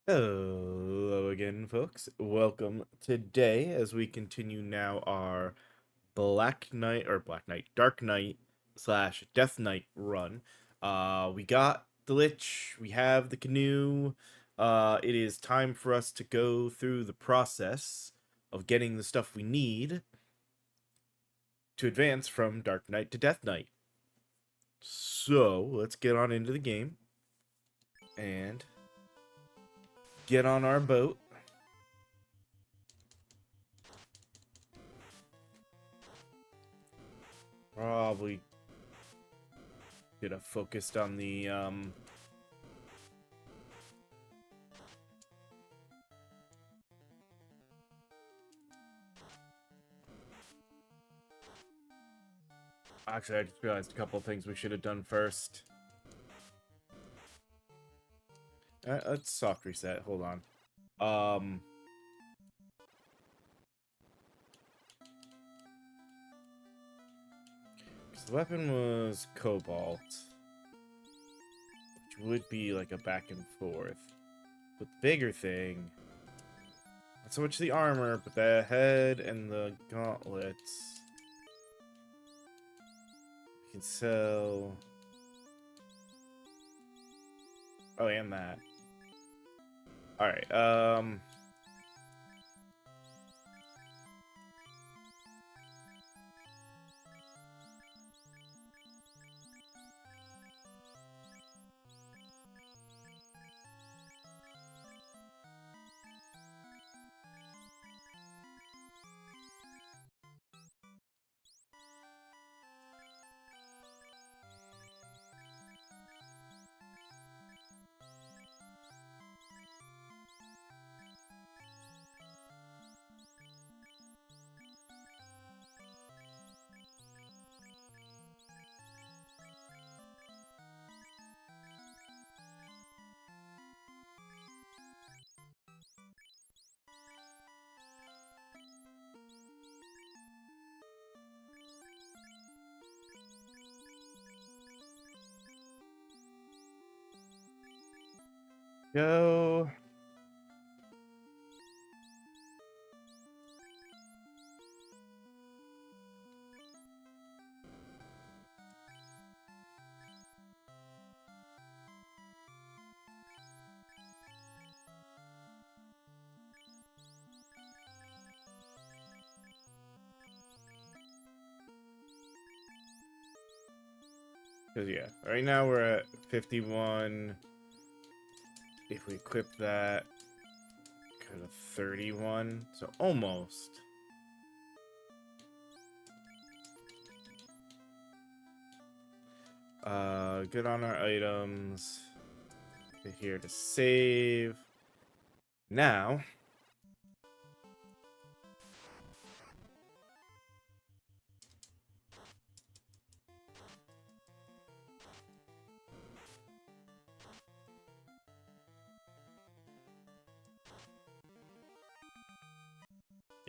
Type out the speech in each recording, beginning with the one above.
Hello again, folks. Welcome today as we continue now our Dark Knight slash Death Knight run. We got the Lich, we have the canoe. It is time for us to go through the process of getting the stuff we need to advance from Dark Knight to Death Knight. So, let's get on into the game and get on our boat. Probably should have focused on the actually, I just realized a couple of things we should have done first. Let's soft reset. Hold on. The weapon was Cobalt, which would be like a back and forth. But the bigger thing, not so much the armor, but the head and the gauntlets. We can sell. Oh, and that. All right. Go. Because, yeah, right now we're at 51. If we equip that, go to 31. So almost. Good on our items. Hit here to save. Now,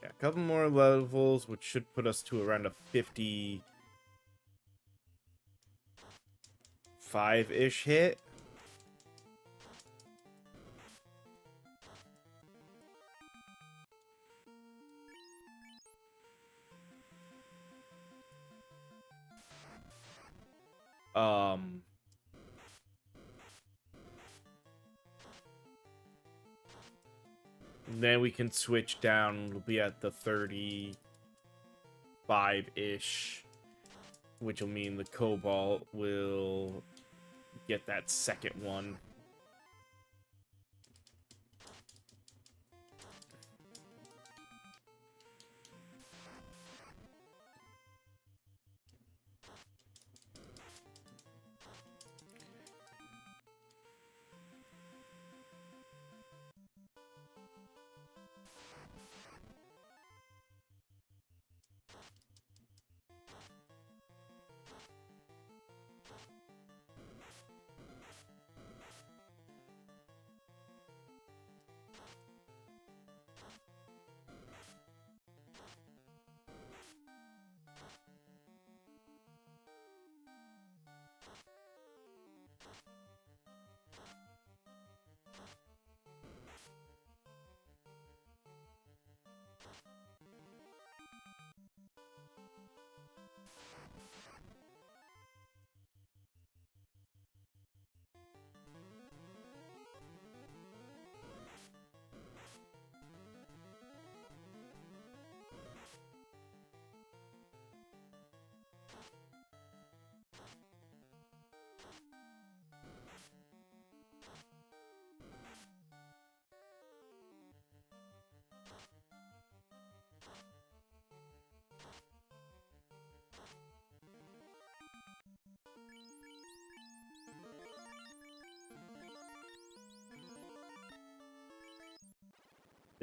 yeah, a couple more levels, which should put us to around a 55-ish hit. Um, then we can switch down. We'll be at the 35-ish, which will mean the Cobalt will get that second one.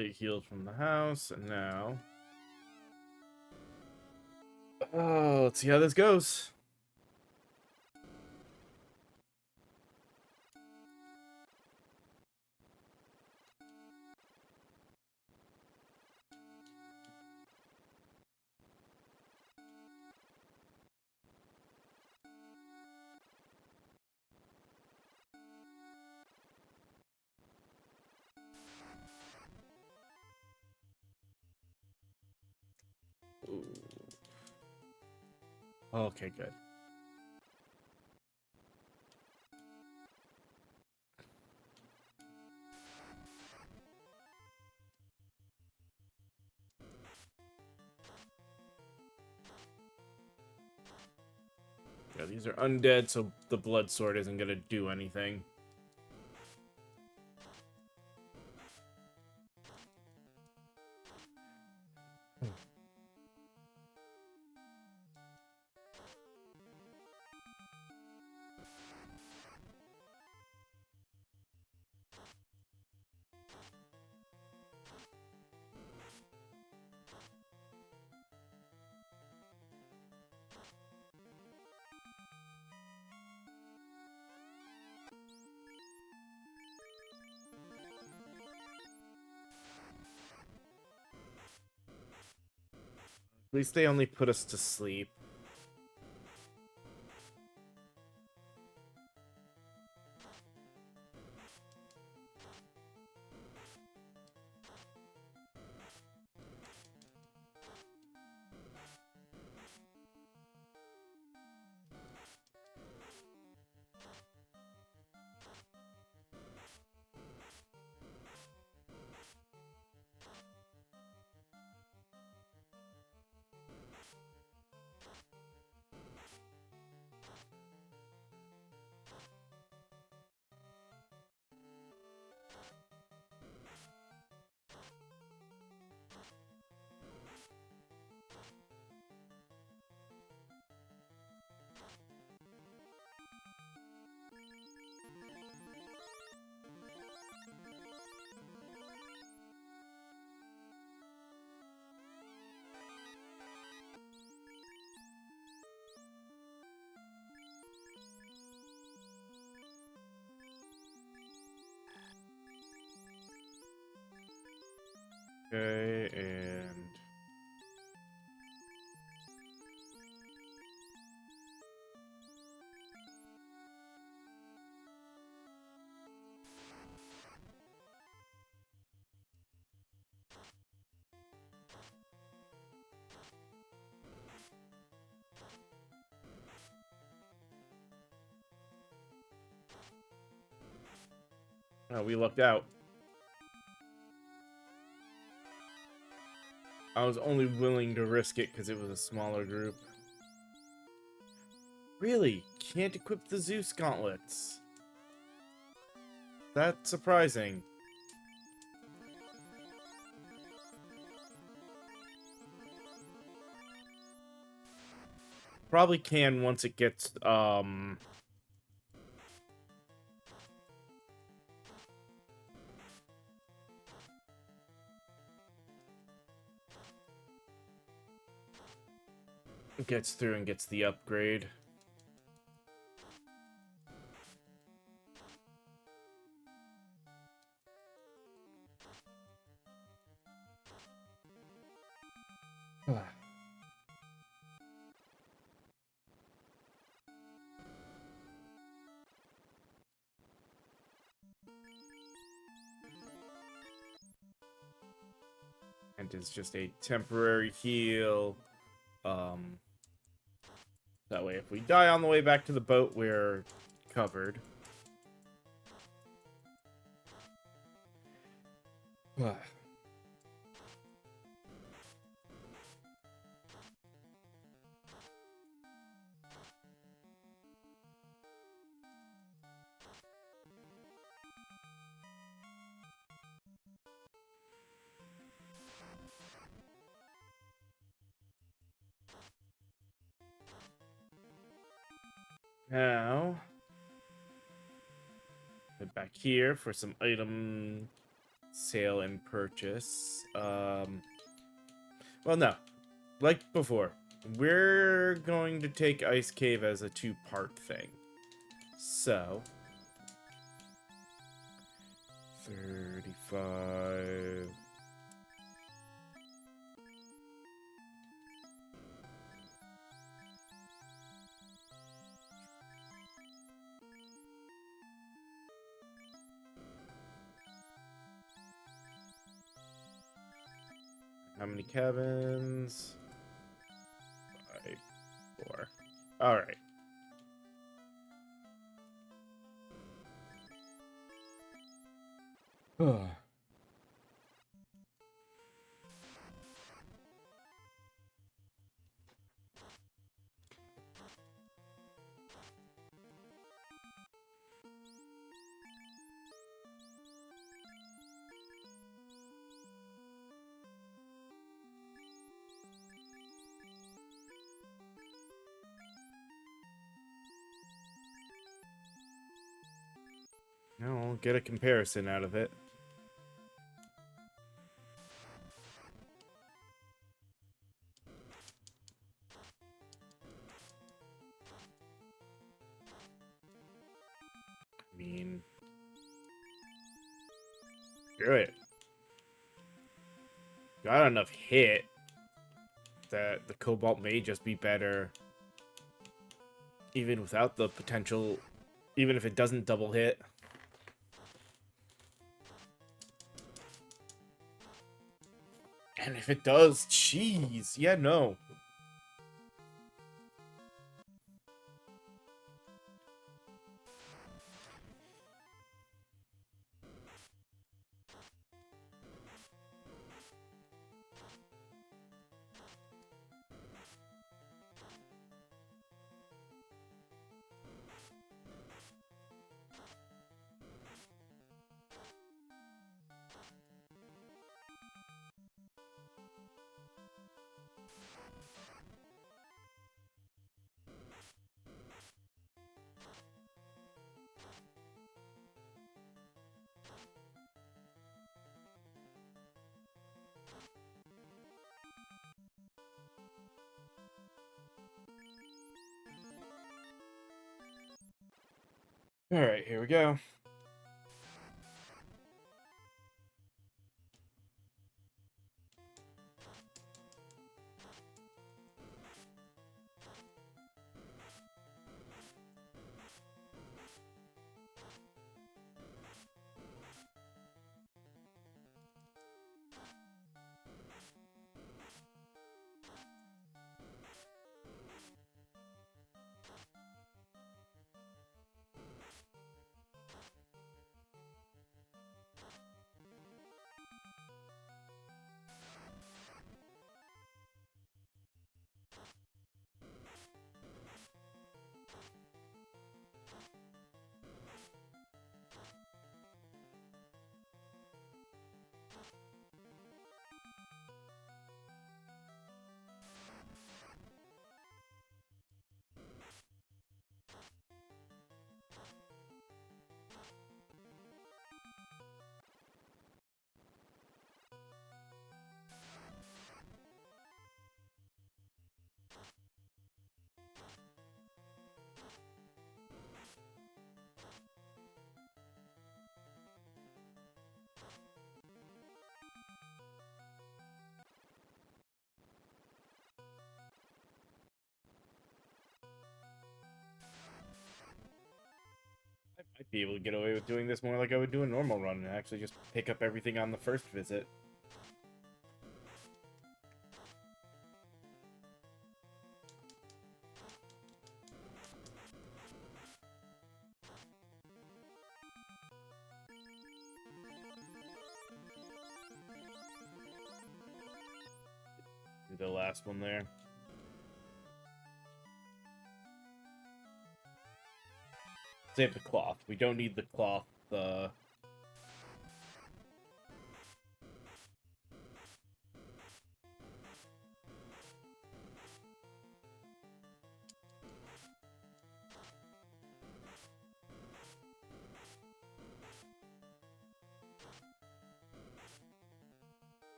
Get healed from the house, and now... Oh, let's see how this goes. Ooh. Okay, good. Yeah, these are undead, so the blood sword isn't gonna do anything. At least they only put us to sleep. Okay, and... Oh, we lucked out. I was only willing to risk it because it was a smaller group. Really? Can't equip the Zeus gauntlets? That's surprising. Probably can once it gets, gets through and gets the upgrade. And it's just a temporary heal. That way if we die on the way back to the boat, we're covered. Now, head back here for some item sale and purchase. Well, no. Like before, we're going to take Ice Cave as a two-part thing. So, 35... How many cabins? 5, 4. Alright. Now I'll get a comparison out of it. I mean... Do it. Got enough hit that the Cobalt may just be better even without the potential, even if it doesn't double hit. And if it does, jeez. Yeah, no. Alright, here we go. I might be able to get away with doing this more like I would do a normal run and actually just pick up everything on the first visit. Do the last one there. Save the cloth. We don't need the cloth.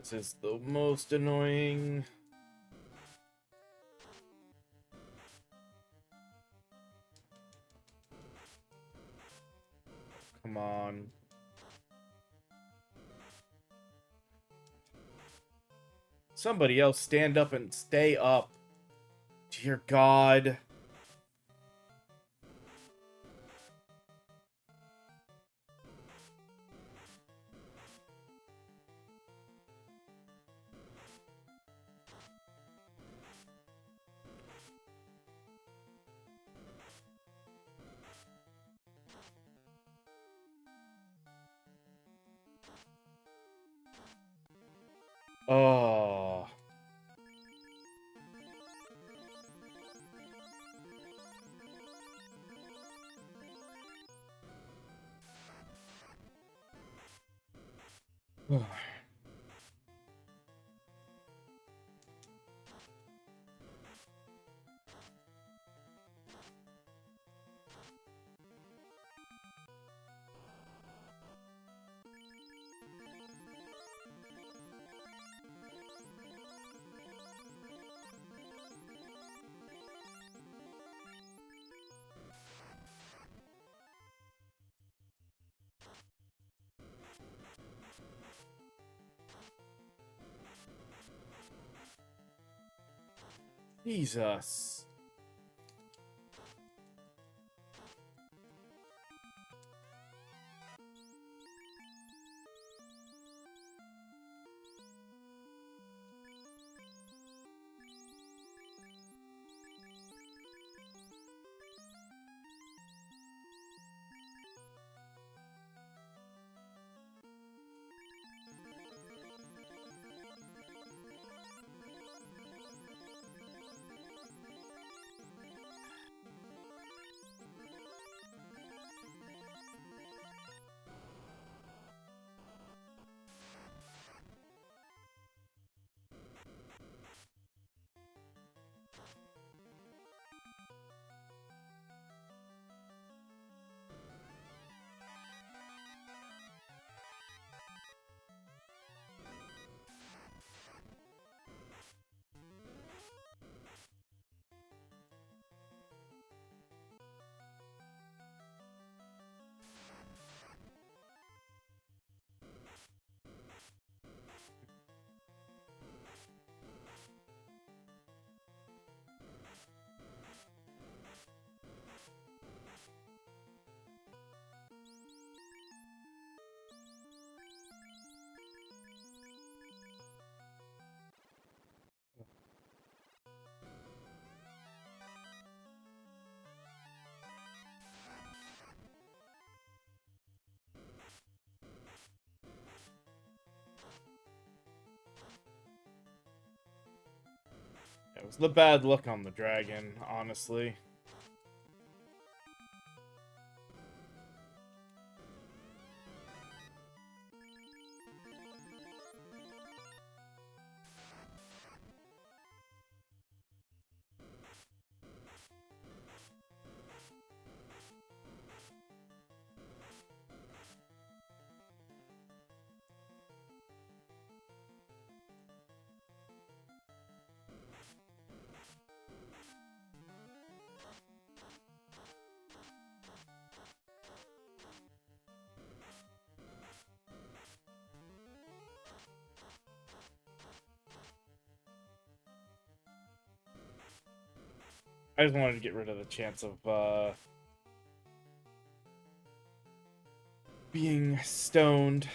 This is the most annoying. Come on. Somebody else stand up and stay up. Dear God. Oh. Jesus. It was the bad luck on the dragon, honestly. I just wanted to get rid of the chance of being stoned.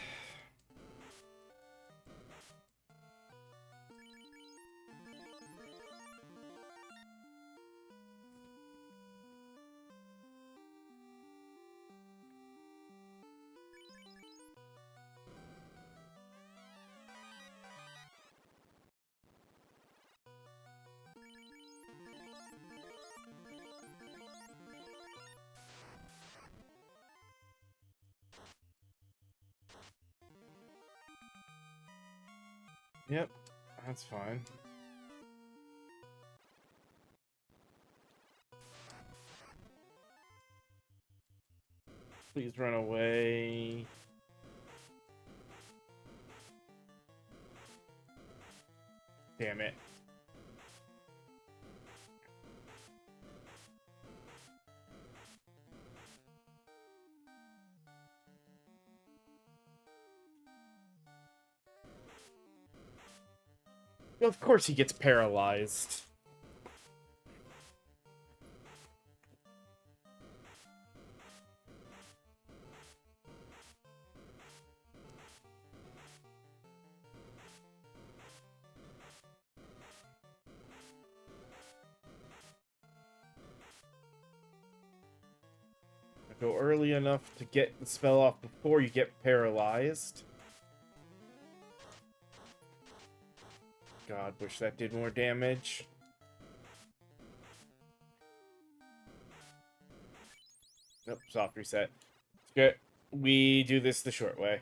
Yep, that's fine. Please run away. Damn it. Of course he gets paralyzed. Go early enough to get the spell off before you get paralyzed. God, wish that did more damage. Nope, soft reset. Good. We do this the short way.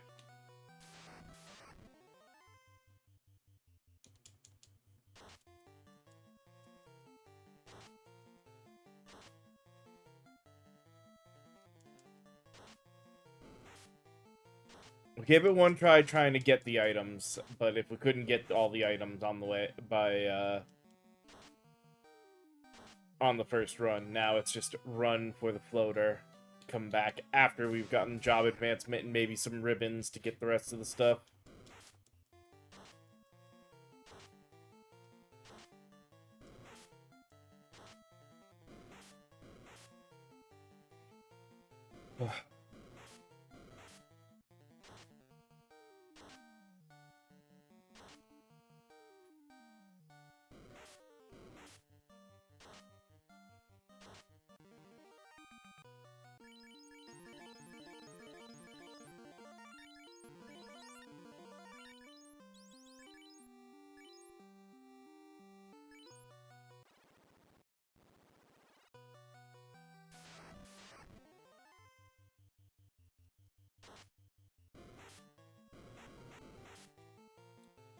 We'll give it one try trying to get the items, but if we couldn't get all the items on the way on the first run, now it's just run for the floater. Come back after we've gotten job advancement and maybe some ribbons to get the rest of the stuff.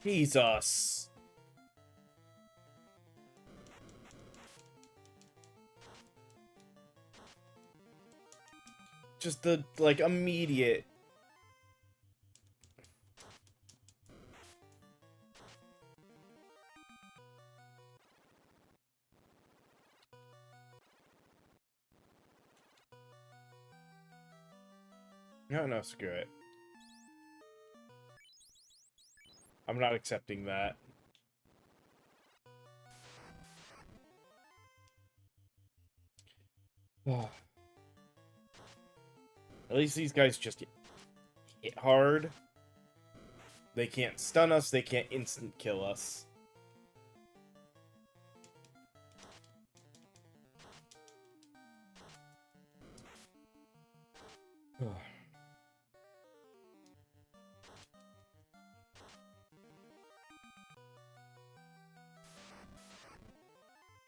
Jesus. Just the, like, immediate... No, screw it. I'm not accepting that. At least these guys just hit hard. They can't stun us, they can't instant kill us.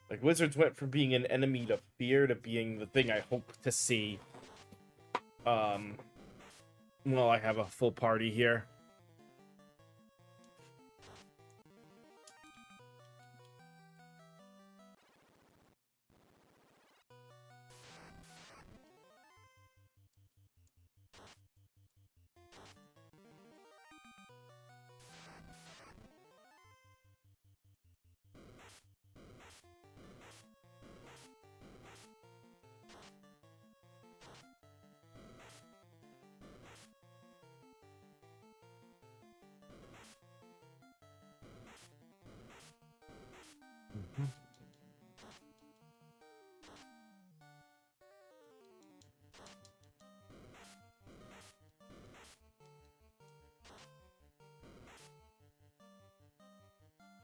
Like, wizards went from being an enemy to fear to being the thing I hope to see. Well, I have a full party here.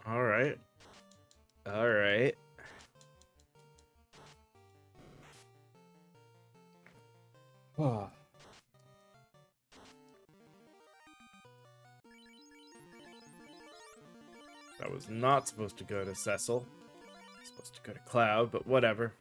Alright. Alright. That was not supposed to go to Cecil. It's supposed to go to Cloud, but whatever.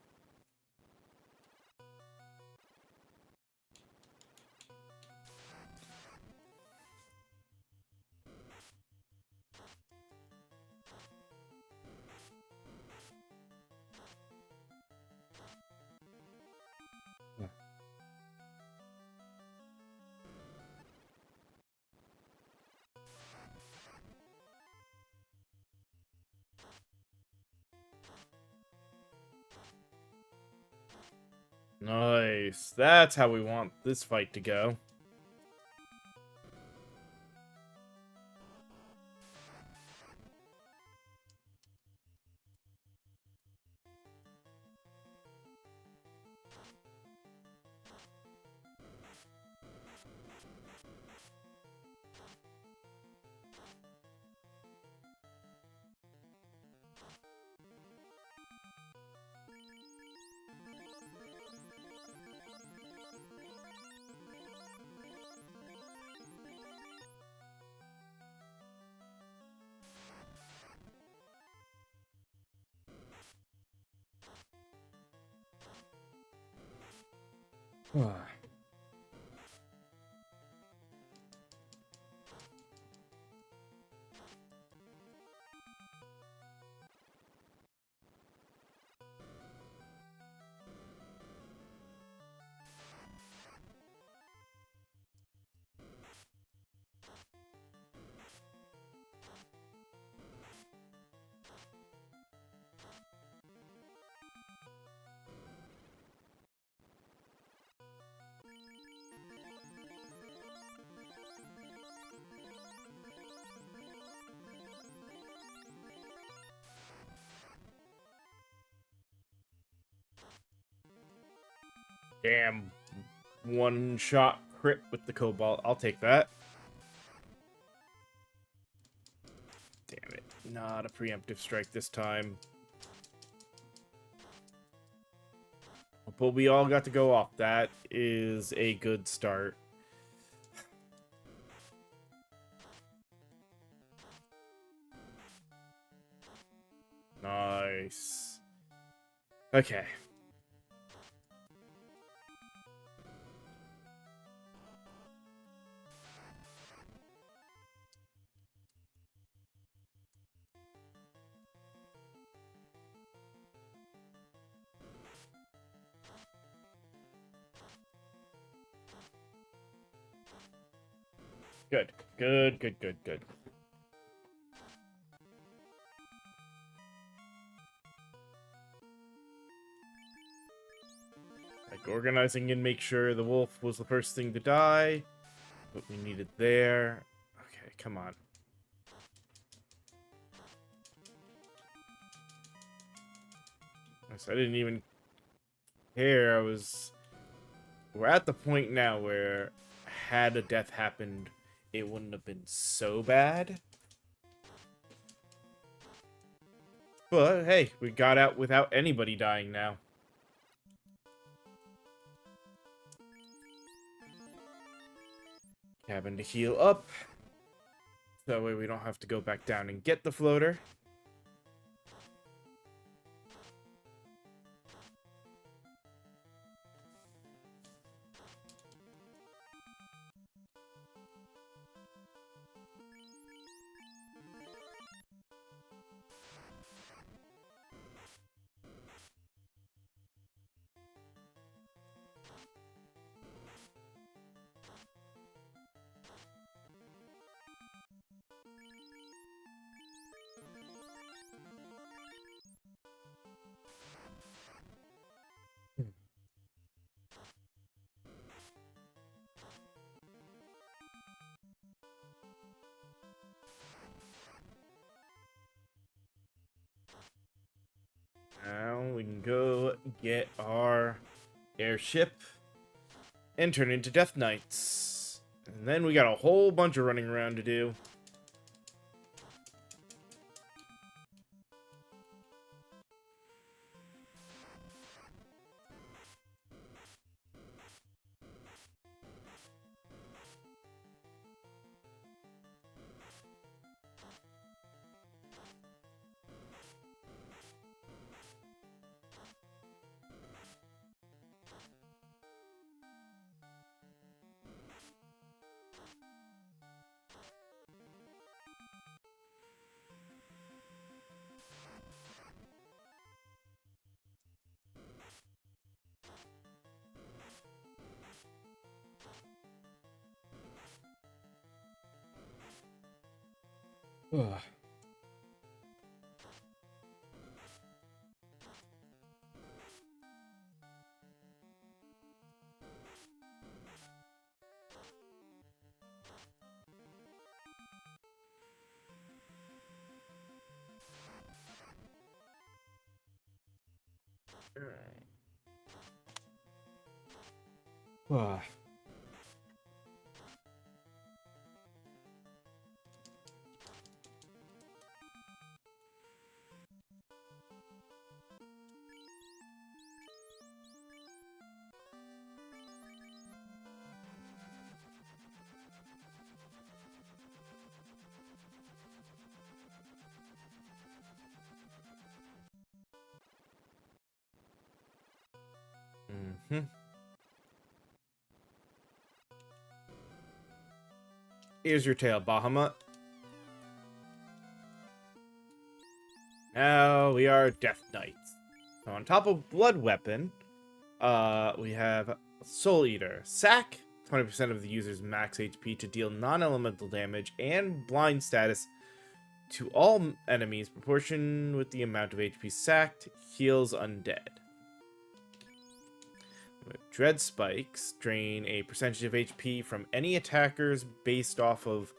Nice. That's how we want this fight to go. Damn. One shot crit with the cobalt. I'll take that. Damn it. Not a preemptive strike this time. But we all got to go off. That is a good start. Nice. Okay. Good. Good, good, good, good. Like, organizing and make sure the wolf was the first thing to die. What we needed there. Okay, come on. I didn't even care. We're at the point now where, had a death happened, it wouldn't have been so bad. But, hey, we got out without anybody dying now. Cabin to heal up. That way we don't have to go back down and get the floater. Now we can go get our airship and turn into Death Knights. And then we got a whole bunch of running around to do. Ugh. Alright. Mm-hmm. Here's your tail, Bahamut. Now we are Death Knights. So on top of Blood Weapon, we have Soul Eater. Sack 20% of the user's max HP to deal non-elemental damage and blind status to all enemies, proportion with the amount of HP sacked, heals undead. Dread Spikes drain a percentage of HP from any attackers based off of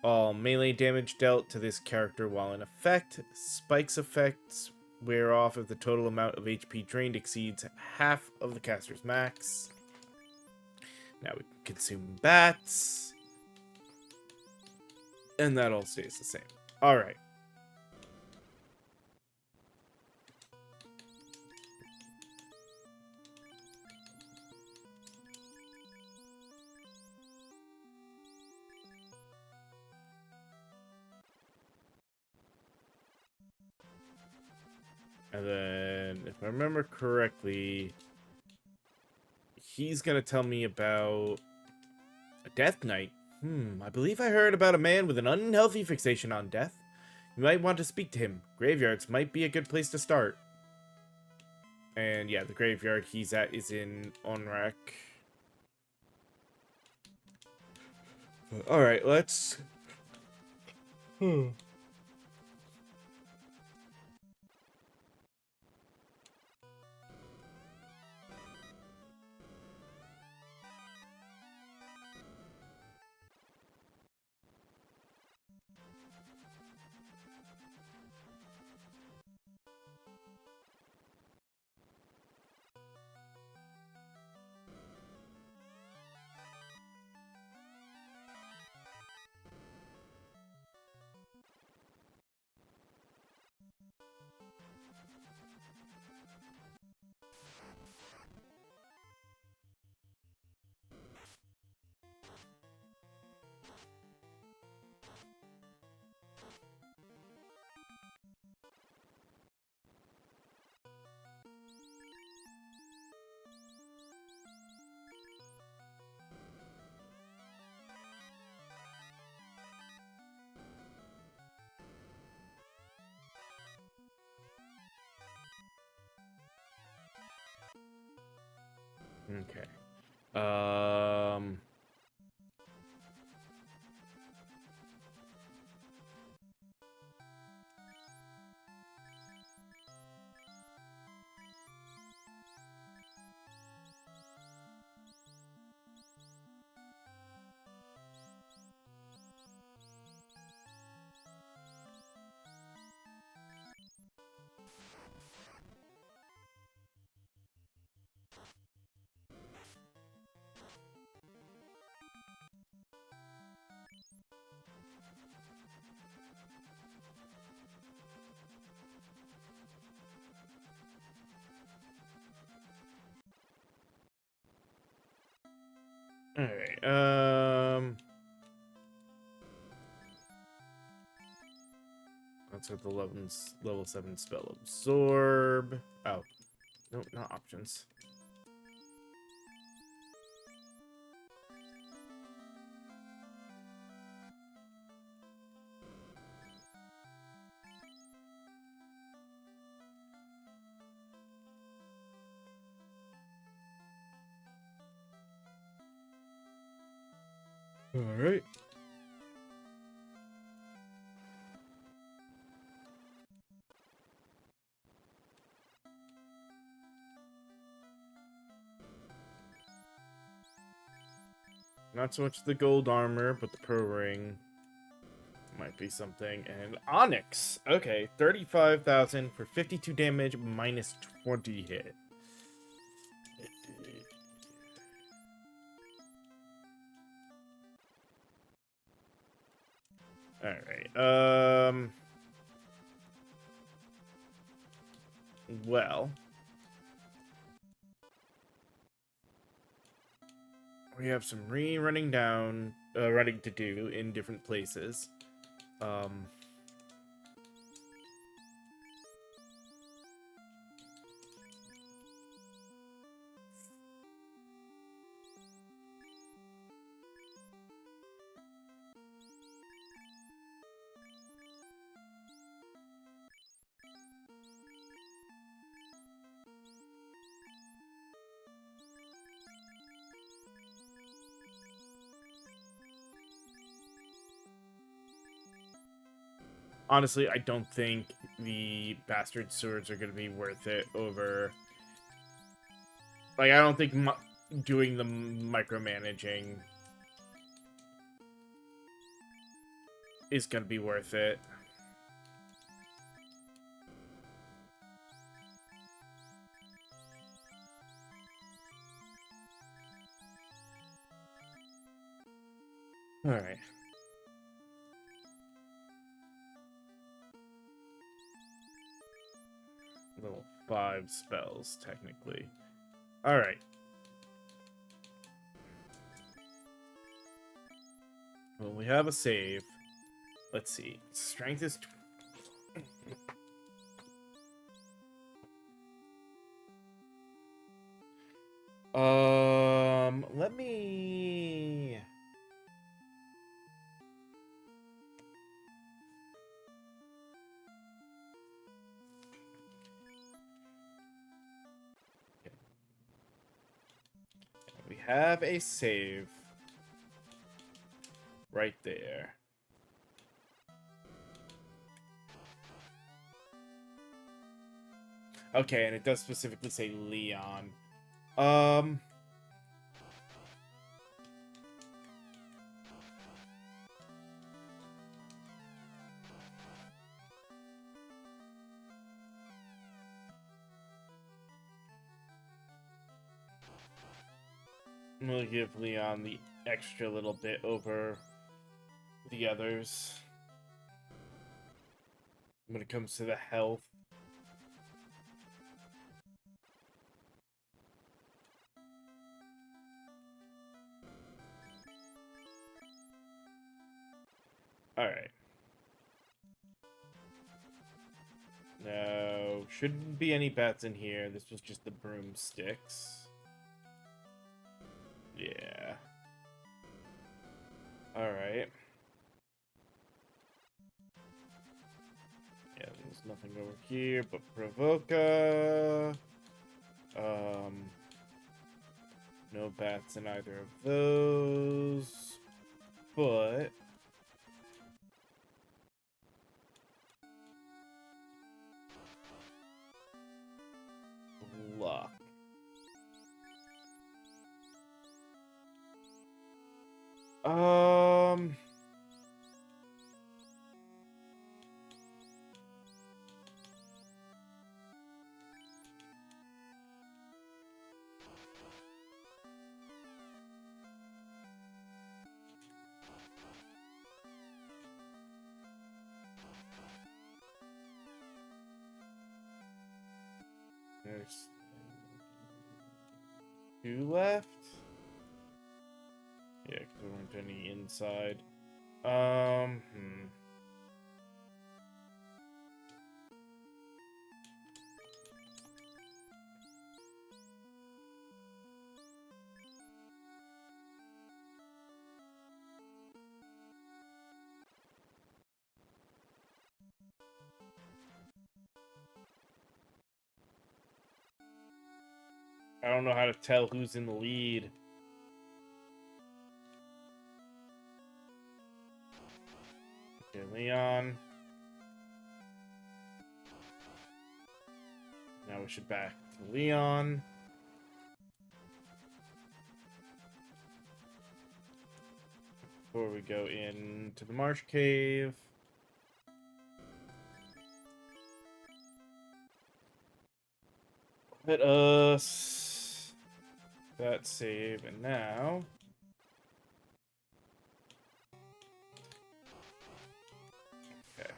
all melee damage dealt to this character while in effect. Spikes effects wear off if the total amount of HP drained exceeds half of the caster's max. Now we can consume bats. And that all stays the same. Alright. And then, if I remember correctly, he's gonna tell me about a Death Knight. I believe I heard about a man with an unhealthy fixation on death. You might want to speak to him. Graveyards might be a good place to start. And yeah, the graveyard he's at is in Onrak. Alright, let's... Okay. Alright, let's hit the level 7 spell absorb. Oh, no, not options. Alright. Not so much the gold armor, but the pearl ring. Might be something. And Onyx. Okay, 35,000 for 52 damage minus 20 hit. Alright, well, we have some running to do in different places. Honestly, I don't think the bastard swords are going to be worth it over... Like, I don't think doing the micromanaging is going to be worth it. Alright. Level 5 spells, technically. Alright. Well, we have a save. Let's see. Strength is... let me... We have a save right there. Okay, and it does specifically say Leon. I'm gonna give Leon the extra little bit over the others when it comes to the health. Alright. No, shouldn't be any bats in here. This was just the broomsticks. Yeah. Alright. Yeah, there's nothing over here but Provoca. No bats in either of those. But... luck. There's 2 left? Yeah, because there weren't any inside. I don't know how to tell who's in the lead. Okay, Leon. Now we should back to Leon. before we go into the marsh cave. Let us that save, and now okay.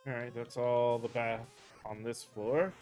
All right, that's all the bath on this floor.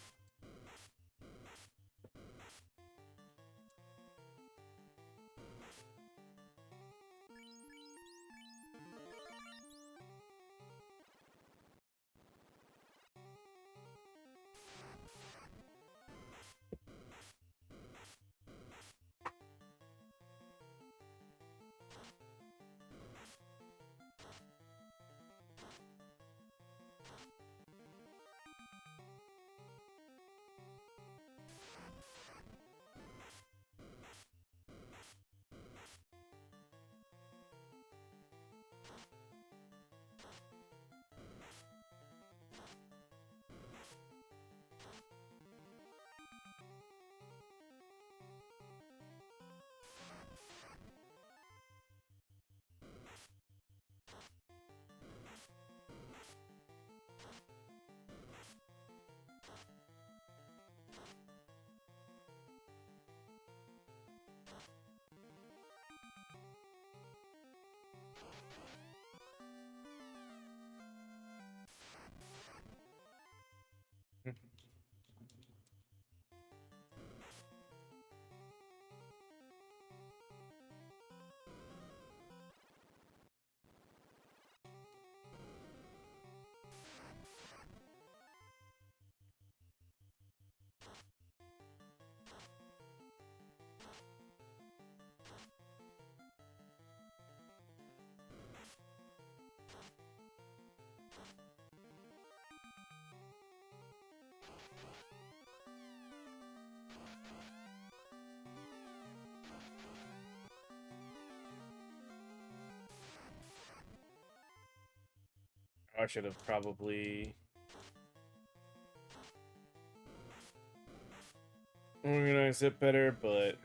I should have probably organized it better, but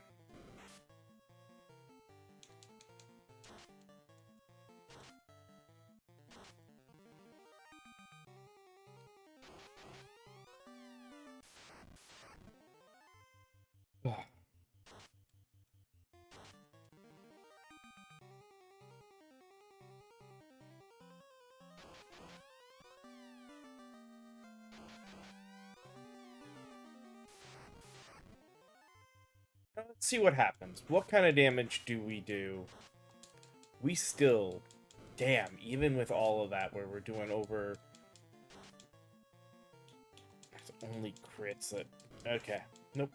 let's see what happens. What kind of damage do we do? We still, damn, even with all of that, where we're doing over, it's only crits that, okay, nope.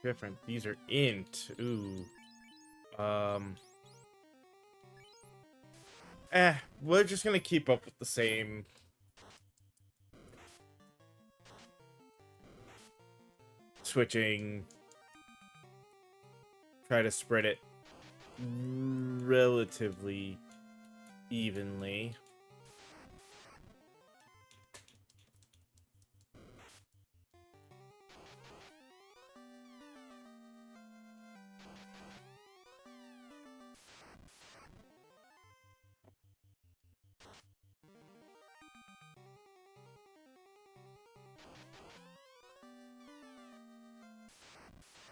Different. These are int. Ooh. Um. We're just gonna keep up with the same. Switching. Try to spread it relatively evenly.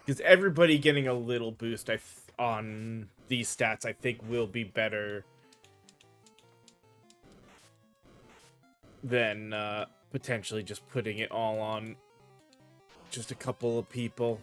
Because everybody getting a little boost on these stats, I think, will be better than potentially just putting it all on just a couple of people.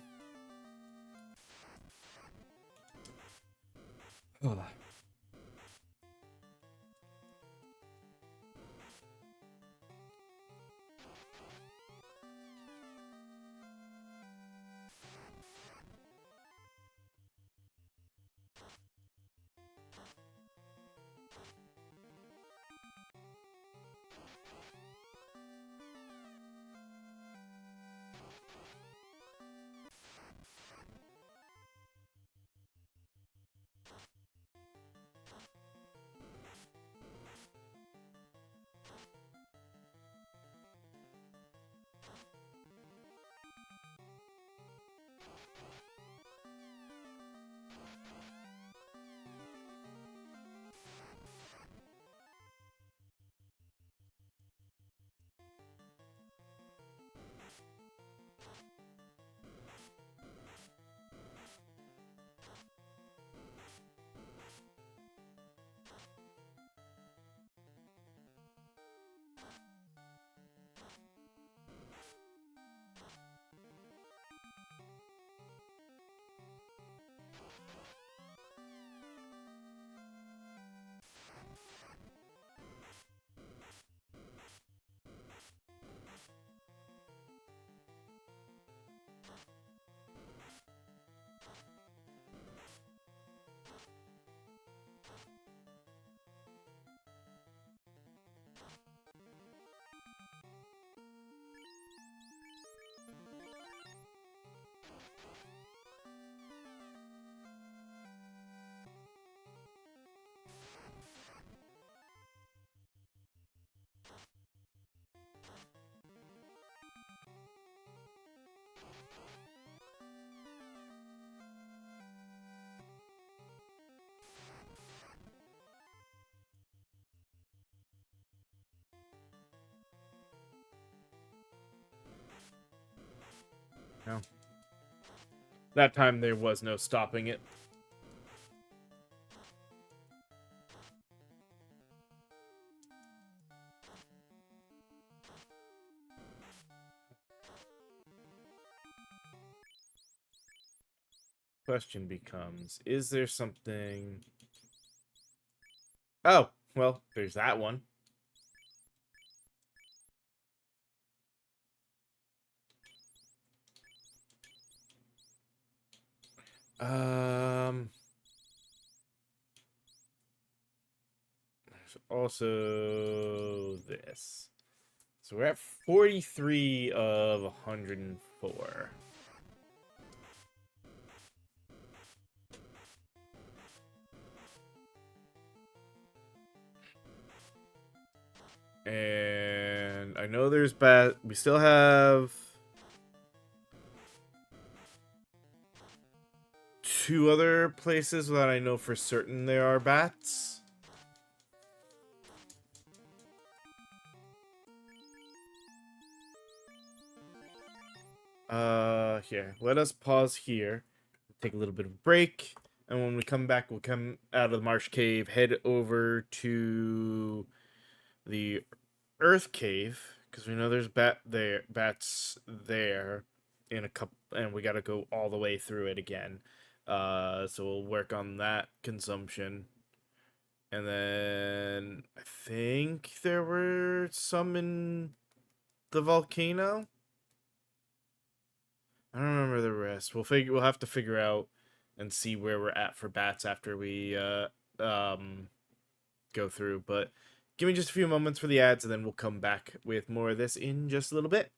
No. That time there was no stopping it. Question becomes, is there something... Oh, well, there's that one. There's also this. So we're at 43 of 104. And I know there's we still have 2 other places that I know for certain there are bats. Here. Let us pause here. Take a little bit of a break. And when we come back, we'll come out of the marsh cave, head over to the earth cave, because we know there's bats there in a couple, and we got to go all the way through it again. So we'll work on that consumption. And then I think there were some in the volcano. I don't remember the rest. We'll have to figure out and see where we're at for bats after we go through. But give me just a few moments for the ads, and then we'll come back with more of this in just a little bit.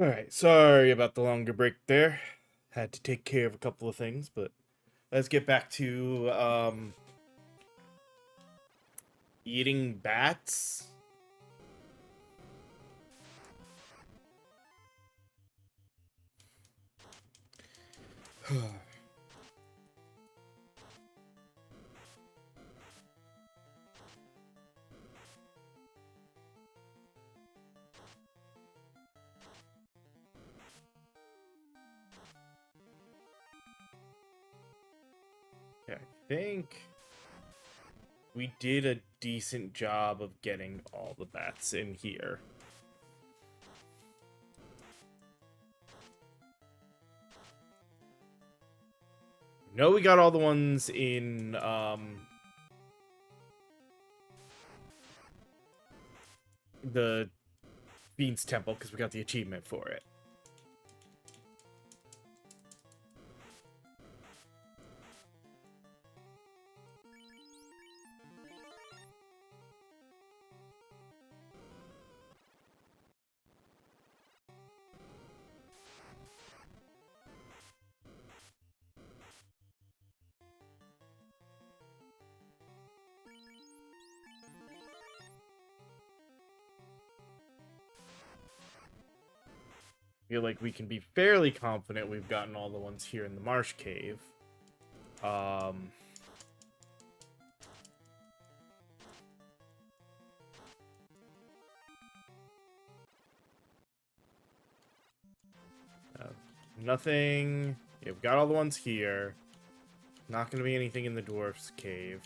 Alright, sorry about the longer break there. Had to take care of a couple of things, but let's get back to eating bats. Okay, I think we did a decent job of getting all the bats in here. No, we got all the ones in the Beans Temple because we got the achievement for it. Feel like we can be fairly confident we've gotten all the ones here in the Marsh Cave. Nothing. Yeah, we've got all the ones here. Not gonna be anything in the Dwarf's Cave.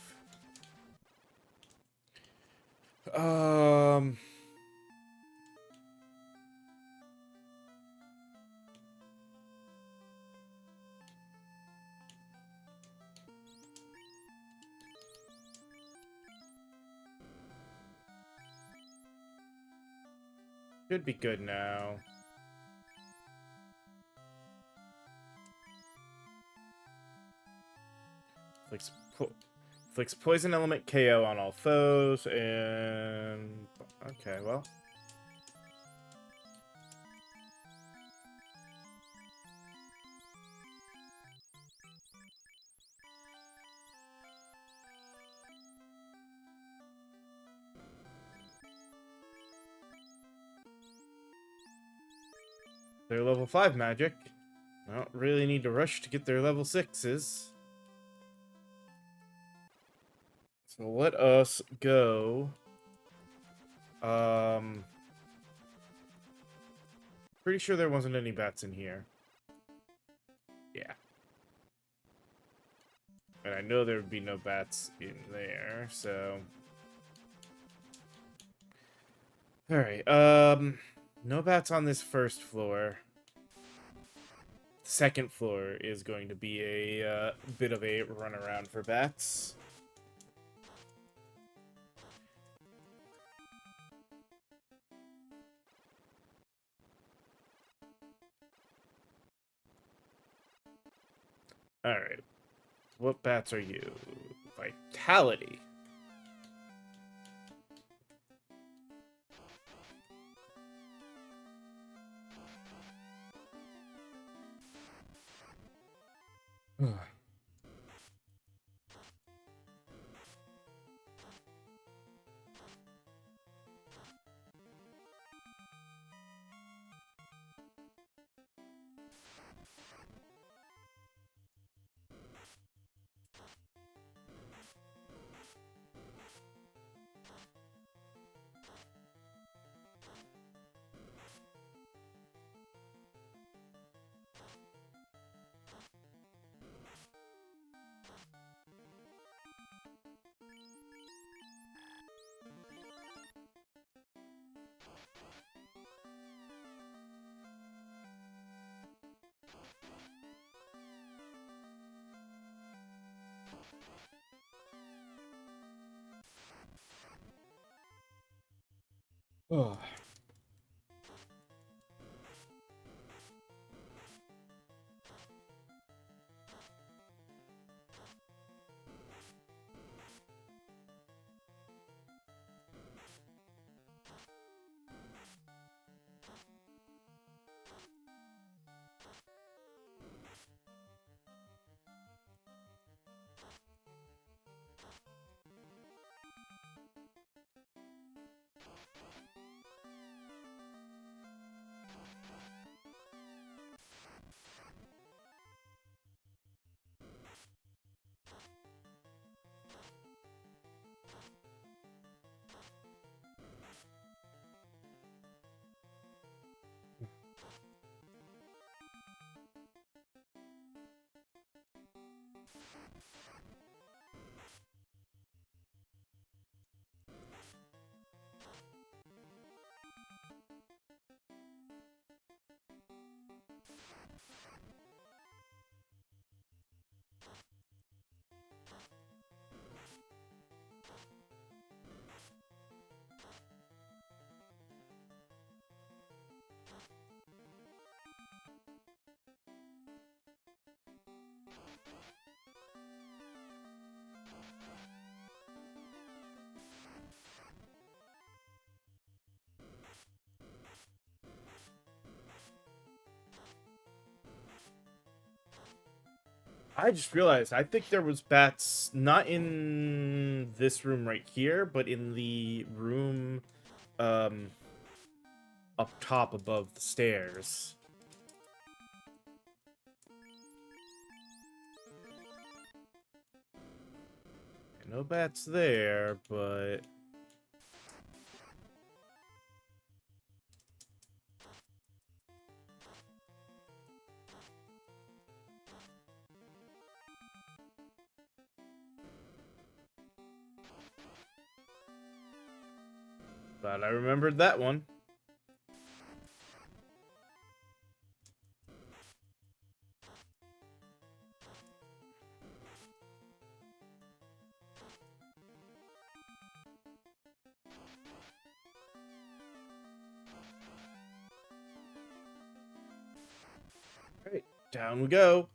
Should be good now. Flicks poison element KO on all foes, and okay, well. They're level 5 magic. I don't really need to rush to get their level 6s. So let us go. Pretty sure there wasn't any bats in here. Yeah. And I know there would be no bats in there, so... Alright, no bats on this first floor. Second floor is going to be a bit of a runaround for bats. Alright. What bats are you? Vitality. Oh. I just realized I think there was bats not in this room right here, but in the room um up top above the stairs. No bats there, but I remembered that one. All right, down we go.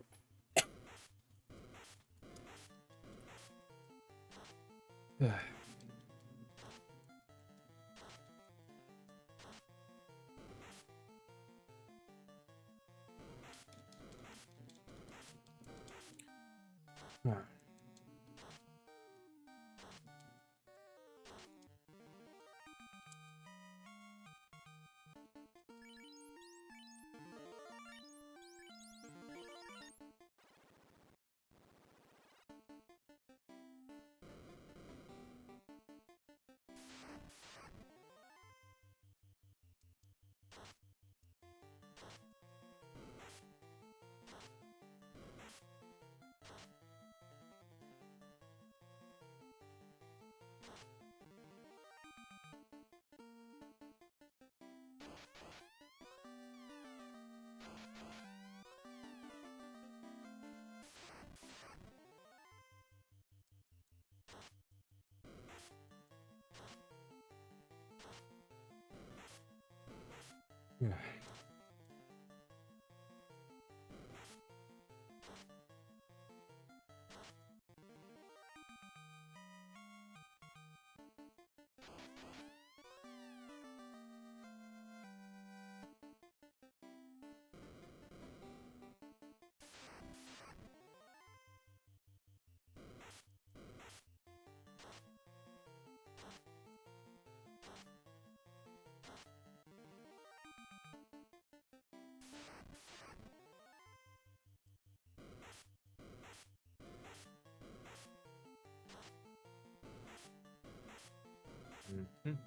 Mhm.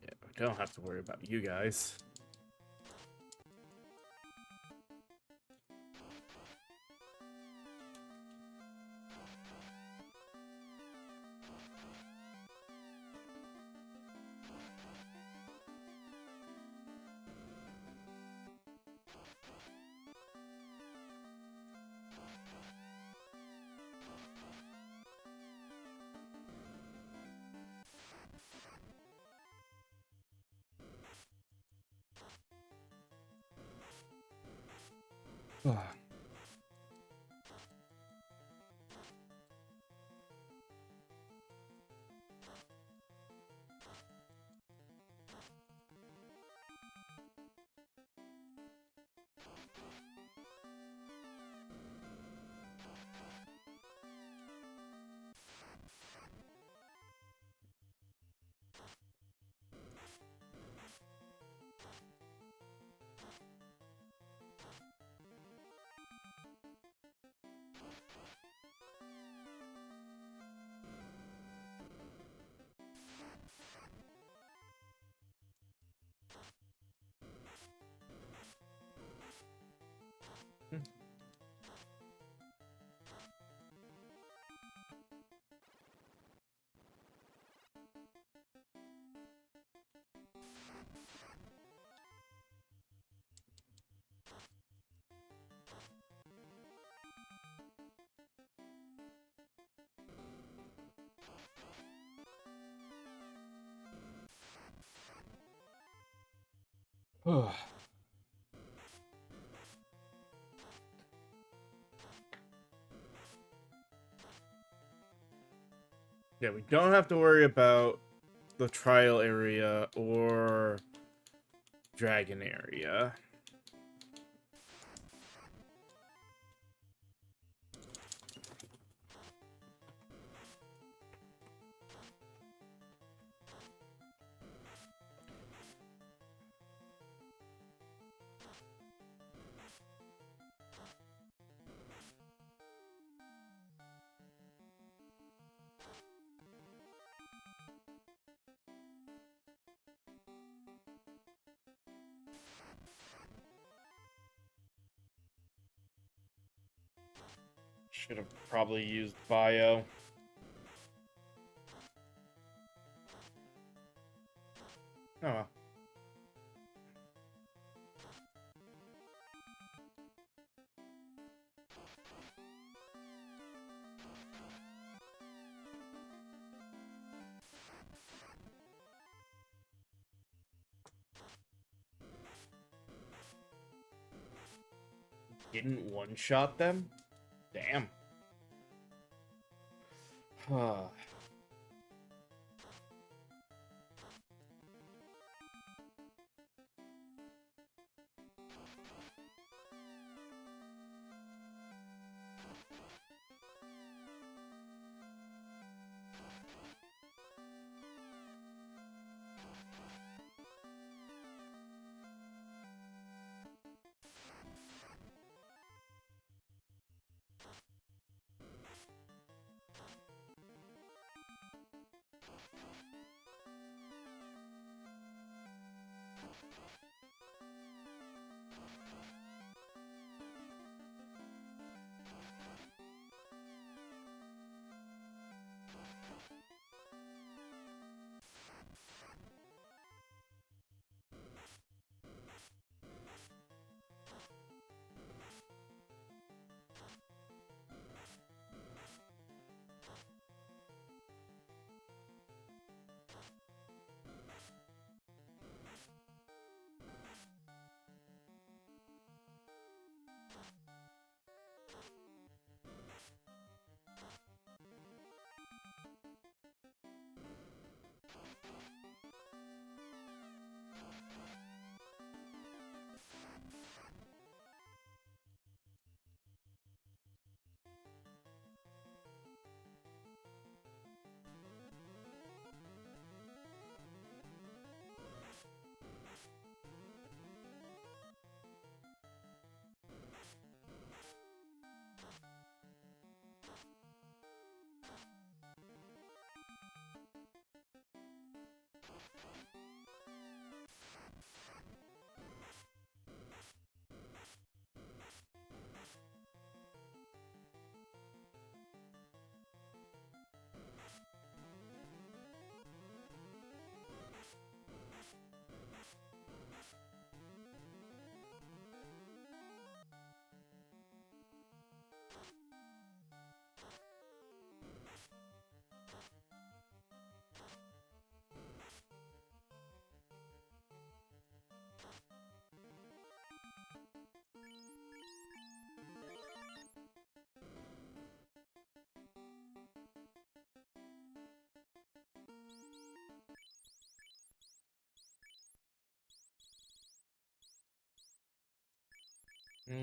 Yeah, we don't have to worry about you guys. Yeah, we don't have to worry about the trial area or dragon area. Should have probably used bio. Oh well. Didn't one-shot them? Damn.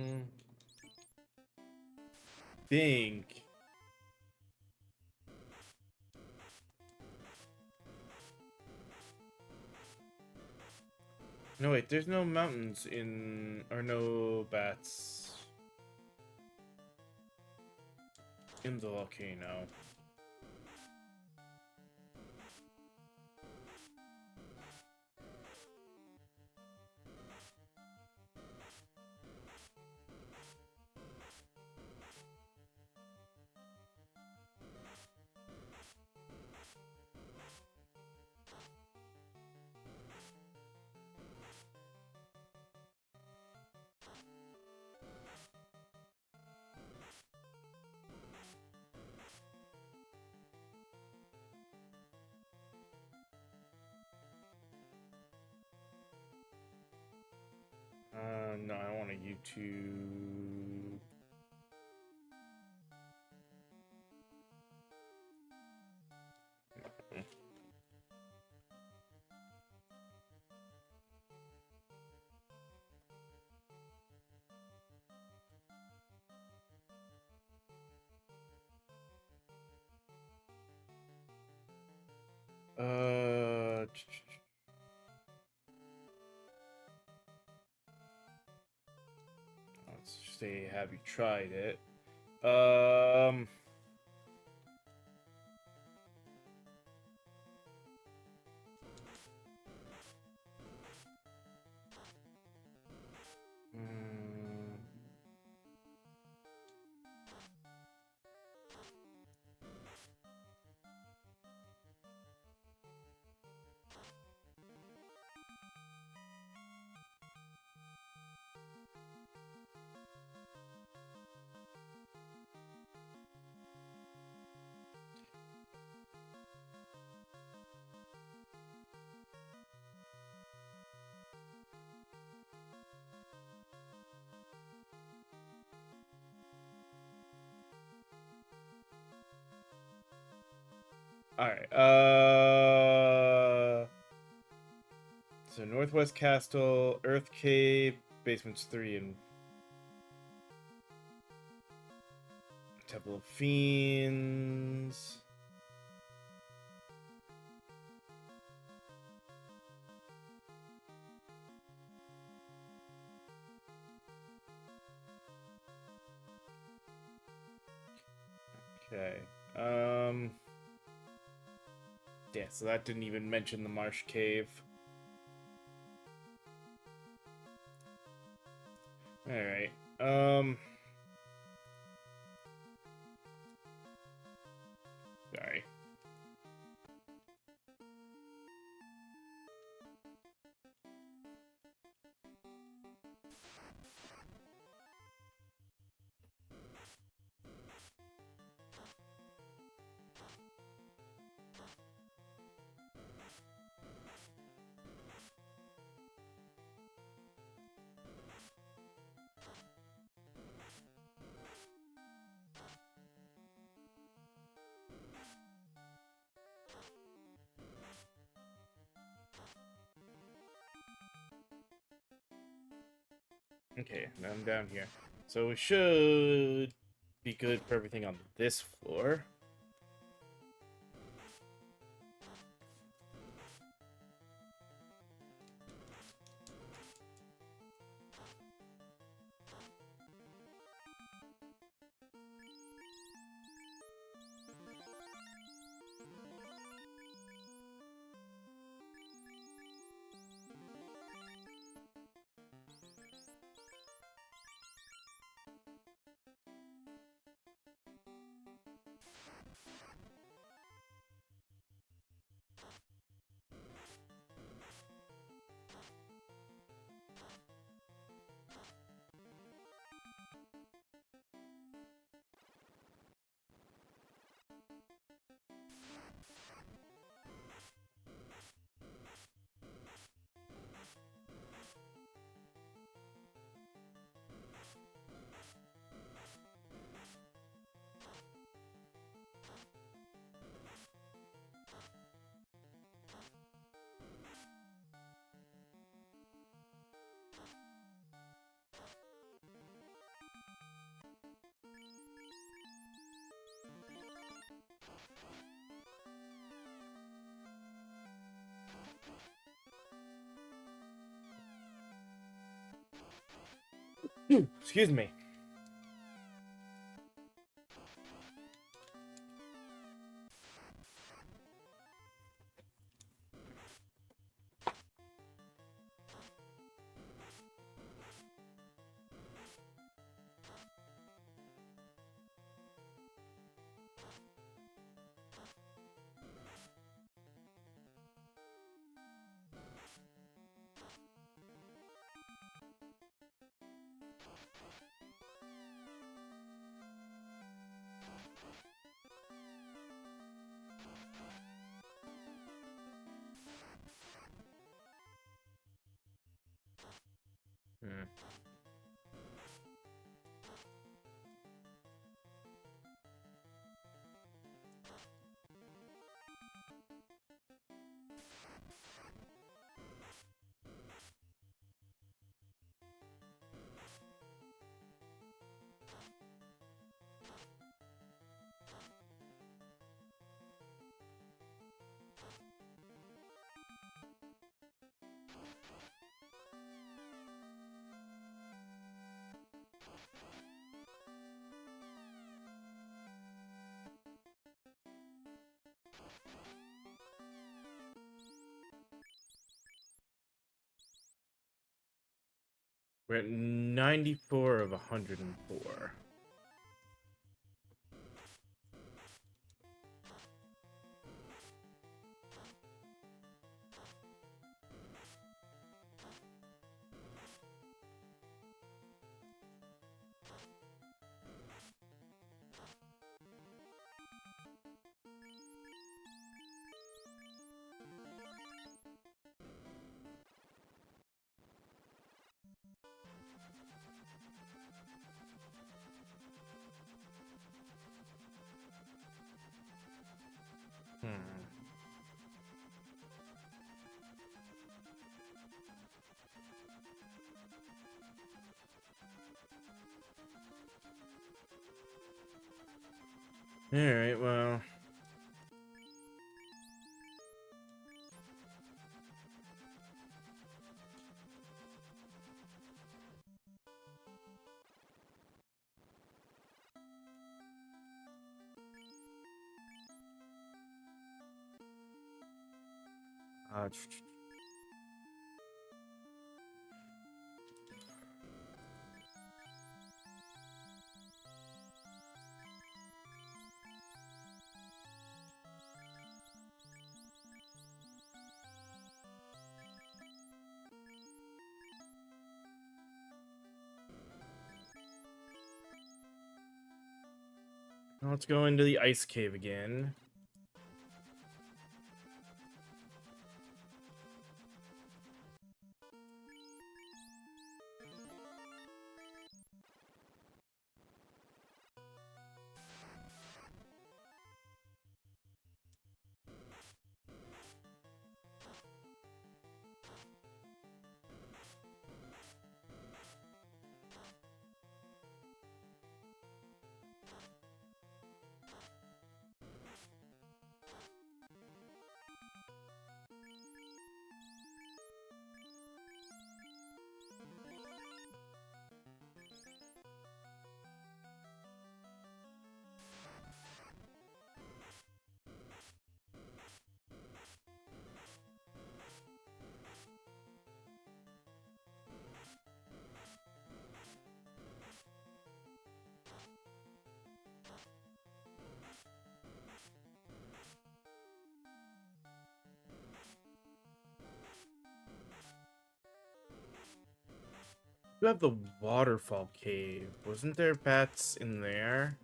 Hmm. Think. No, wait, there's no mountains in... or no bats in the volcano. No, I don't want a YouTube. Let's say, have you tried it? mm, all right. So Northwest Castle, Earth Cave, Basements 3, and Temple of Fiends. Okay. Yeah, so that didn't even mention the Marsh Cave. Alright. Sorry. Okay, now I'm down here. So we should be good for everything on this floor. Excuse me. We're at 94 of 104. Alright, well. Uh, let's go into the ice cave again. You have the waterfall cave. Wasn't there bats in there?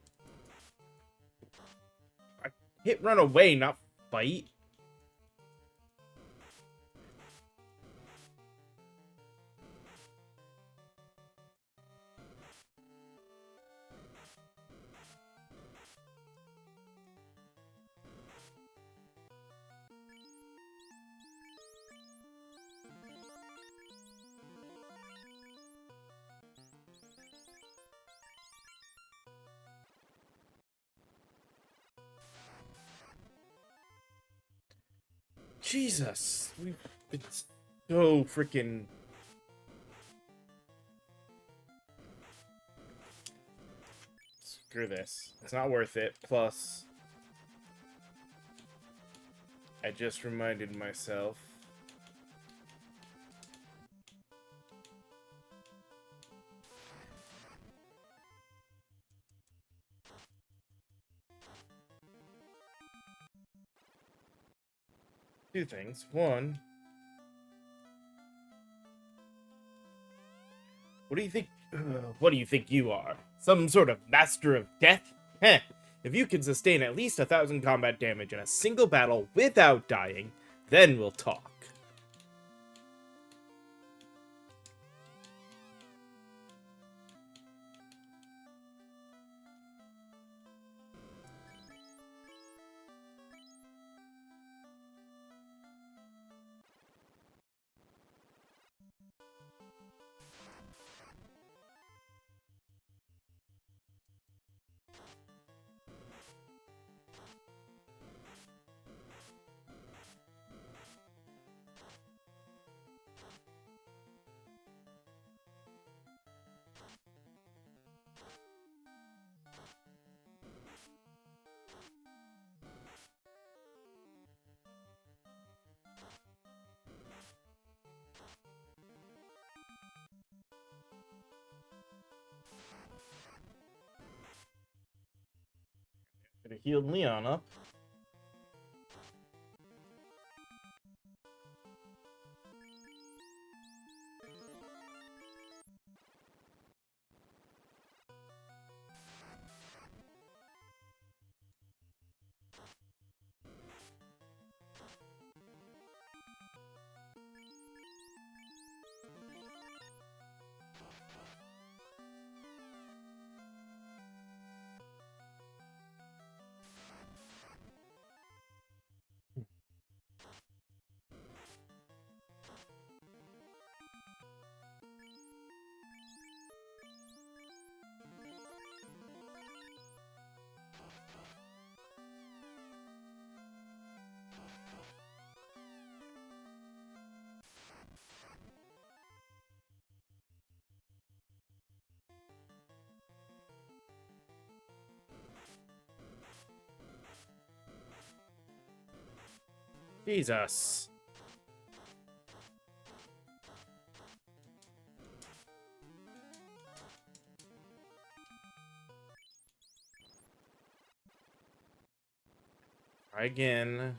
I hit run away, not fight. Jesus, we've been so freaking. Screw this. It's not worth it. Plus, I just reminded myself. Two things. One, what do you think? What do you think you are? Some sort of master of death? Heh. If you can sustain at least 1,000 combat damage in a single battle without dying, then we'll talk. Could have healed Leon up. Jesus. Try again.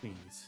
Please.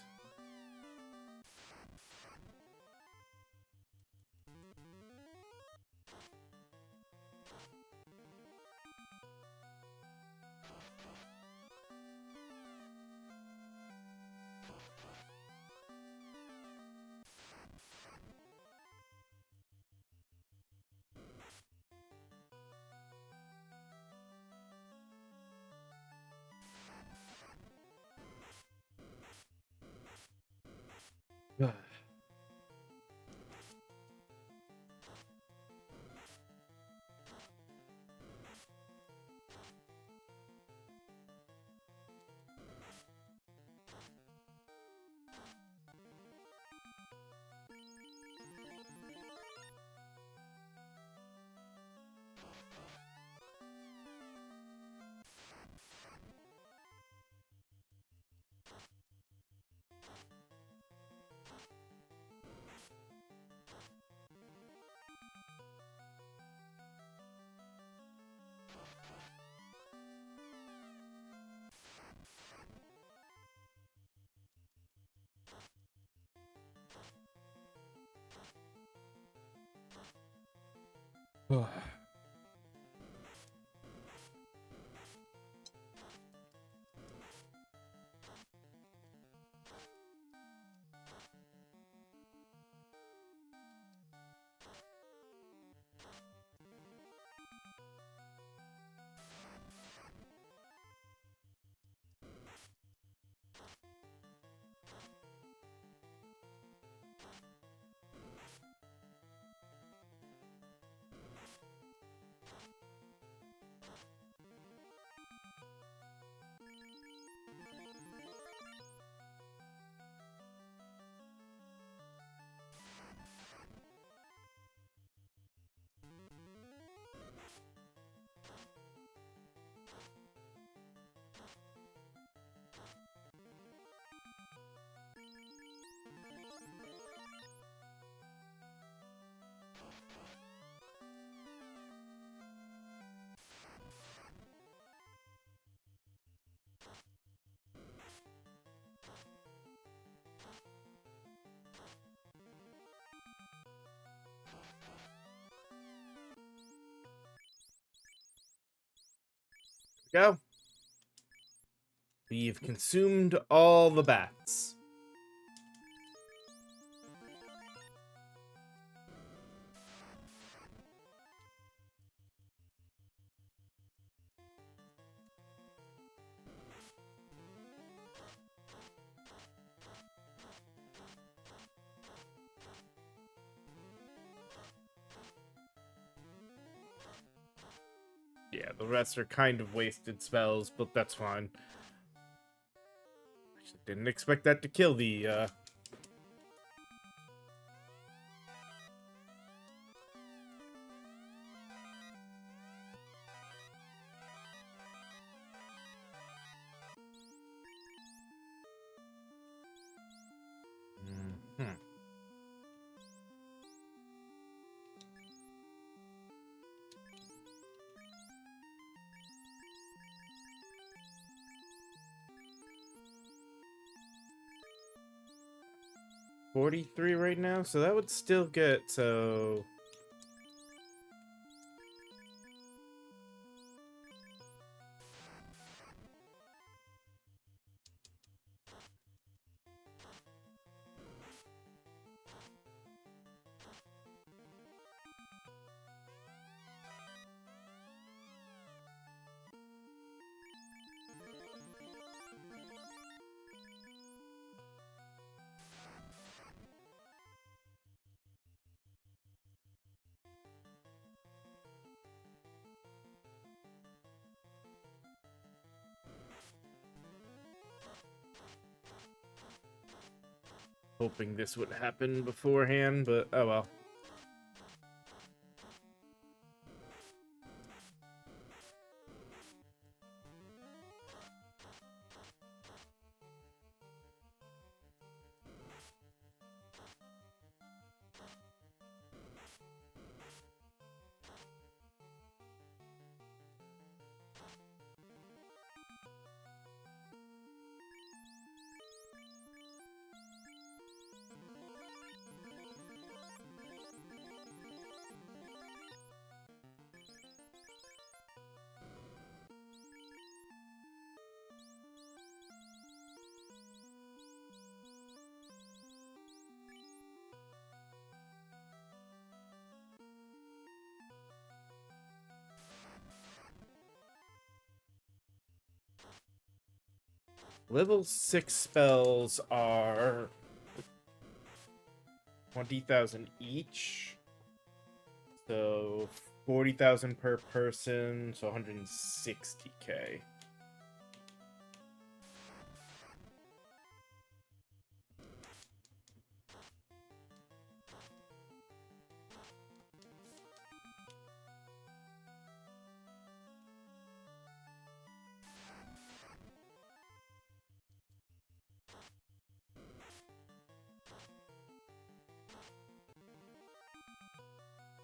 go. We've consumed all the bats. Yeah, the rest are kind of wasted spells, but that's fine. Actually, didn't expect that to kill the, Hmm. 43 right now, so that would still get, so... Hoping this would happen beforehand, but oh well. Level 6 spells are 20,000 each. So 40,000 per person, so 160k.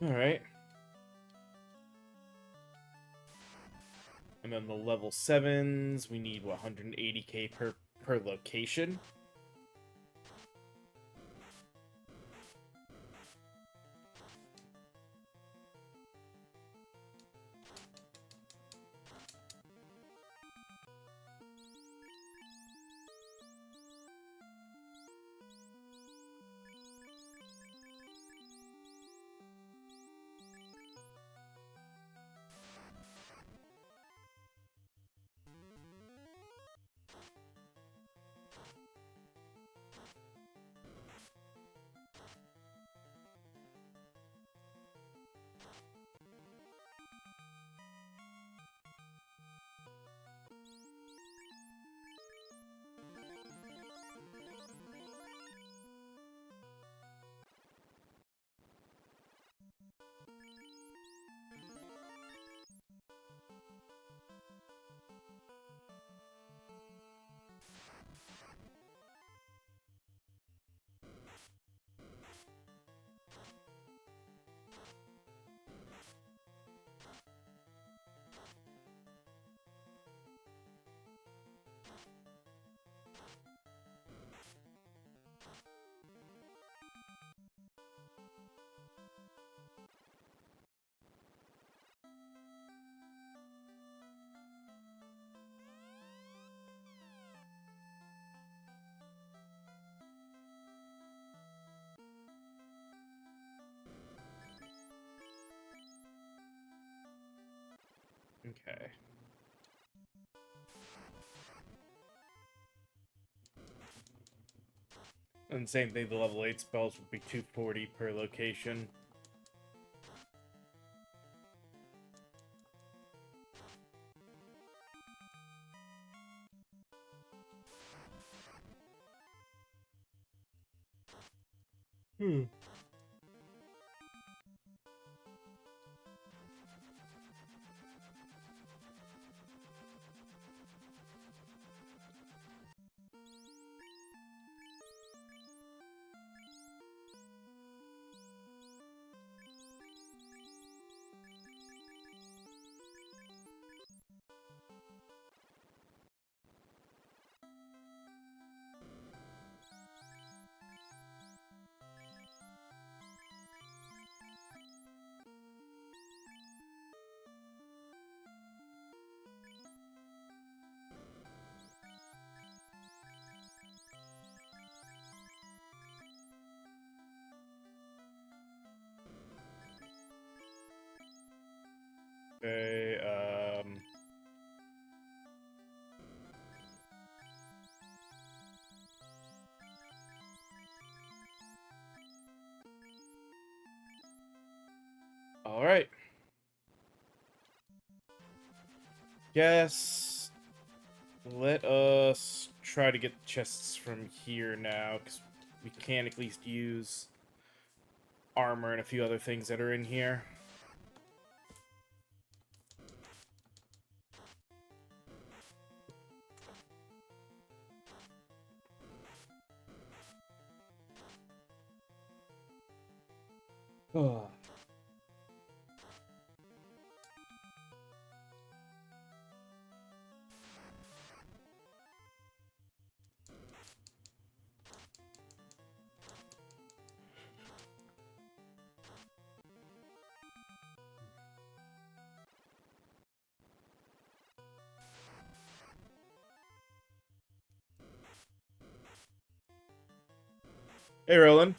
Alright. And then the level 7s, we need what, 180k per location. Okay. And same thing, the level 8 spells would be 240 per location. Hmm. Okay, alright. Guess let us try to get chests from here now, because we can at least use armor and a few other things that are in here. Oh. Hey, Roland.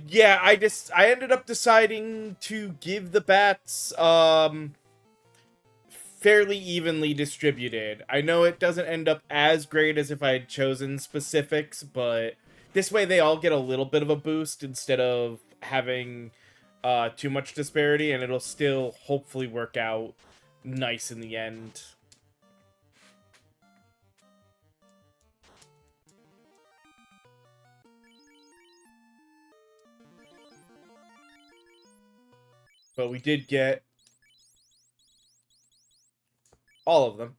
Yeah, I ended up deciding to give the bats, fairly evenly distributed. I know it doesn't end up as great as if I had chosen specifics, but this way they all get a little bit of a boost instead of having, too much disparity, and it'll still hopefully work out nice in the end. But we did get all of them.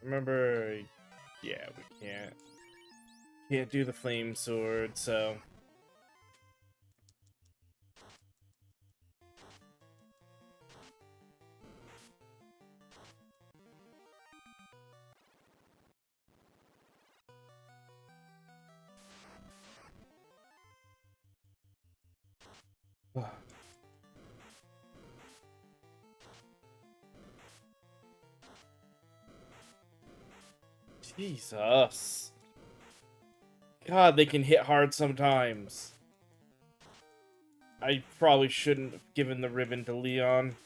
Remember, yeah, we can't do the flame sword, so Jesus. God, they can hit hard sometimes. I probably shouldn't have given the ribbon to Leon.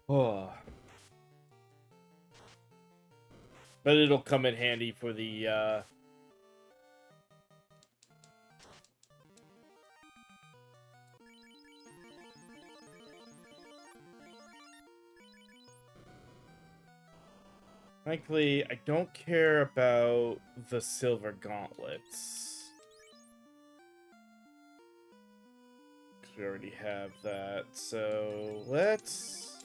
Oh. But it'll come in handy for the, Frankly, I don't care about the silver gauntlets. we already have that. So let's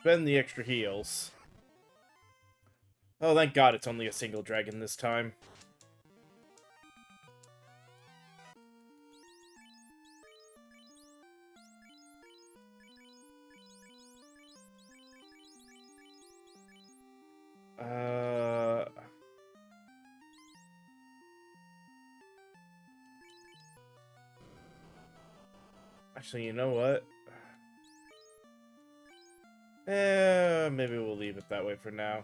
spend the extra heals. Oh, thank God it's only a single dragon this time. Actually, you know what? Maybe we'll leave it that way for now.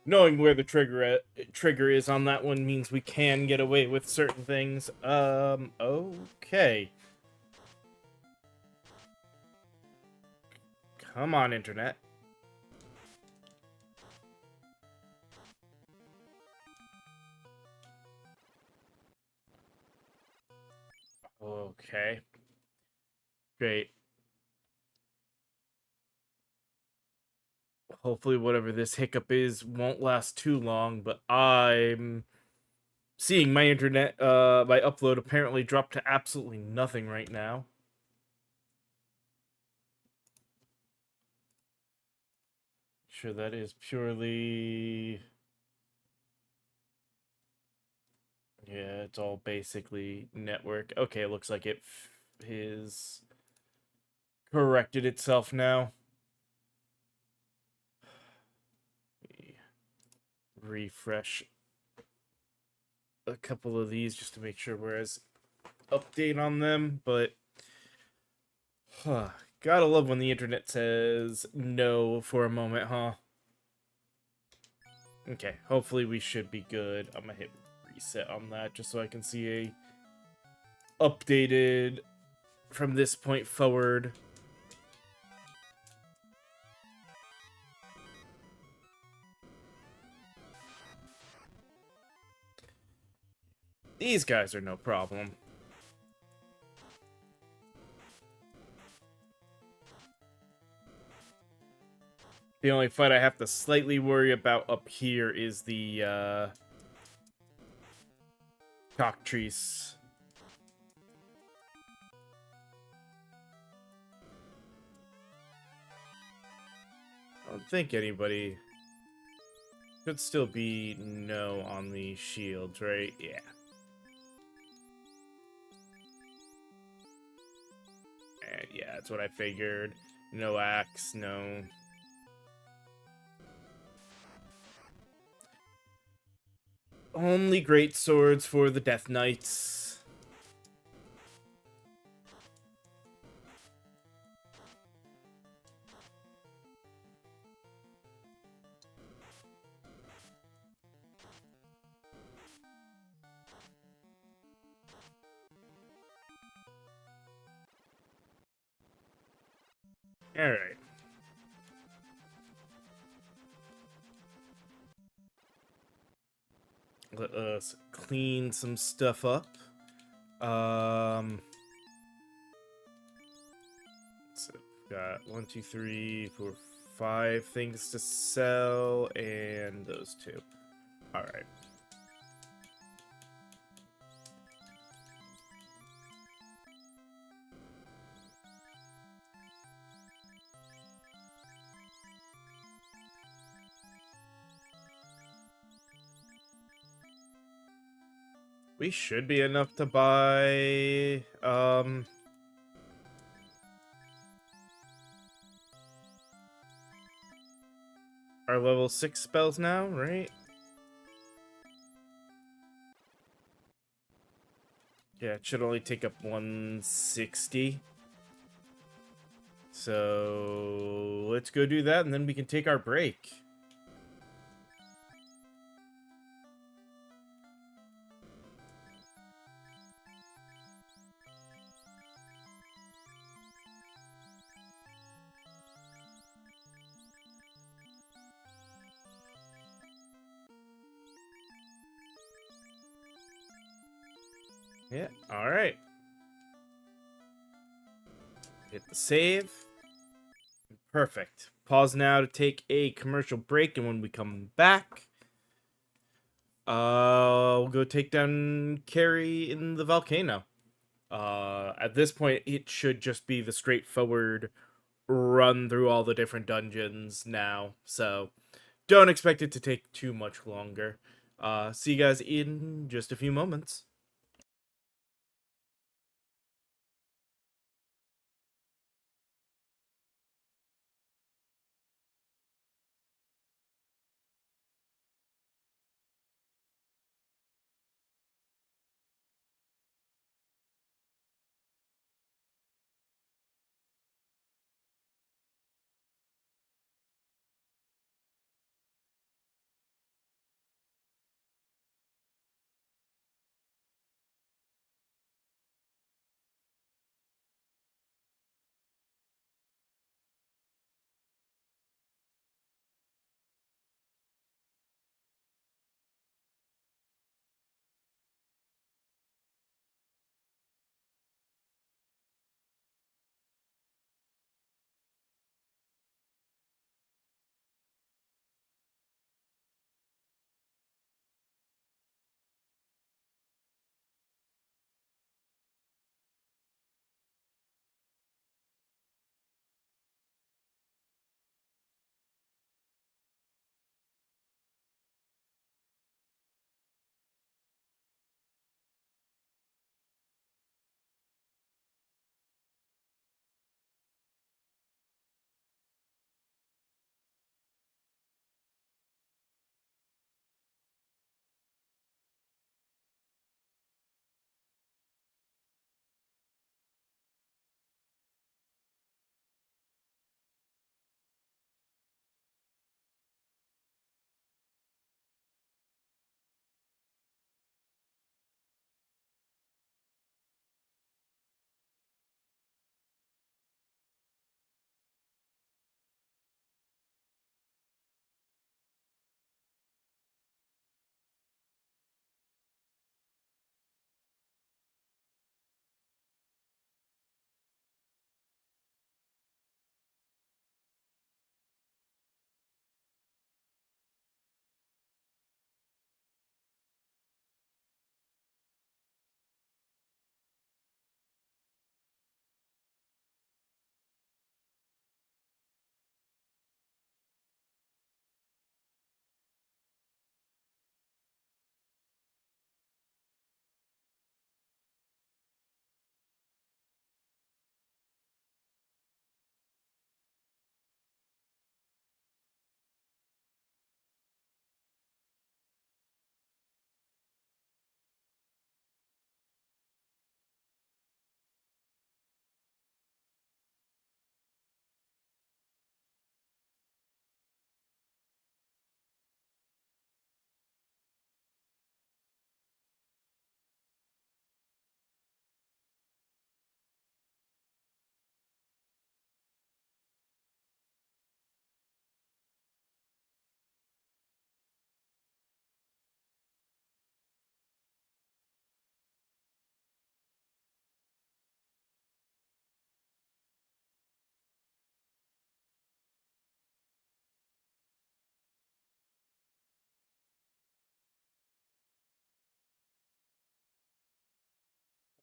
Knowing where the trigger is on that one means we can get away with certain things. Okay. Come on, internet. Okay. Great. Hopefully whatever this hiccup is won't last too long, but I'm seeing my internet, my upload apparently dropped to absolutely nothing right now. Sure, that is purely... Yeah, it's all basically network. Okay, it looks like it is corrected itself now. Refresh a couple of these just to make sure we're as update on them, but gotta love when the internet says no for a moment, huh? Okay, hopefully we should be good. I'm gonna hit reset on that just so I can see a updated from this point forward. These guys are no problem. The only fight I have to slightly worry about up here is the cockatrice. I don't think anybody should still be no on the shields, right? Yeah. And yeah, that's what I figured. No axe, no. Only great swords for the Death Knights. Alright. Let us clean some stuff up. So got 1, 2, 3, 4, 5 things to sell, and those two. Alright. We should be enough to buy, our level 6 spells now, right? Yeah, it should only take up 160. So let's go do that, and then we can take our break. Yeah, alright. Hit the save. Perfect. Pause now to take a commercial break, and when we come back, we'll go take down Carrie in the volcano. At this point, it should just be the straightforward run through all the different dungeons now, so don't expect it to take too much longer. See you guys in just a few moments.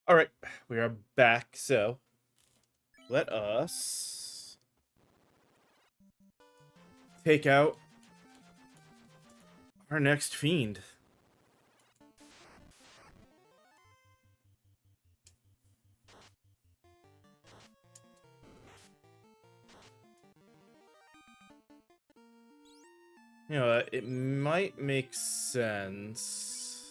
Alright, we are back, so let us take out our next fiend. You know, it might make sense.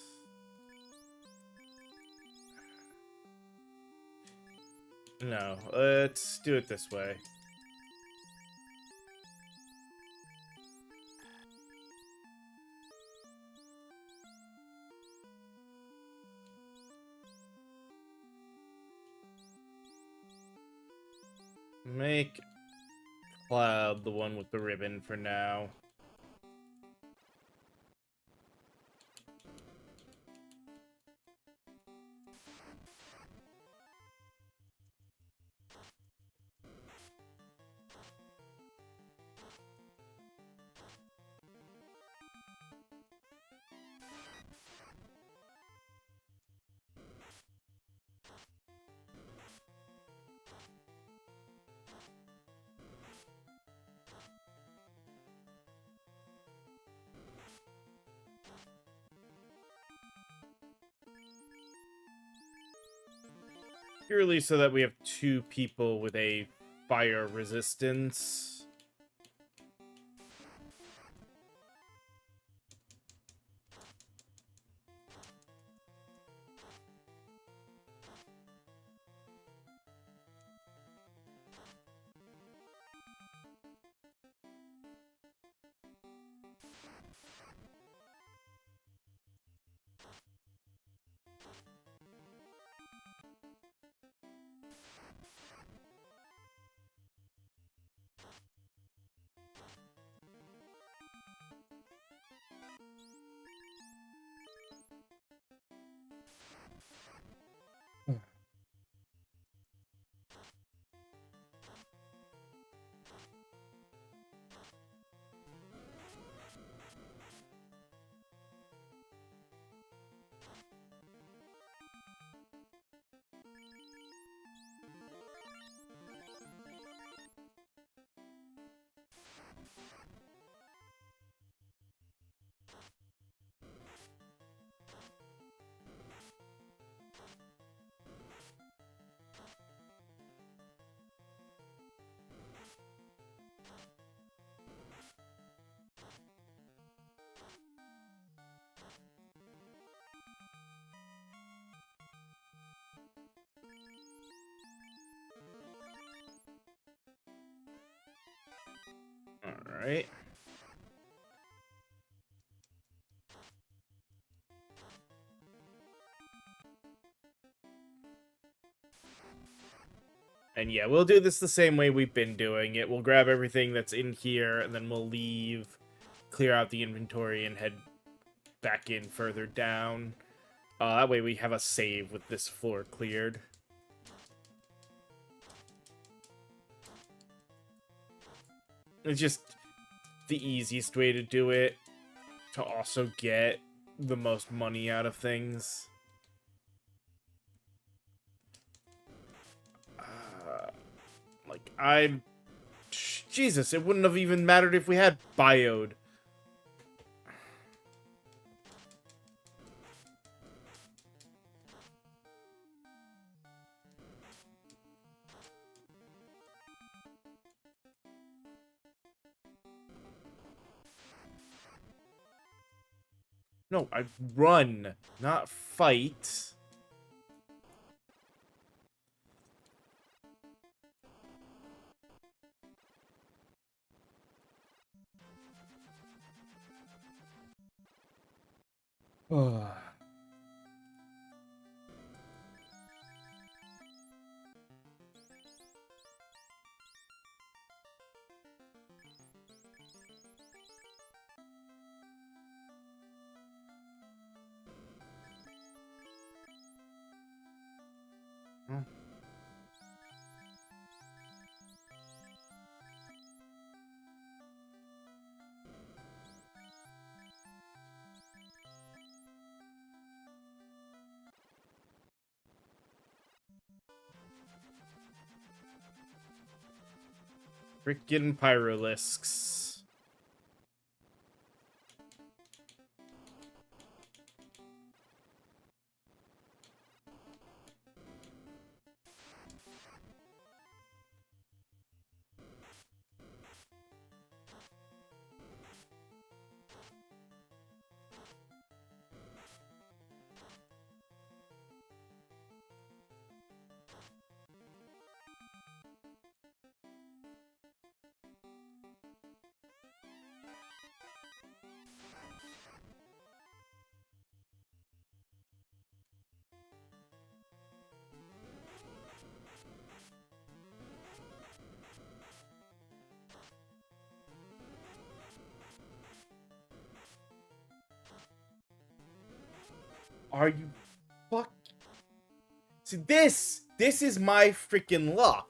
No, let's do it this way. Make Cloud the one with the ribbon for now. Purely so that we have two people with a fire resistance. Alright. And yeah, we'll do this the same way we've been doing it. We'll grab everything that's in here, and then we'll leave, clear out the inventory, and head back in further down. That way we have a save with this floor cleared. It's just the easiest way to do it, to also get the most money out of things. Like, Jesus, it wouldn't have even mattered if we had bioed. No, I run, not fight. Oh. Freaking pyrolisks. Are you fuck? See, this is my freaking luck.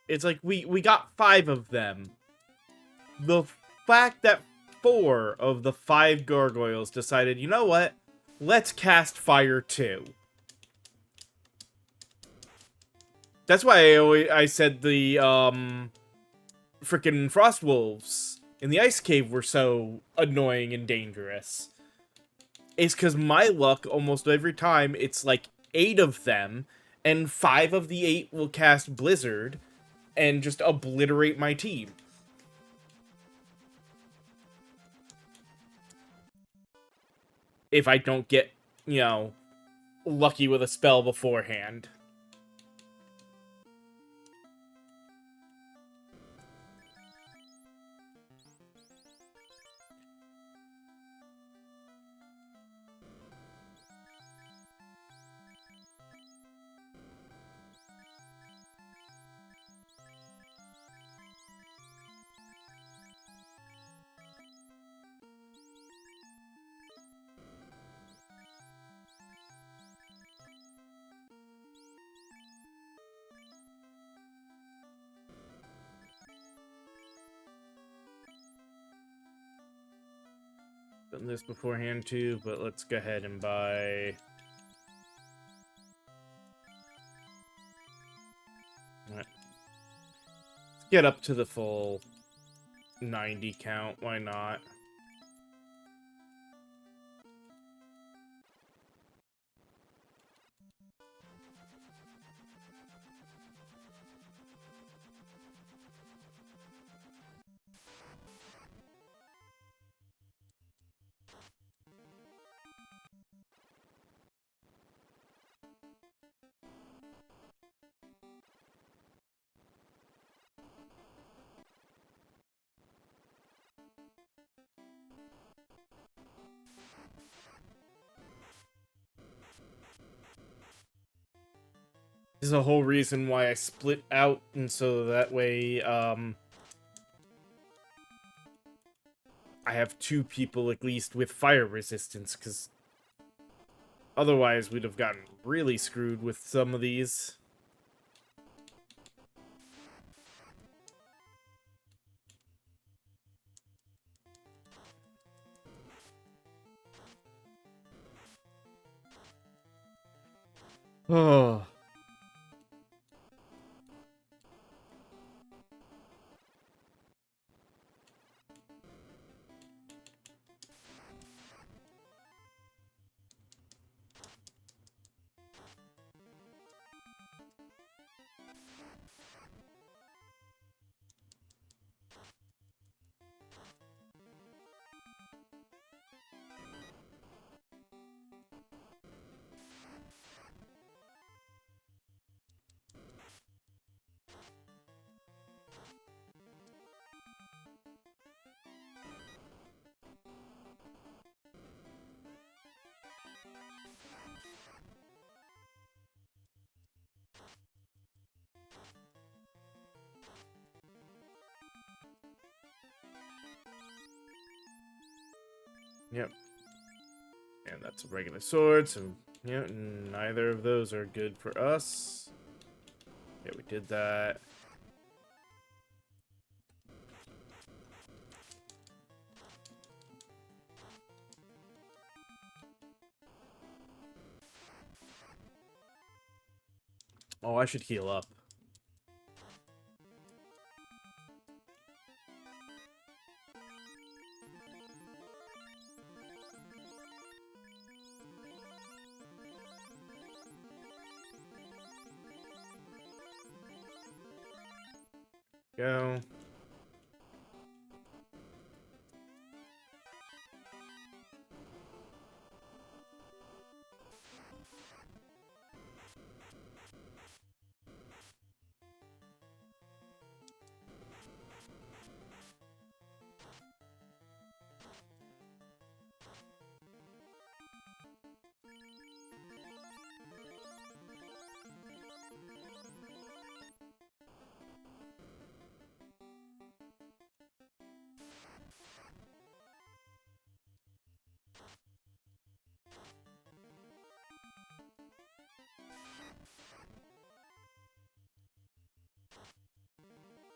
It's like we got 5 of them. The fact that 4 of the 5 gargoyles decided, you know what? Let's cast fire too. That's why I said the freaking frost wolves in the ice cave were so annoying and dangerous. It's because my luck almost every time it's like 8 of them, and 5 of the 8 will cast blizzard and just obliterate my team. If I don't get, you know, lucky with a spell beforehand. Done this beforehand too, but let's go ahead and buy. Alright. Let's get up to the full 90 count. Why not? This is a whole reason why I split out, and so that way, I have 2 people at least with fire resistance, because otherwise we'd have gotten really screwed with some of these. Oh. Yep. And that's a regular sword, so, yeah, neither of those are good for us. Yeah, we did that. Oh, I should heal up. Go.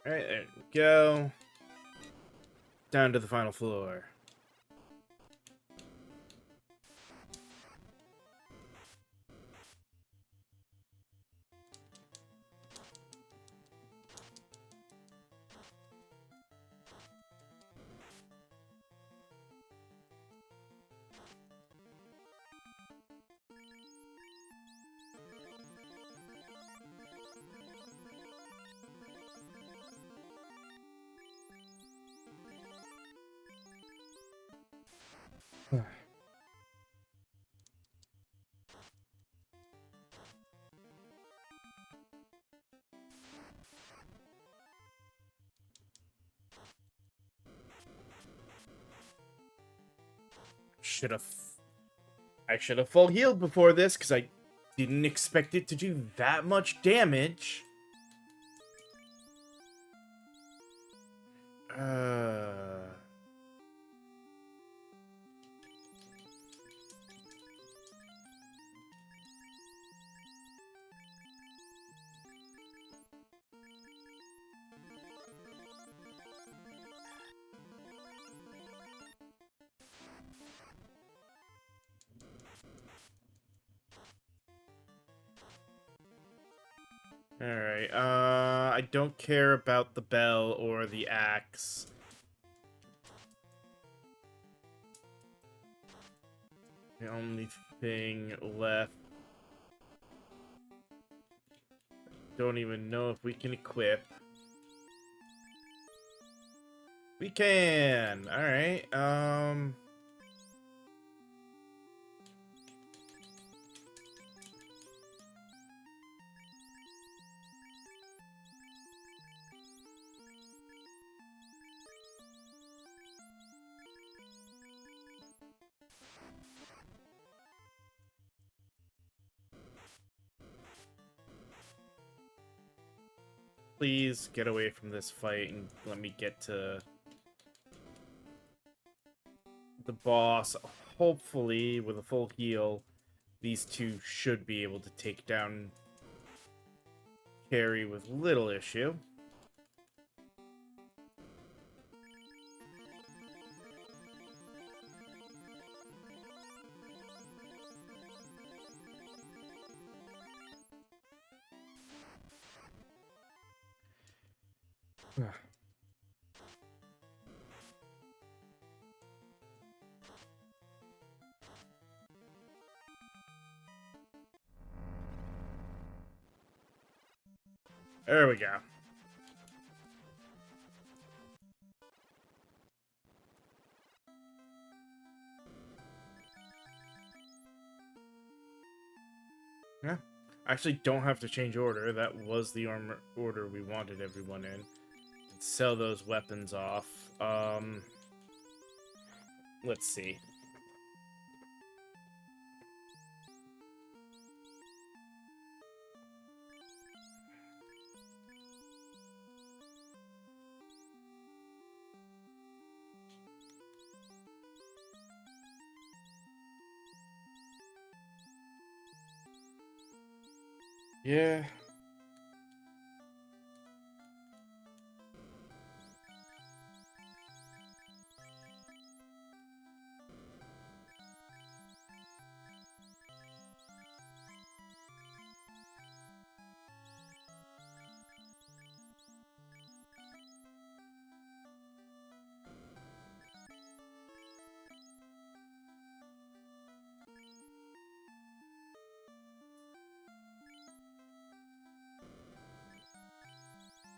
Alright, there we go. Down to the final floor. I should have full healed before this because I didn't expect it to do that much damage. Uh, Alright, I don't care about the bell or the axe. The only thing left. Don't even know if we can equip. We can! Alright, please get away from this fight and let me get to the boss. Hopefully, with a full heal, these two should be able to take down Carrie with little issue. There we go. Yeah. I actually don't have to change order. That was the order we wanted everyone in. Sell those weapons off. Let's see. Yeah.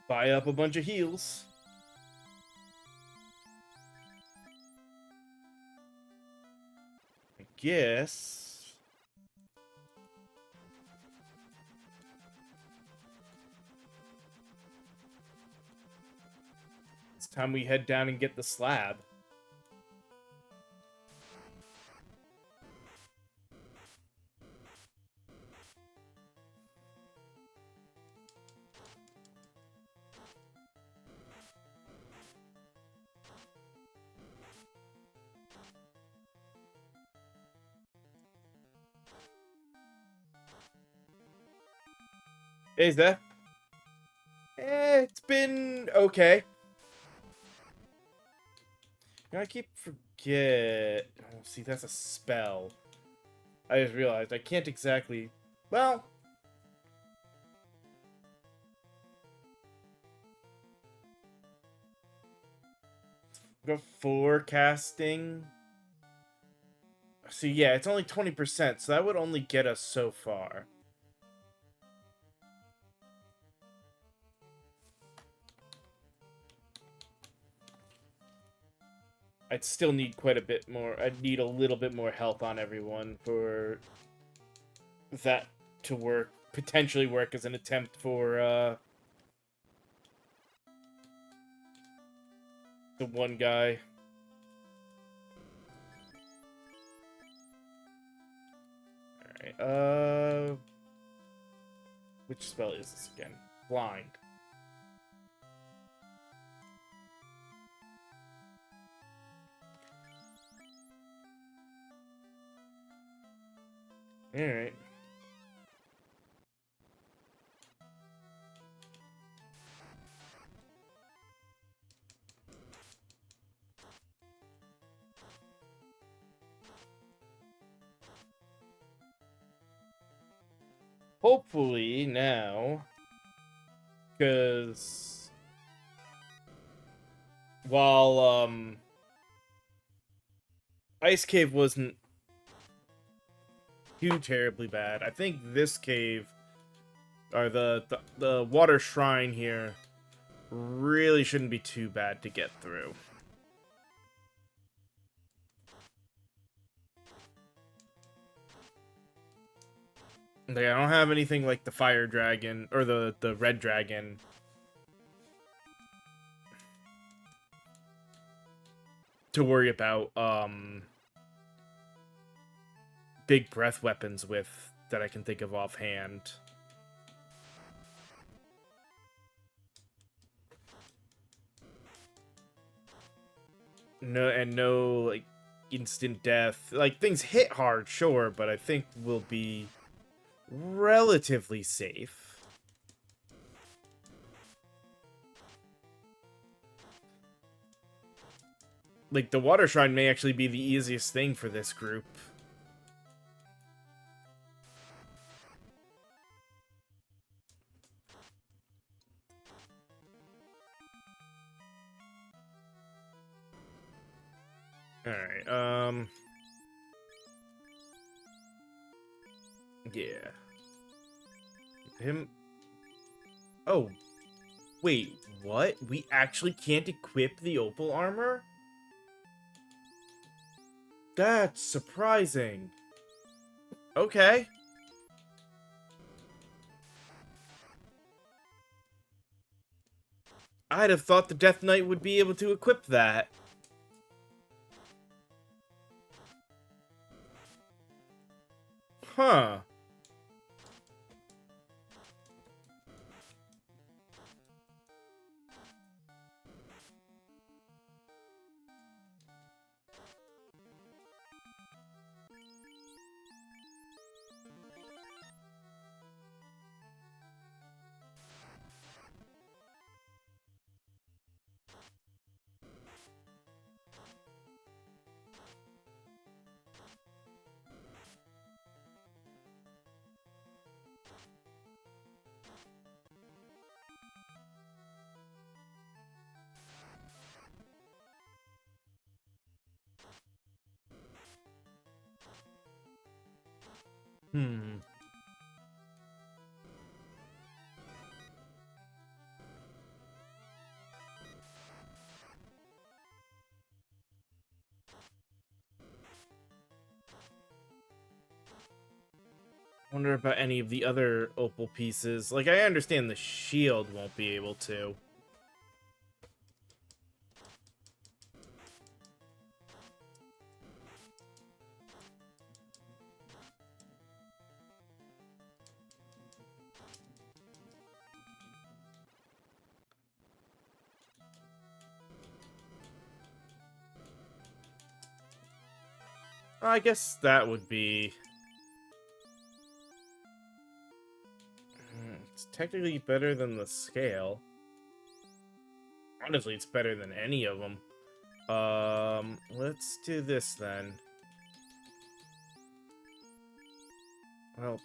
Buy up a bunch of heals. I guess. It's time we head down and get the slab. Hey, Zeph. It's been okay. You know, I keep forget. Oh, see, that's a spell. I just realized I can't exactly. Well, go forecasting. So yeah, it's only 20%, so that would only get us so far. I'd still need quite a bit more. I'd need a little bit more health on everyone for that to work. Potentially work as an attempt for the one guy. Alright, which spell is this again? Blind. Alright. Hopefully now, because while Ice Cave wasn't too terribly bad, I think this cave, or the water shrine here, really shouldn't be too bad to get through. Like, I don't have anything like the fire dragon or the red dragon to worry about big breath weapons with that I can think of offhand. No like instant death. Like, things hit hard, sure, but I think we'll be relatively safe. Like, the water shrine may actually be the easiest thing for this group. Alright, yeah. Him... Oh, wait, what? We actually can't equip the opal armor? That's surprising. Okay. I'd have thought the Death Knight would be able to equip that. Huh. Hmm. Wonder about any of the other opal pieces. Like, I understand the shield won't be able to. I guess that would be... It's technically better than the scale. Honestly, it's better than any of them. Let's do this then. Well,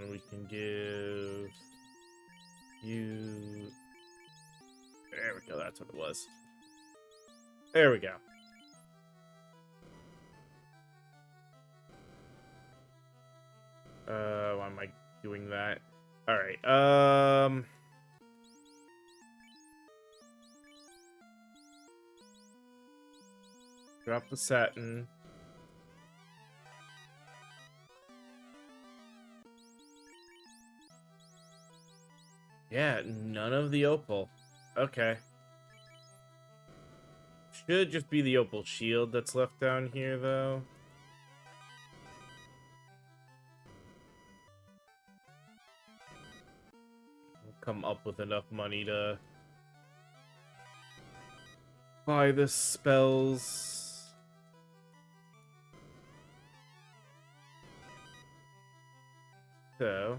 then we can give you... There we go, that's what it was. There we go. Why am I doing that? Alright, drop the satin. Yeah, none of the opal. Okay. Should just be the opal shield that's left down here, though. We'll come up with enough money to buy the spells. So...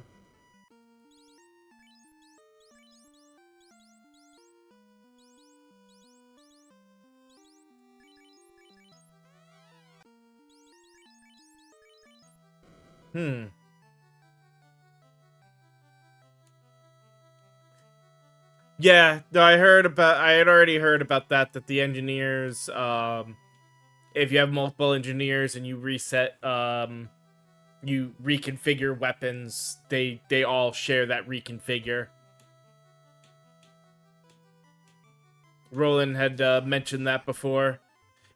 Yeah, no, I had already heard about that the engineers, if you have multiple engineers and you reset, you reconfigure weapons, they all share that reconfigure. Roland had mentioned that before.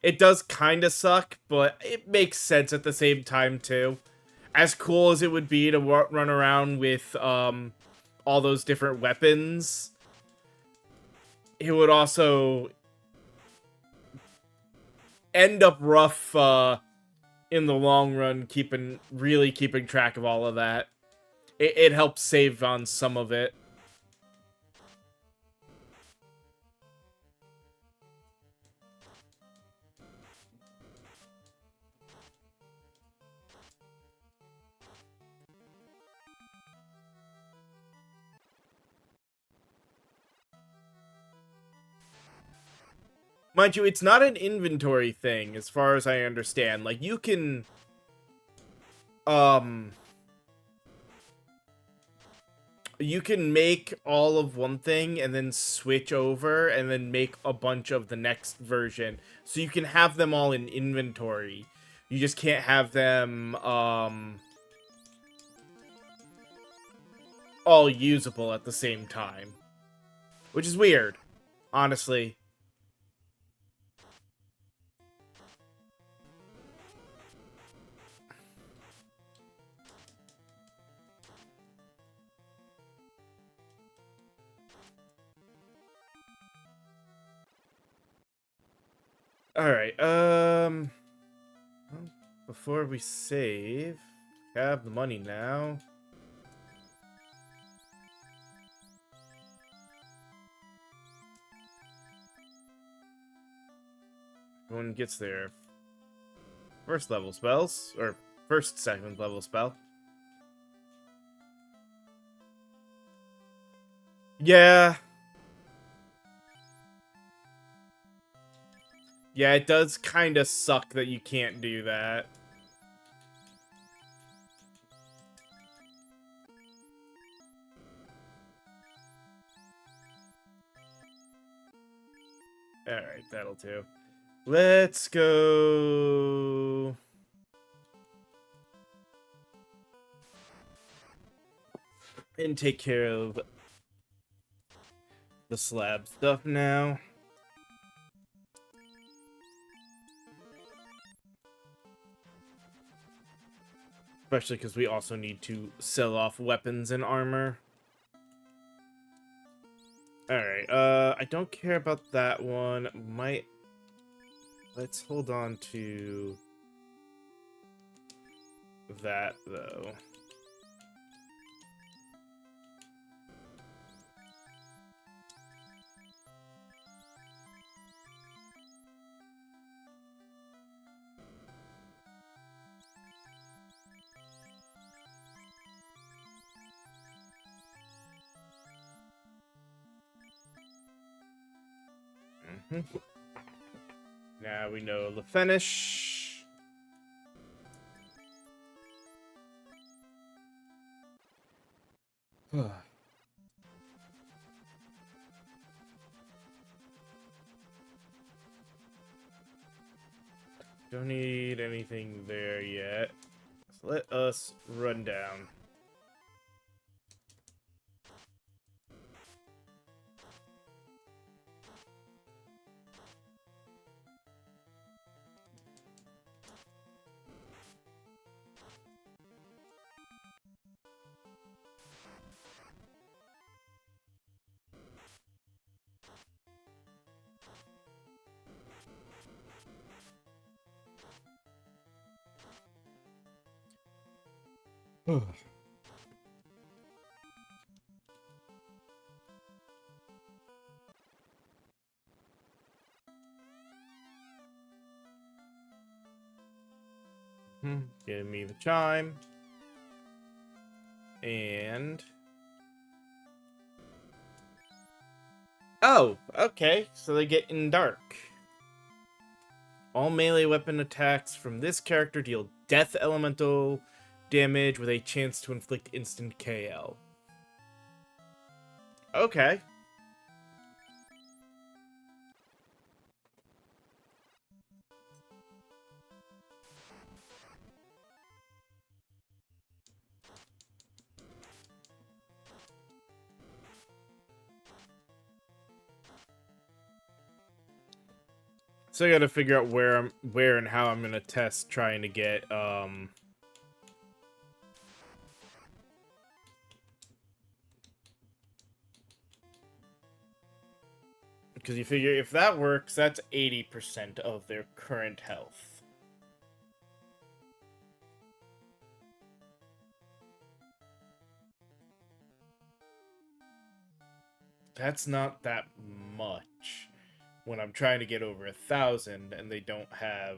It does kind of suck, but it makes sense at the same time, too. As cool as it would be to run around with all those different weapons, it would also end up rough in the long run, really keeping track of all of that. It helps save on some of it. Mind you, it's not an inventory thing, as far as I understand. Like, you can... You can make all of one thing and then switch over and then make a bunch of the next version. So you can have them all in inventory. You just can't have them, all usable at the same time. Which is weird, honestly. Alright, before we save, have the money now. Everyone gets their first level spells, or second level spell. Yeah. Yeah, it does kind of suck that you can't do that. Alright, that'll do. Let's go... and take care of the slab stuff now. Especially because we also need to sell off weapons and armor. Alright, I don't care about that one. Might Let's hold on to that, though. Now we know the finish. Don't need anything there yet. So let us run down. Give me the chime. And... oh, okay. So they get in dark. All melee weapon attacks from this character deal death elemental damage with a chance to inflict instant KL. Okay. So I gotta figure out where and how I'm gonna test trying to get because you figure if that works, that's 80% of their current health. That's not that much when I'm trying to get over 1,000 and they don't have...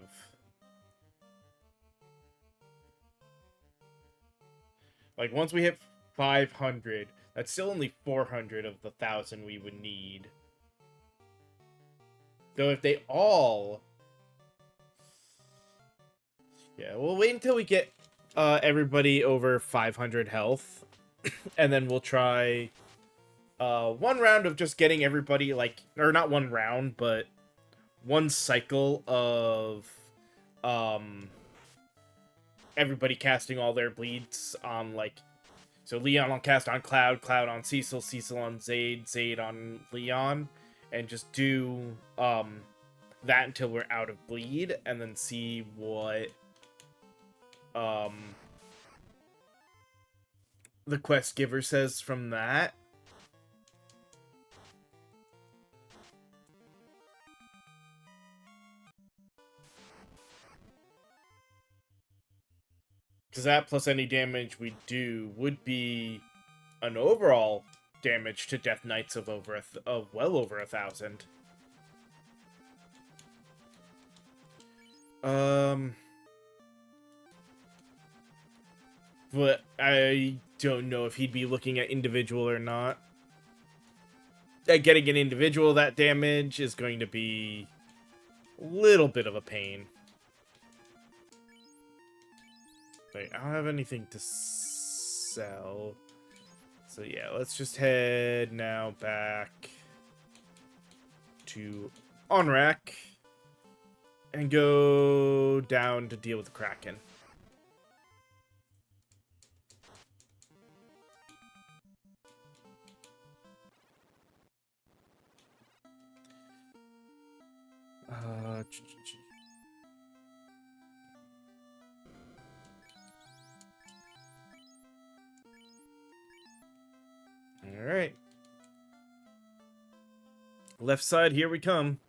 like, once we hit 500, that's still only 400 of the 1,000 we would need. Though if they all... yeah, we'll wait until we get everybody over 500 health. And then we'll try one round of just getting everybody, like... or not one round, but one cycle of everybody casting all their bleeds on, like... so Leon will cast on Cloud, Cloud on Cecil, Cecil on Zaid, Zaid on Leon, and just do that until we're out of bleed, and then see what the quest giver says from that. Because that plus any damage we do would be an overall damage to Death Knights of well over 1,000. But I don't know if he'd be looking at individual or not. Getting an individual that damage is going to be a little bit of a pain. Wait, I don't have anything to sell. So yeah, let's just head now back to Onrak and go down to deal with the Kraken. All right. Left side, here we come.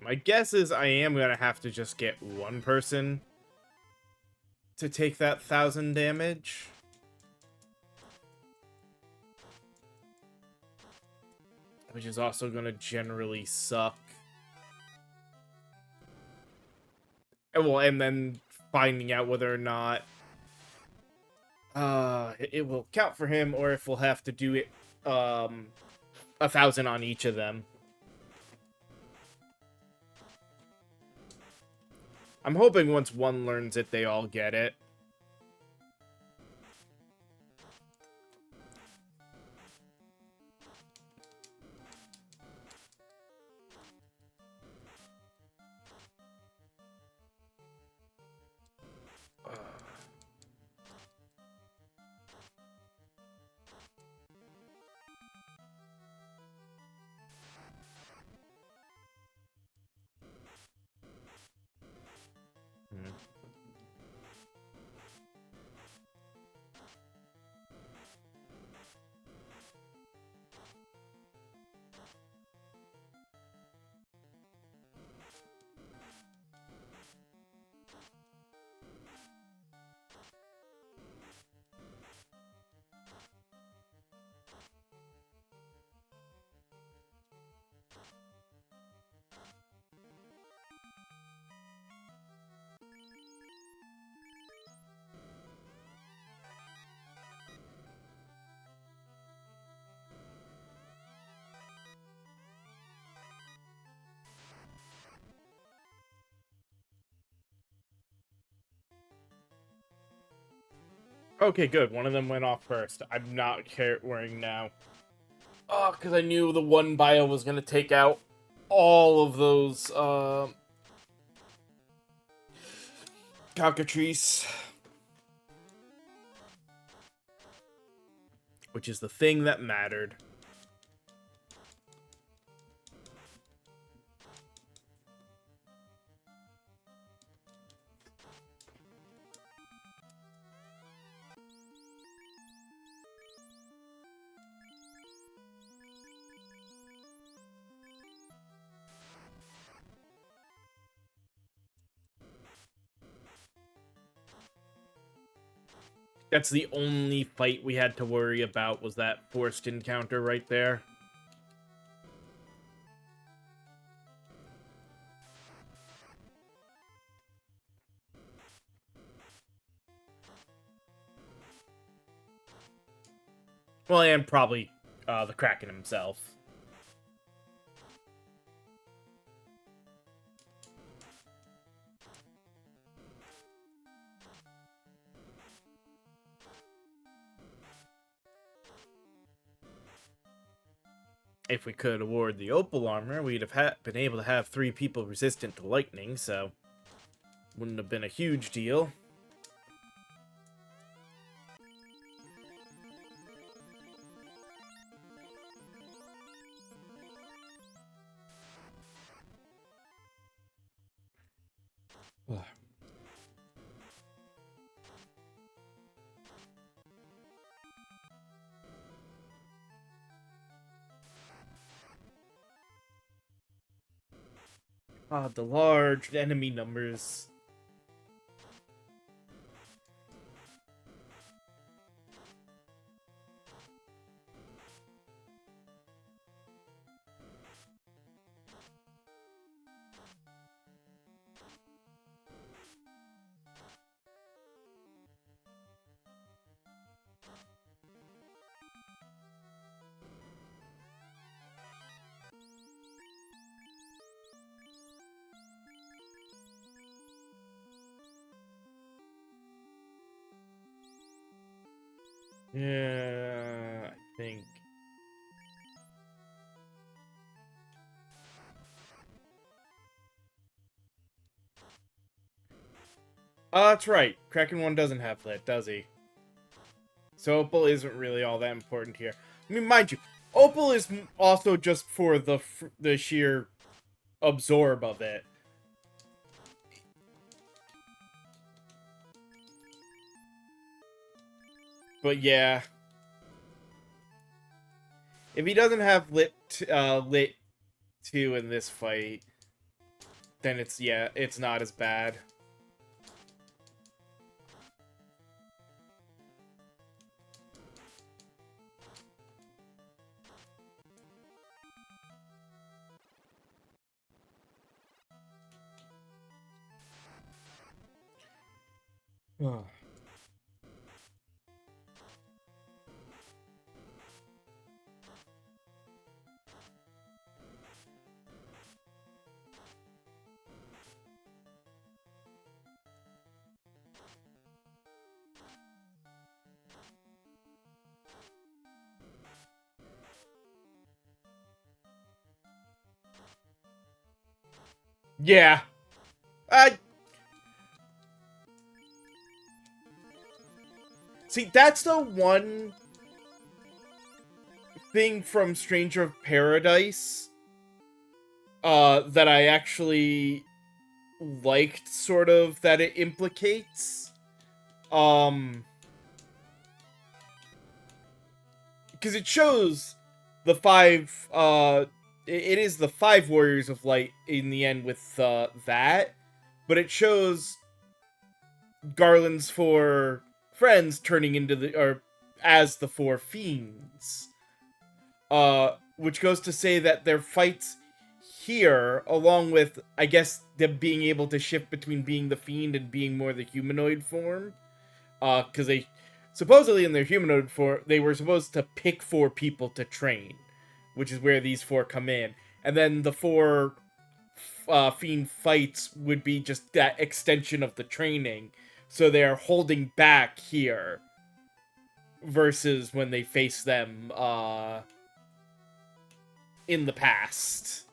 my guess is I am gonna have to just get one person to take that 1,000 damage. Which is also gonna generally suck. Well, and then finding out whether or not it will count for him, or if we'll have to do it 1,000 on each of them. I'm hoping once one learns it, they all get it. Okay, good. One of them went off first. I'm not worrying now. Oh, because I knew the one bio was going to take out all of those cockatrice. Which is the thing that mattered. That's the only fight we had to worry about, was that forced encounter right there. Well, and probably the Kraken himself. If we could award the Opal armor, we'd have been able to have 3 people resistant to lightning, so wouldn't have been a huge deal. Ah, the large enemy numbers. Yeah, I think. Oh, that's right. Kraken 1 doesn't have lit, does he? So Opal isn't really all that important here. I mean, mind you, Opal is also just for the sheer absorb of it. But yeah. If he doesn't have lit 2 in this fight, then it's, yeah, it's not as bad. Yeah. I See, that's the one thing from Stranger of Paradise that I actually liked, sort of, that it implicates. Because it shows the five, it is the five Warriors of Light in the end with that, but it shows Garland's four friends turning into or as the four fiends. Which goes to say that their fights here, along with, I guess, them being able to shift between being the fiend and being more the humanoid form, because they supposedly in their humanoid form they were supposed to pick four people to train, which is where these four come in, and then the four fiend fights would be just that extension of the training, so they're holding back here versus when they face them in the past,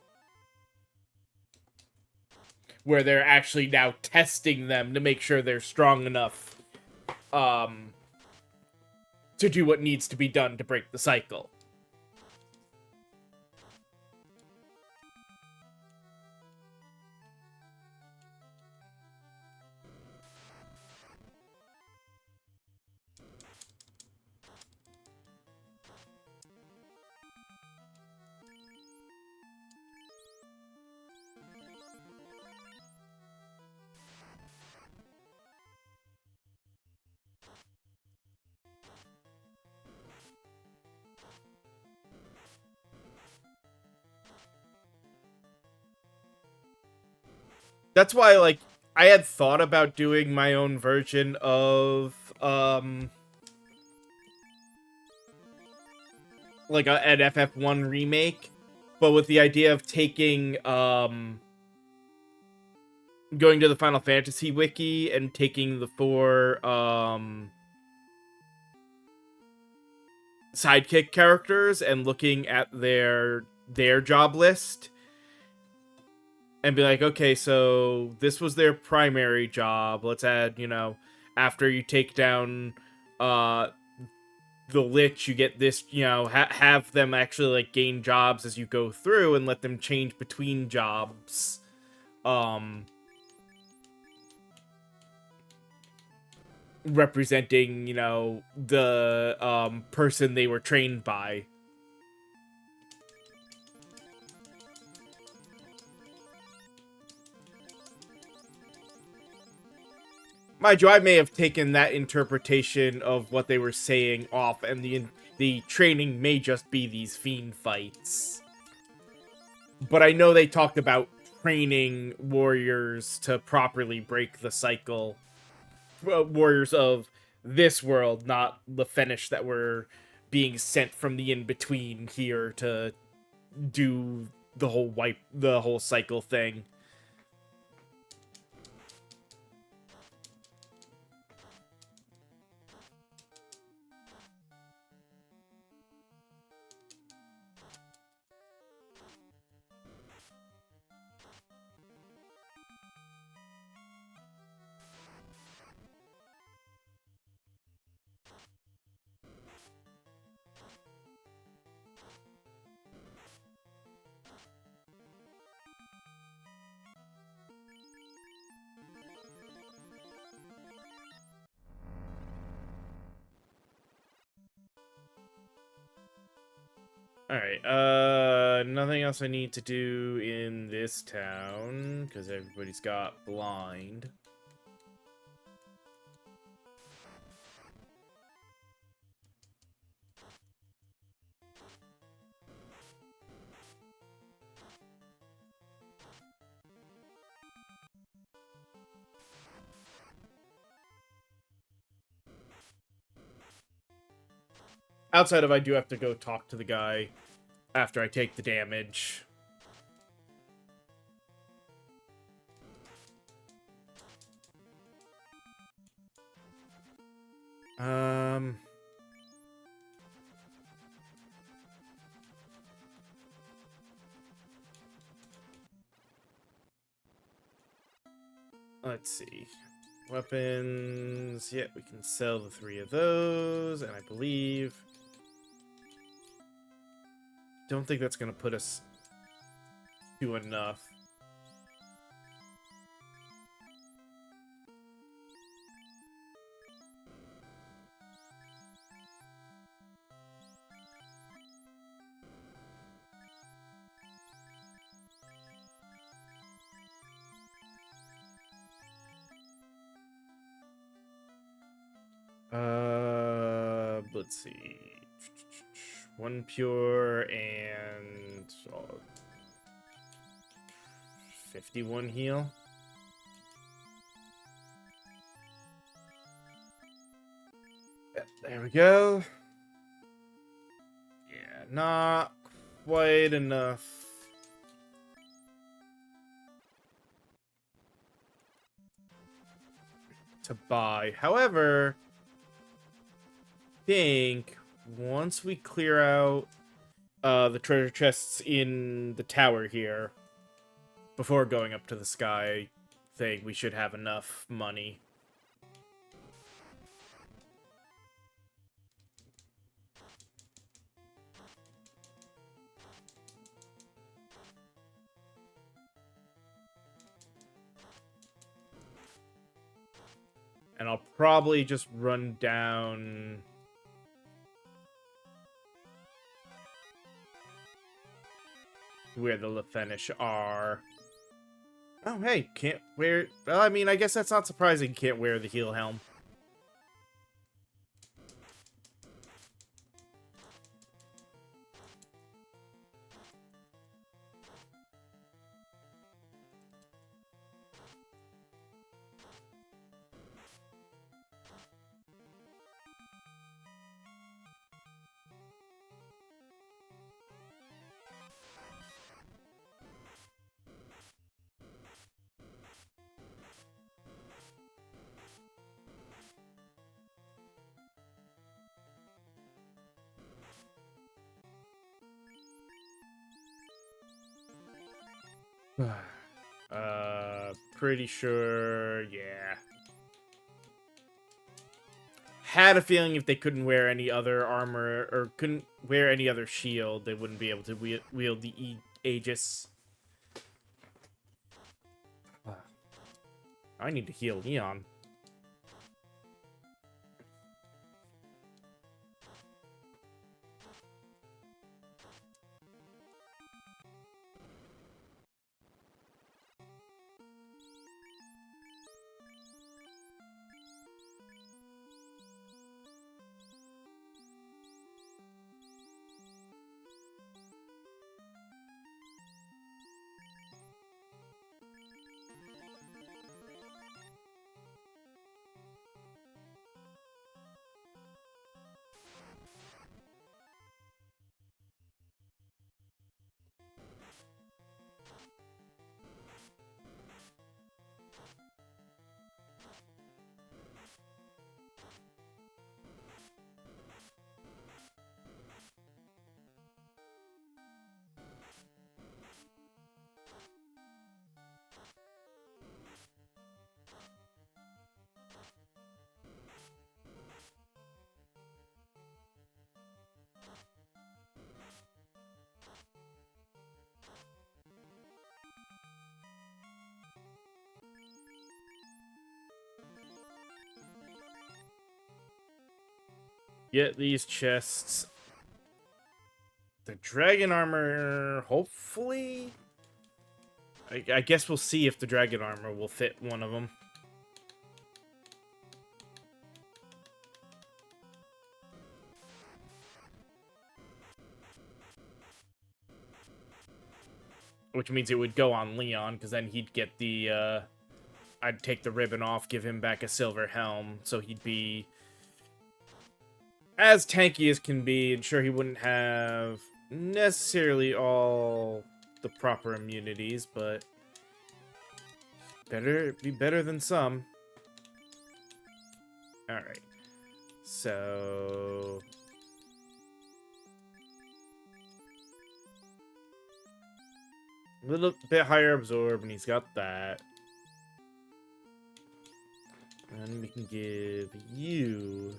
where they're actually now testing them to make sure they're strong enough to do what needs to be done to break the cycle. That's why, like, I had thought about doing my own version of like an FF1 remake, but with the idea of taking going to the Final Fantasy wiki and taking the four sidekick characters and looking at their job list and be like, okay, so this was their primary job. Let's add, after you take down the Lich, you get this, have them actually, like, gain jobs as you go through and let them change between jobs. Representing, the person they were trained by. Mind you, I may have taken that interpretation of what they were saying off, and the training may just be these fiend fights. But I know they talked about training warriors to properly break the cycle. Warriors of this world, not the Finish that were being sent from the in-between here to do the whole cycle thing. All right. Nothing else I need to do in this town, because everybody's got blind. Outside of I do have to go talk to the guy after I take the damage. Let's see. Weapons. Yeah, we can sell the 3 of those, and I believe... Don't think that's going to put us to enough. Let's see. 1 pure and 51 heal. Yep, there we go. Yeah, not quite enough. To buy. However, I think once we clear out the treasure chests in the tower here, before going up to the sky thing, we should have enough money. And I'll probably just run down... where the Lefenish are. Oh, hey, can't wear... Well, I mean, I guess that's not surprising, can't wear the heel helm. Pretty sure, yeah. Had a feeling if they couldn't wear any other armor, or couldn't wear any other shield, they wouldn't be able to wield the Aegis. I need to heal Leon. Get these chests. The dragon armor, hopefully. I guess we'll see if the dragon armor will fit one of them. Which means it would go on Leon, because then he'd get the, I'd take the ribbon off, give him back a silver helm, so he'd be as tanky as can be, and sure, he wouldn't have necessarily all the proper immunities, but be better than some. Alright. So... a little bit higher absorb, and he's got that. And we can give you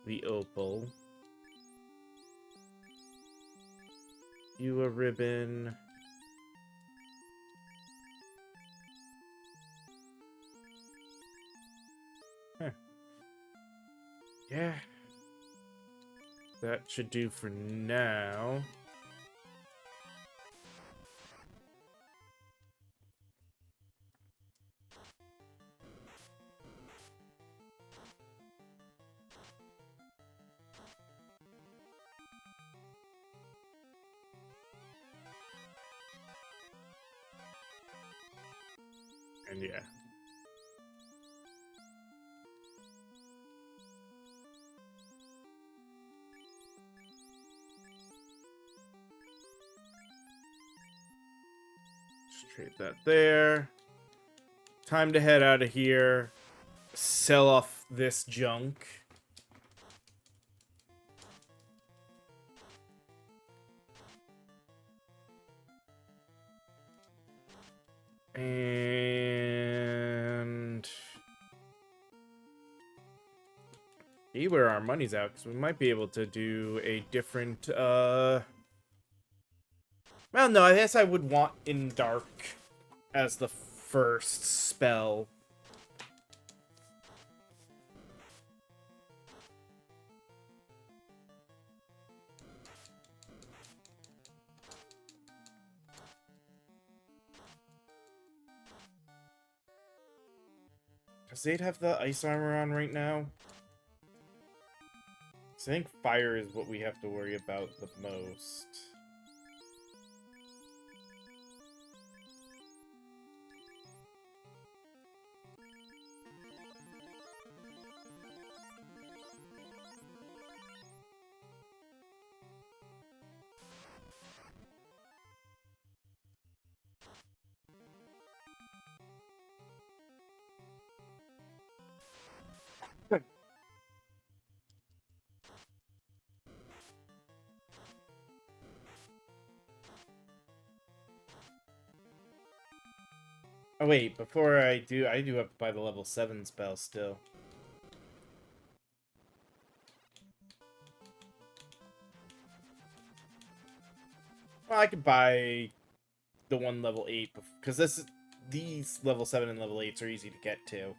the opal. You a ribbon. Huh. Yeah. That should do for now. And yeah. Trade that there. Time to head out of here. Sell off this junk. And see where our money's out, because we might be able to do a different, well, no, I guess I would want In Dark as the first spell. Does they'd have the ice armor on right now? So I think fire is what we have to worry about the most. Oh wait, before I do have to buy the level 7 spell still. Well, I could buy the one level 8, because these level 7 and level 8s are easy to get to.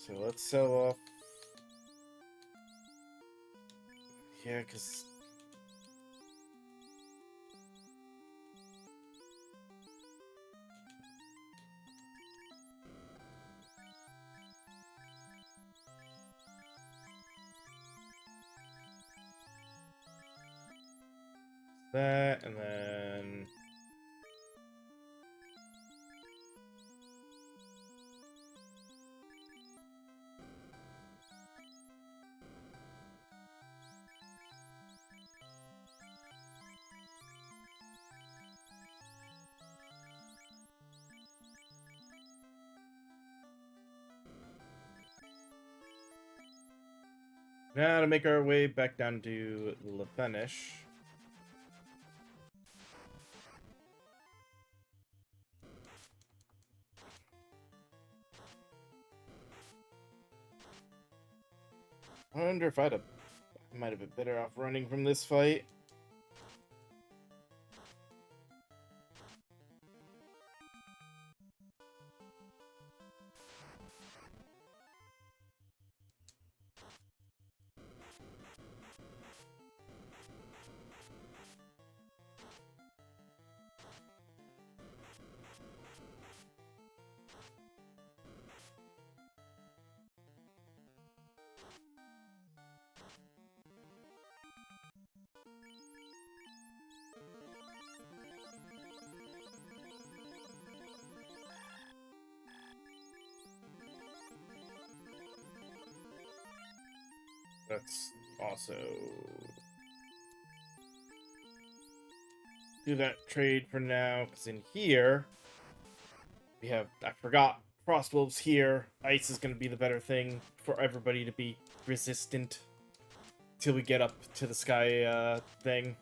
So let's sell off. Yeah, because that, and then now to make our way back down to Lefenish. I wonder if I might have been better off running from this fight. Let's also do that trade for now, because in here we have, I forgot, Frostwolves here. Ice is going to be the better thing for everybody to be resistant till we get up to the sky thing.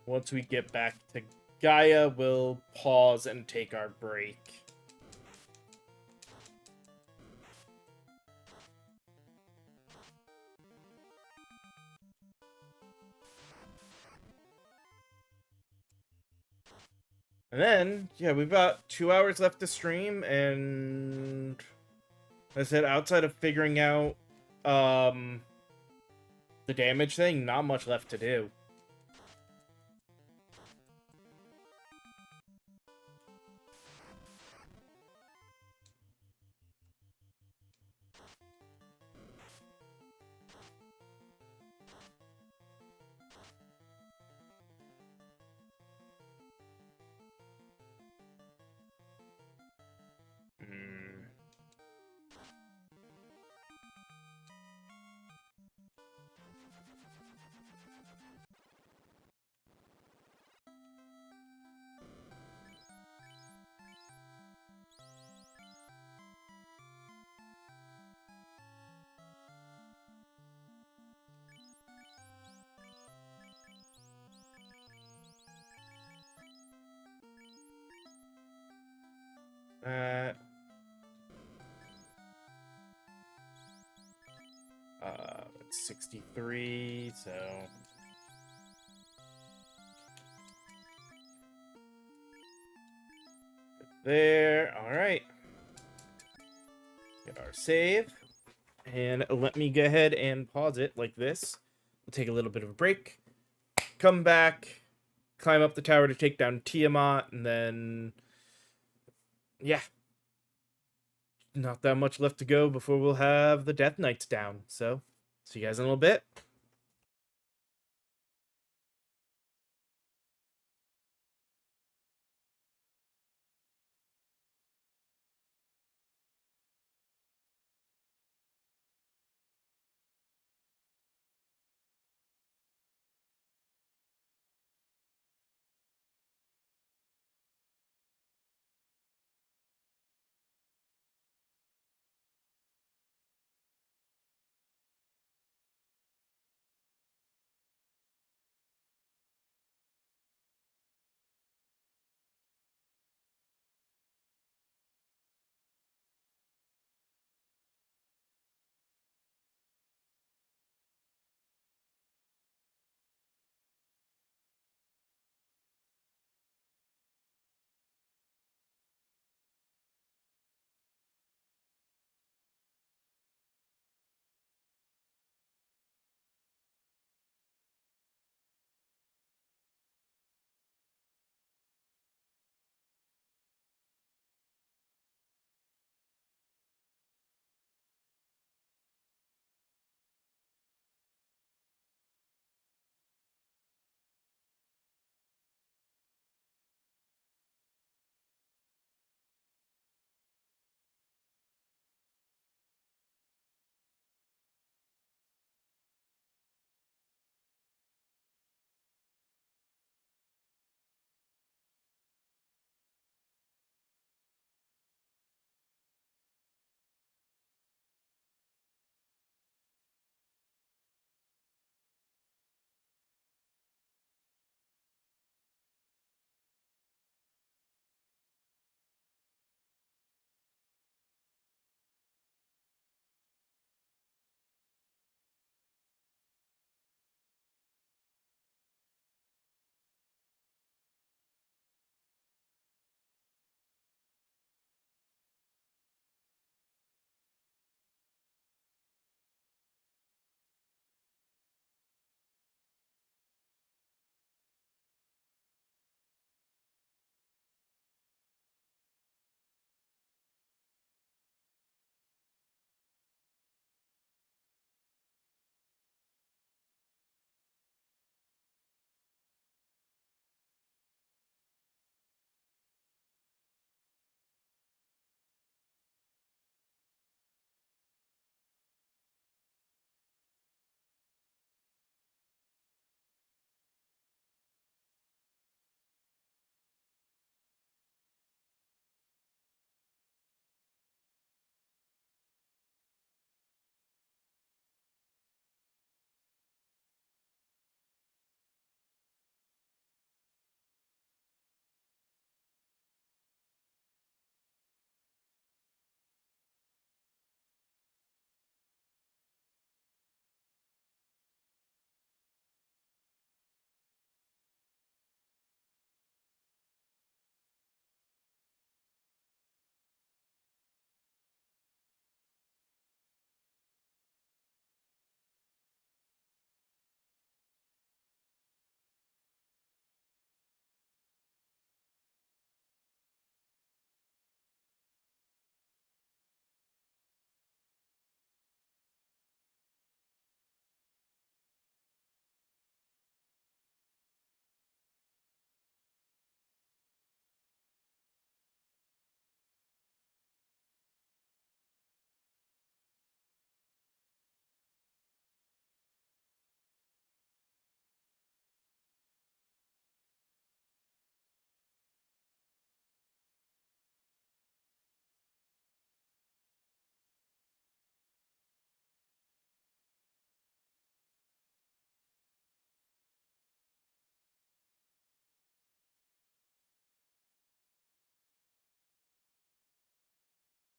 Once we get back to Gaia, we'll pause and take our break. And then, yeah, we've got 2 hours left to stream, and I said, outside of figuring out the damage thing, not much left to do. Hmm. Uh, 63, so there. All right, get our save, and let me go ahead and pause it like this. We'll take a little bit of a break, come back, climb up the tower to take down Tiamat, and then yeah, not that much left to go before we'll have the Death Knights down. So, see you guys in a little bit.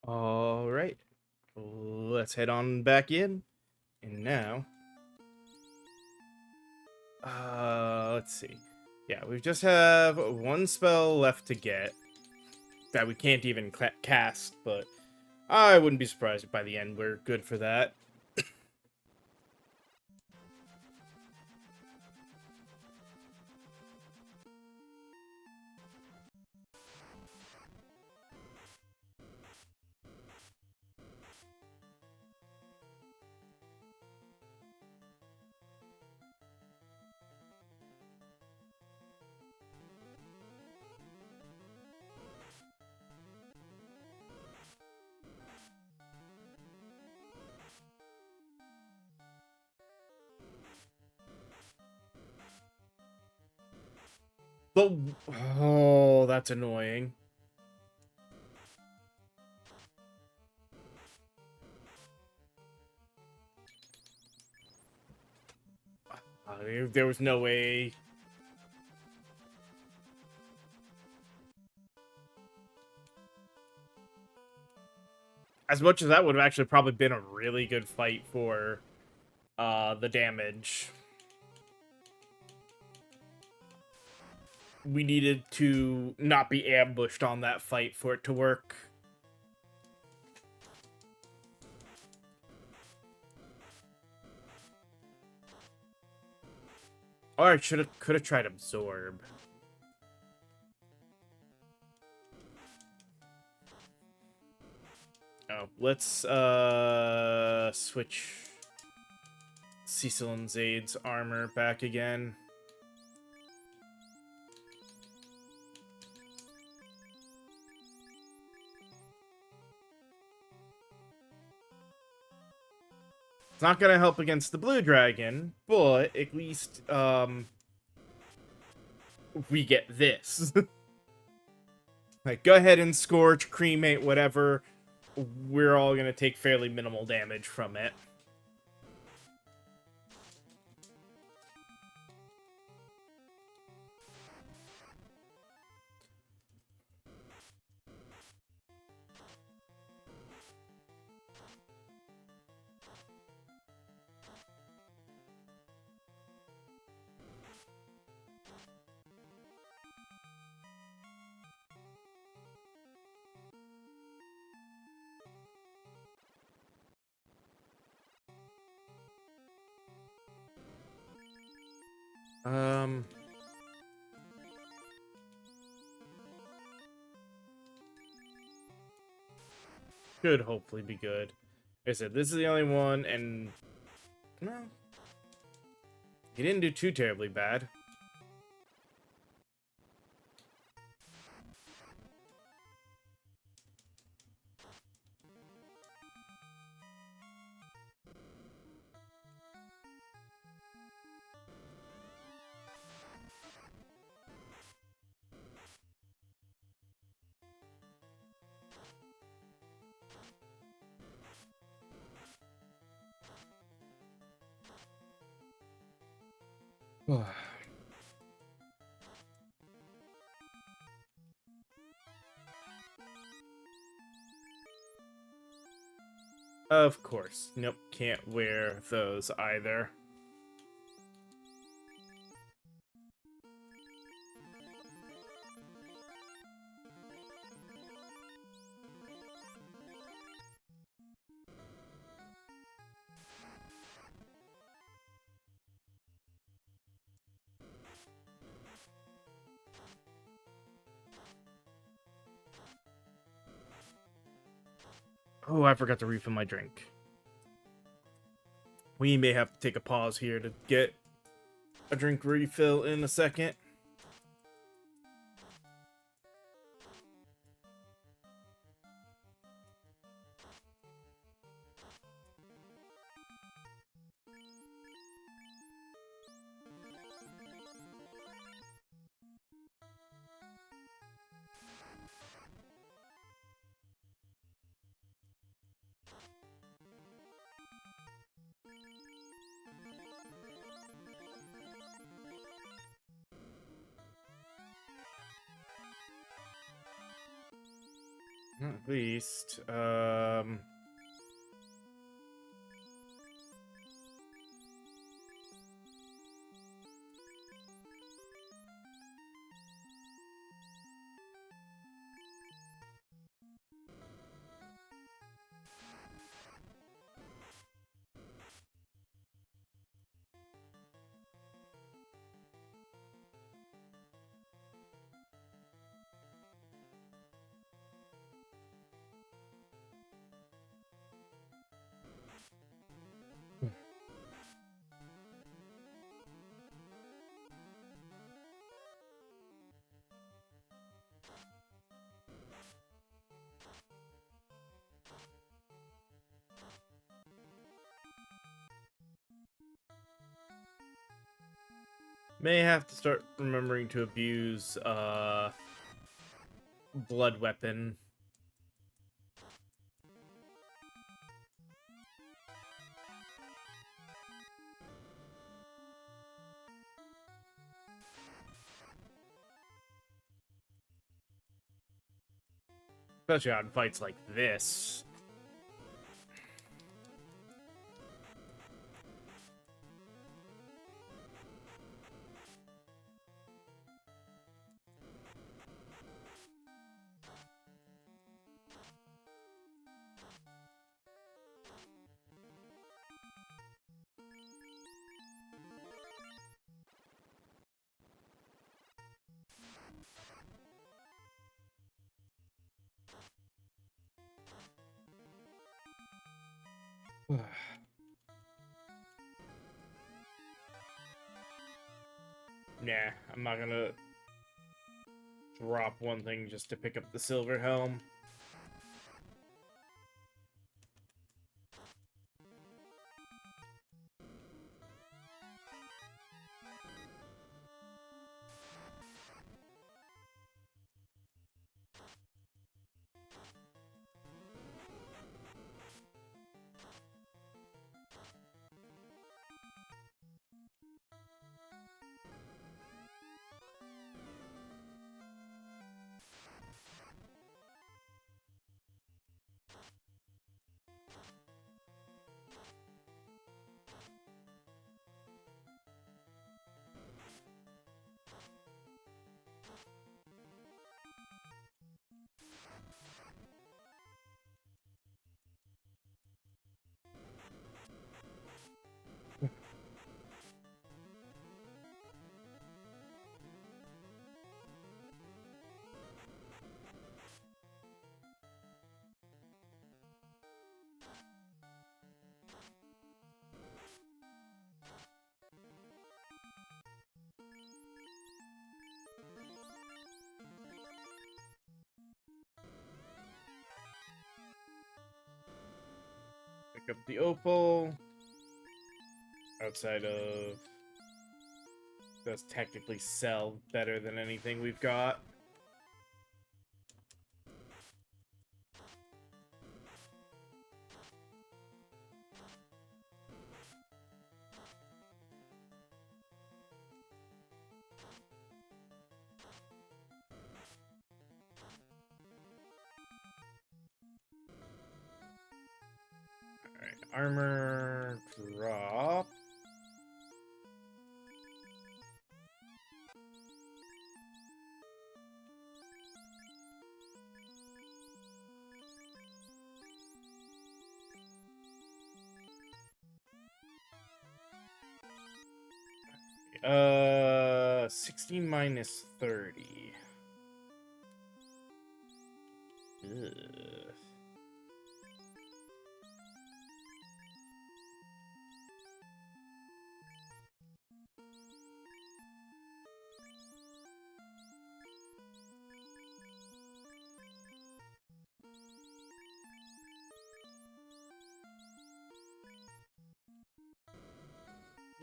All right, let's head on back in. And now, let's see. Yeah, we just have one spell left to get that we can't even cast, but I wouldn't be surprised if by the end we're good for that. But, oh, that's annoying. There was no way. As much as that would have actually probably been a really good fight for the damage. We needed to not be ambushed on that fight for it to work. Alright, could have tried absorb. Oh, let's switch Cecil and Zaid's armor back again. It's not gonna help against the blue dragon, but at least we get this. Like, go ahead and scorch, cremate, whatever. We're all gonna take fairly minimal damage from it. Should hopefully be good. Like I said, this is the only one, and no, he didn't do too terribly bad. Of course. Nope, can't wear those either. Oh, I forgot to refill my drink. We may have to take a pause here to get a drink refill in a second. At least. May have to start remembering to abuse blood weapon. Especially on fights like this. Nah, I'm not gonna drop one thing just to pick up the silver helm. Pick up the opal. Outside of... does technically sell better than anything we've got. Alright, armor drop. Okay, 16 minus 30. Ugh.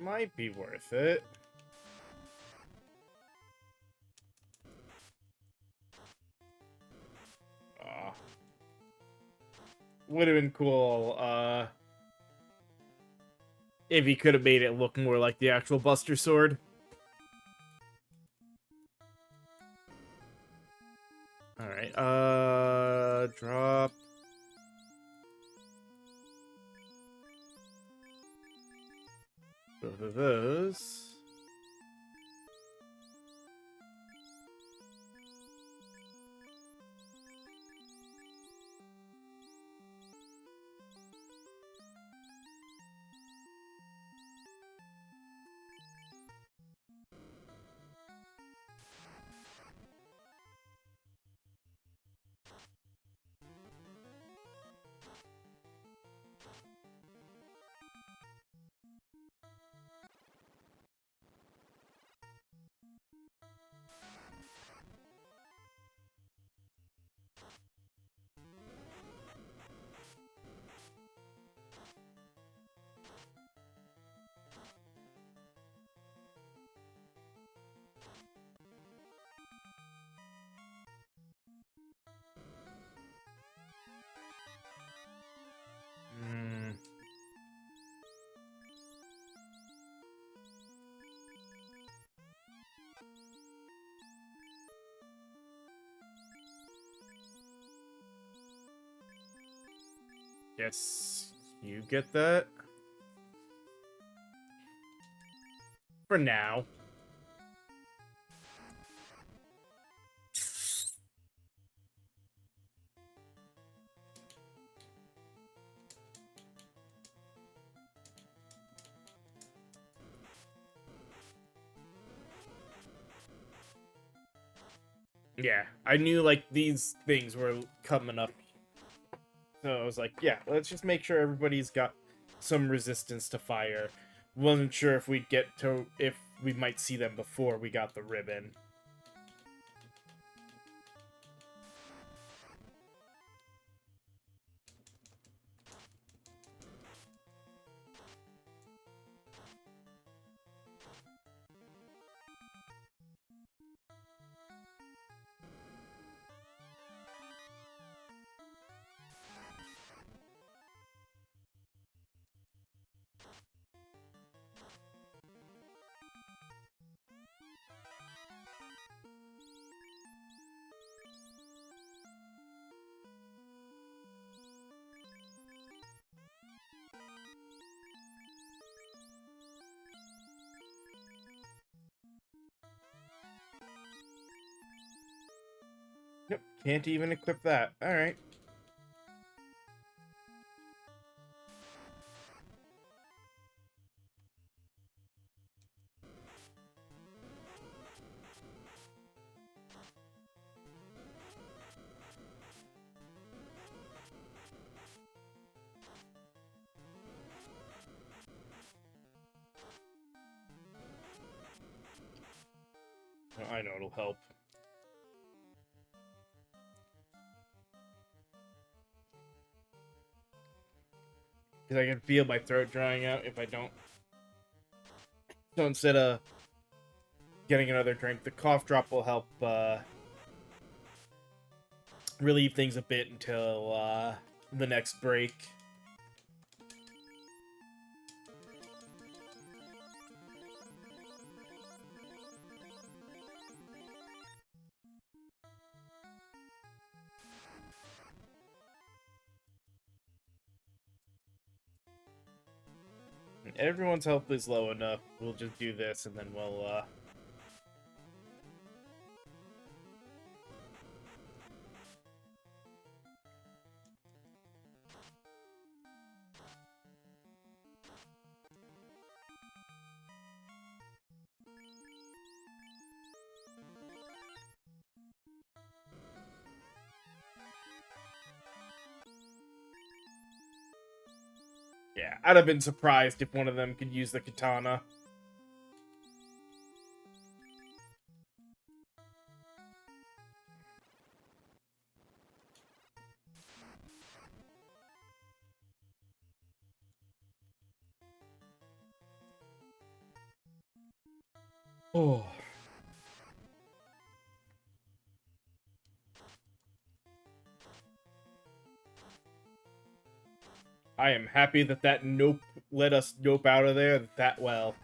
Might be worth it. Would have been cool, if he could have made it look more like the actual Buster Sword. Alright, Drop. Both of those. Yes, you get that? For now. Yeah, I knew, like, these things were coming up. So I was like, yeah, let's just make sure everybody's got some resistance to fire. Wasn't sure if we'd get to, if we might see them before we got the ribbon. Yep, can't even equip that. Alright. Oh, I know it'll help. Because I can feel my throat drying out if I don't. So instead of getting another drink, the cough drop will help relieve things a bit until the next break. Everyone's health is low enough. We'll just do this and then we'll yeah, I'd have been surprised if one of them could use the katana. Oh. I am happy that nope let us nope out of there that well.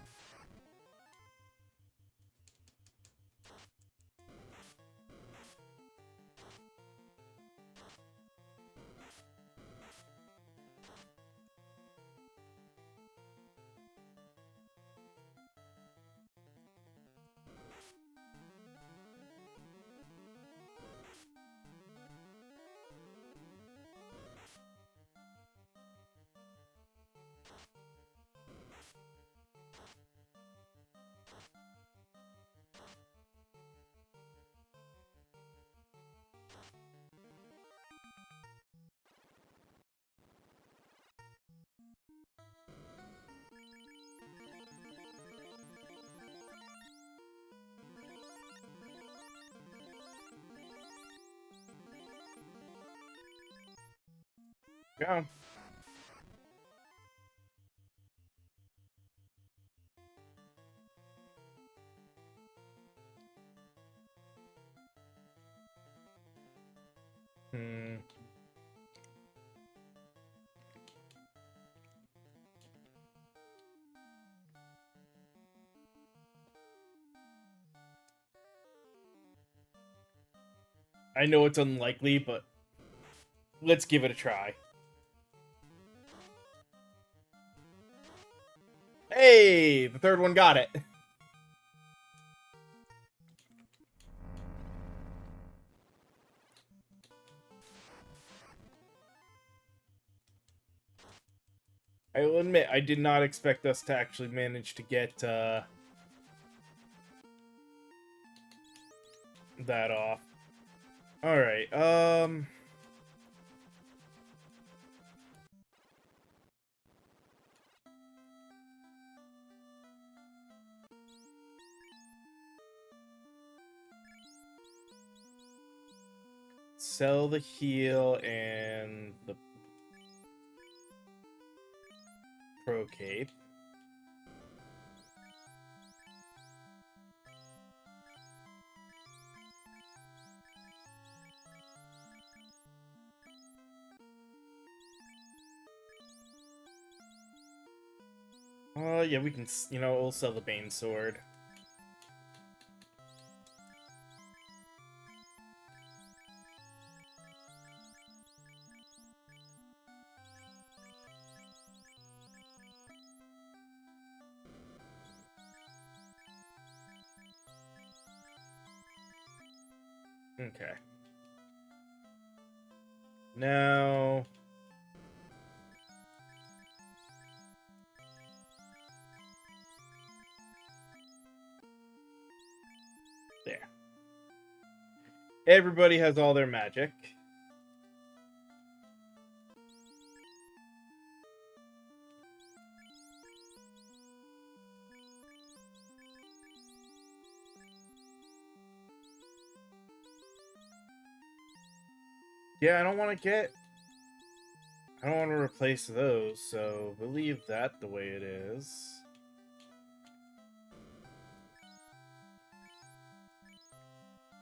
Go. Hmm. I know it's unlikely, but let's give it a try. Hey, the third one got it. I will admit, I did not expect us to actually manage to get that off. Alright, sell the heal and the pro cape. Yeah, we can, we'll sell the Bane Sword. Okay. Now... There. Everybody has all their magic. Yeah, I don't want to replace those, so we'll leave that the way it is.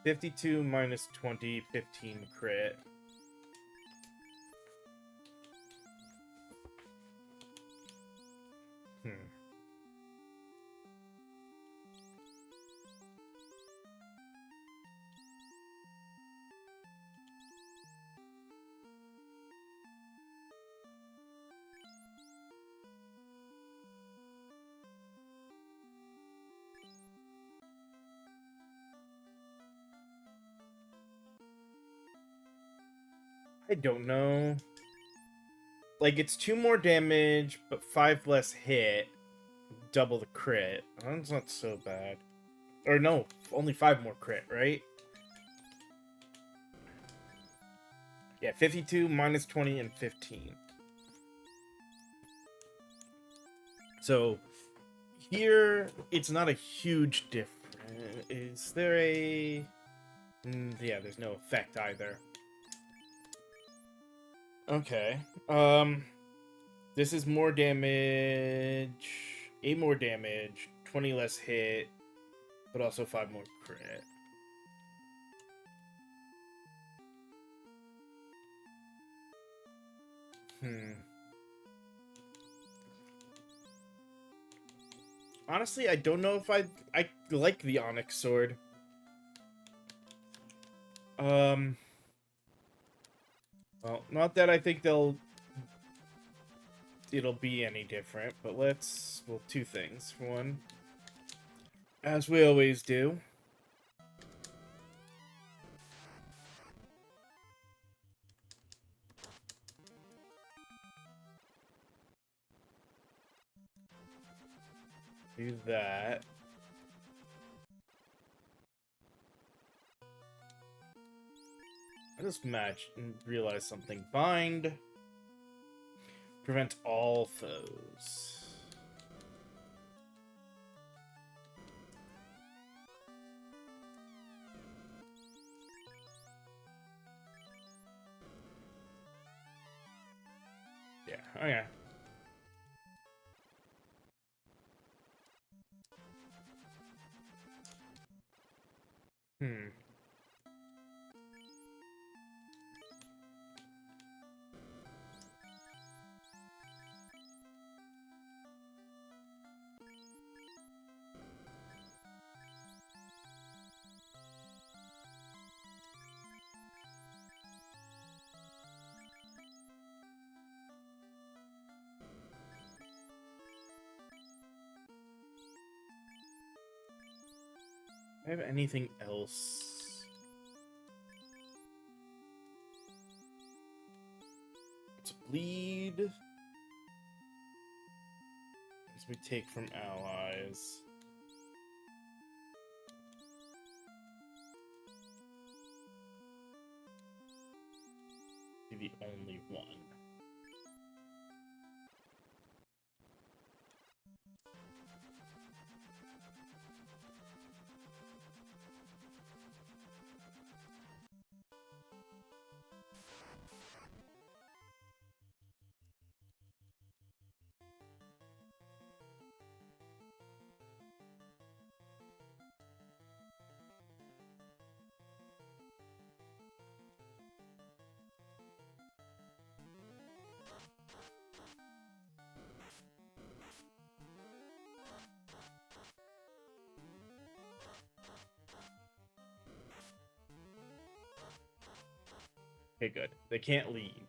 $52 minus 20, 15 crit. I don't know. Like, it's 2 more damage, but 5 less hit. Double the crit. That's not so bad. Or no, only 5 more crit, right? Yeah, 52 minus 20 and 15. So, here, it's not a huge difference. Is there a... yeah, there's no effect either. Okay. This is more damage, 8 more damage, 20 less hit, but also 5 more crit. Honestly, I don't know if I like the Onyx Sword. Well, not that I think it'll be any different, but well, 2 things. For one, as we always do. Do that. I just realized something. Bind. Prevent all foes. Okay. Hmm. Do I have anything else? Let's bleed. As we take from allies. Be the only one. Okay, good. They can't leave.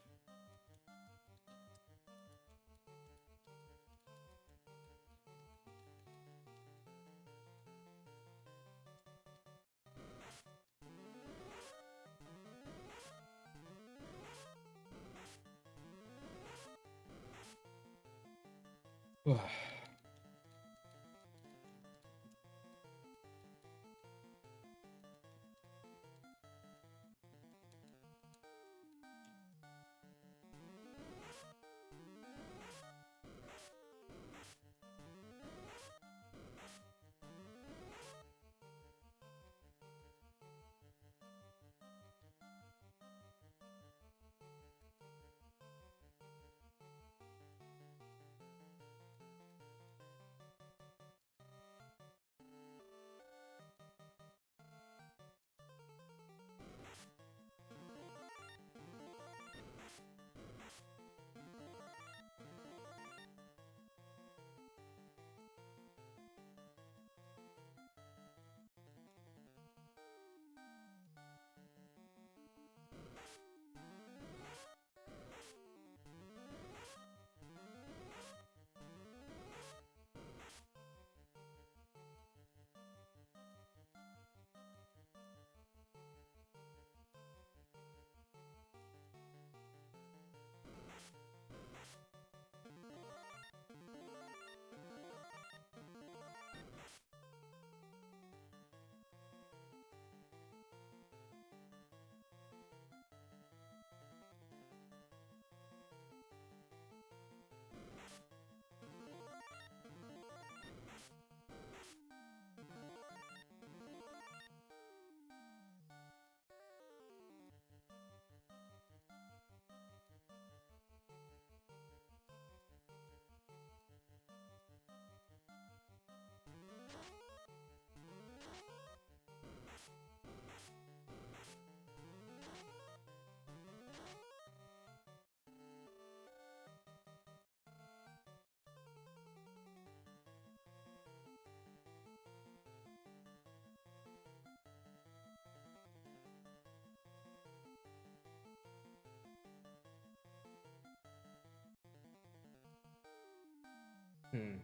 Hmm.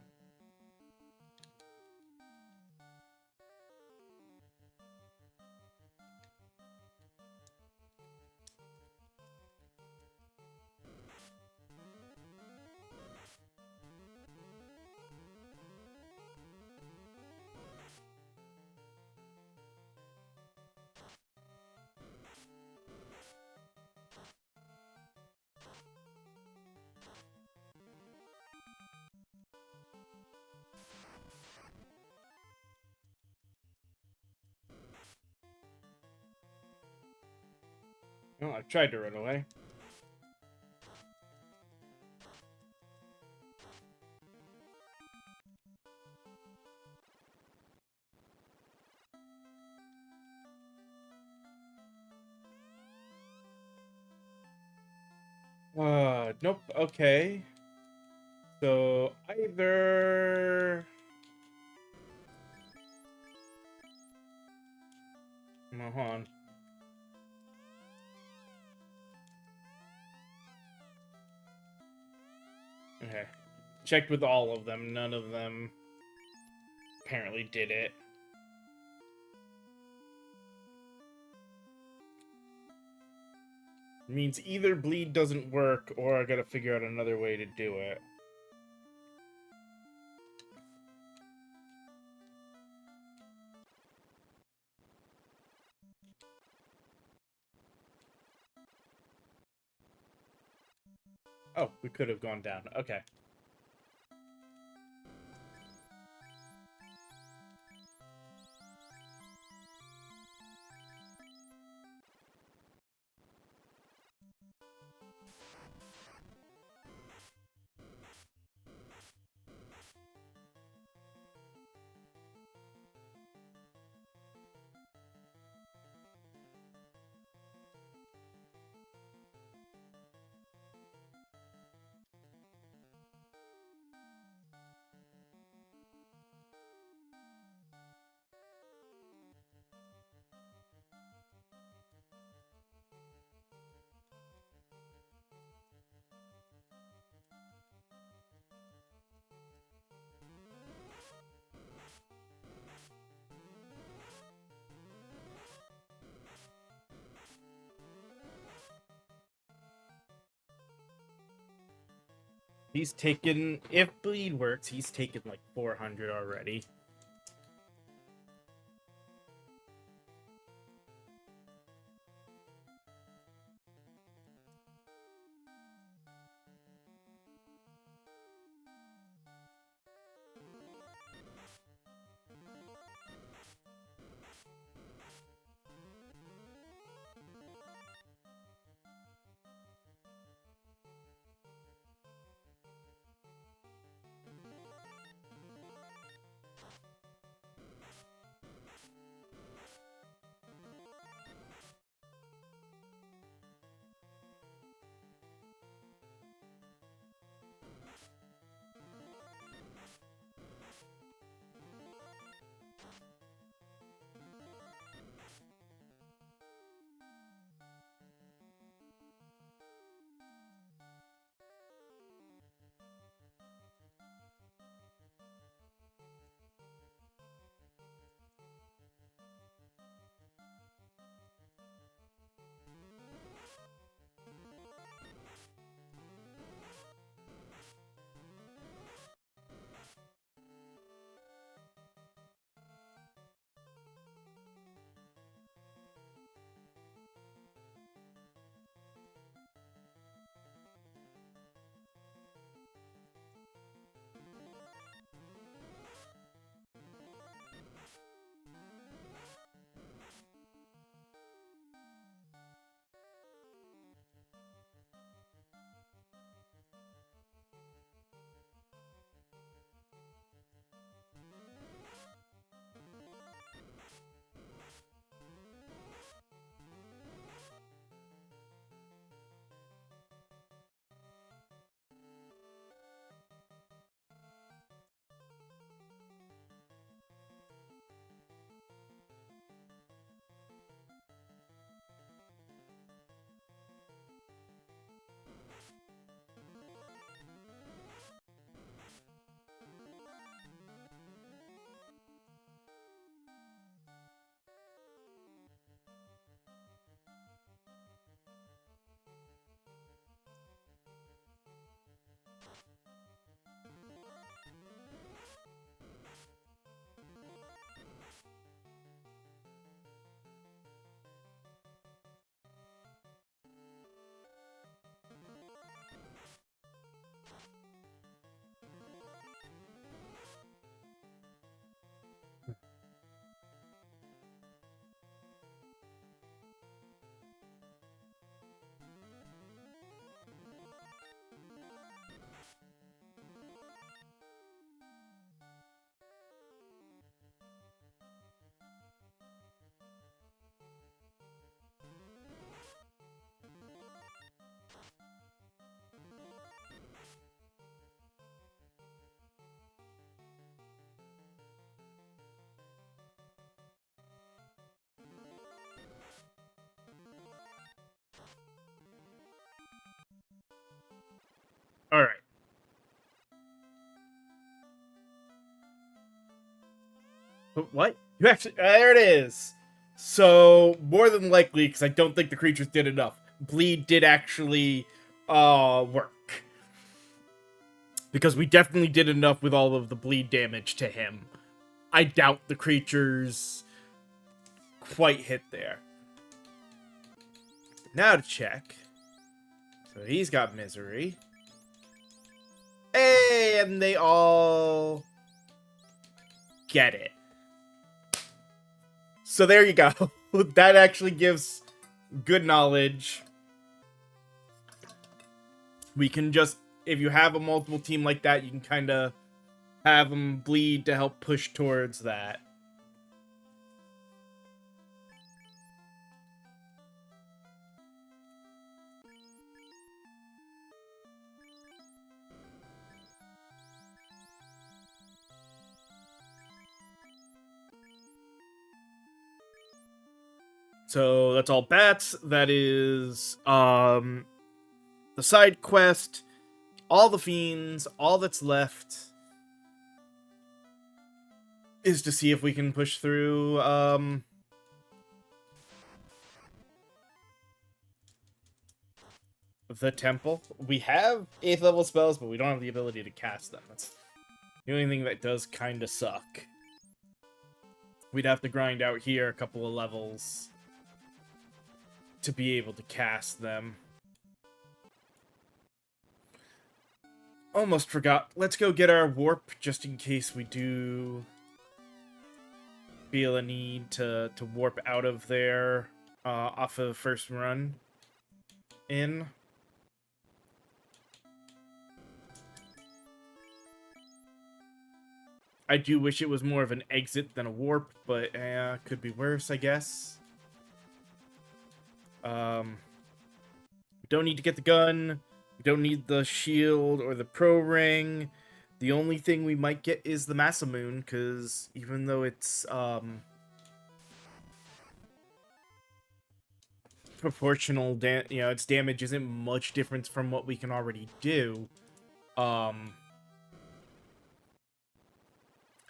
Well, I've tried to run away. Nope. Okay. So either. No, hold on. Okay. Checked with all of them. None of them apparently did it. Means either bleed doesn't work or I gotta figure out another way to do it. Oh, we could have gone down. Okay. He's taken, if bleed works, he's taken like 400 already. What? You actually... There it is! So, more than likely, because I don't think the creatures did enough, bleed did actually work. Because we definitely did enough with all of the bleed damage to him. I doubt the creatures quite hit there. Now to check. So he's got misery. Hey, and they all get it. So there you go. That actually gives good knowledge. We can just, if you have a multiple team like that, you can kind of have them bleed to help push towards that. So that's all bats. That is the side quest, all the fiends, all that's left is to see if we can push through the temple. We have 8th level spells, but we don't have the ability to cast them. That's the only thing that does kind of suck. We'd have to grind out here a couple of levels to be able to cast them. Almost forgot. Let's go get our warp just in case we do feel a need to warp out of there off of first run in. I do wish it was more of an exit than a warp, but could be worse, I guess. We don't need to get the gun. We don't need the shield or the pro ring. The only thing we might get is the Masamune, because even though it's proportional, its damage isn't much different from what we can already do.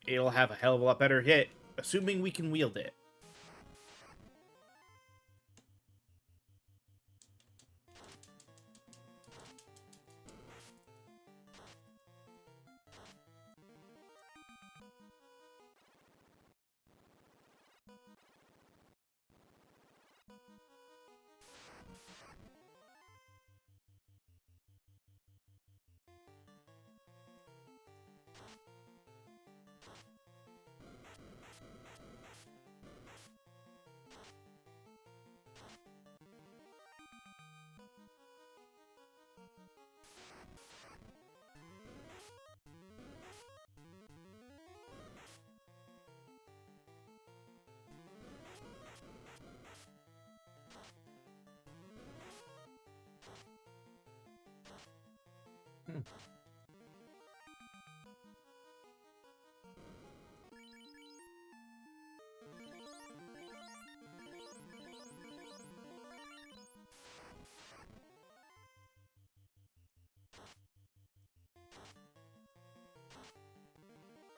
It'll have a hell of a lot better hit, assuming we can wield it.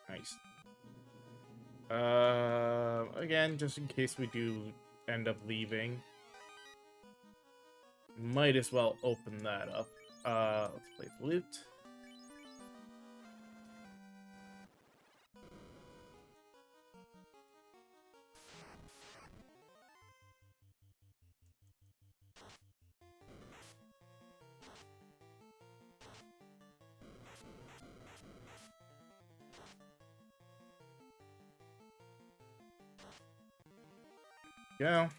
Nice. Again, just in case we do end up leaving, might as well open that up. Let's play the loot. Go.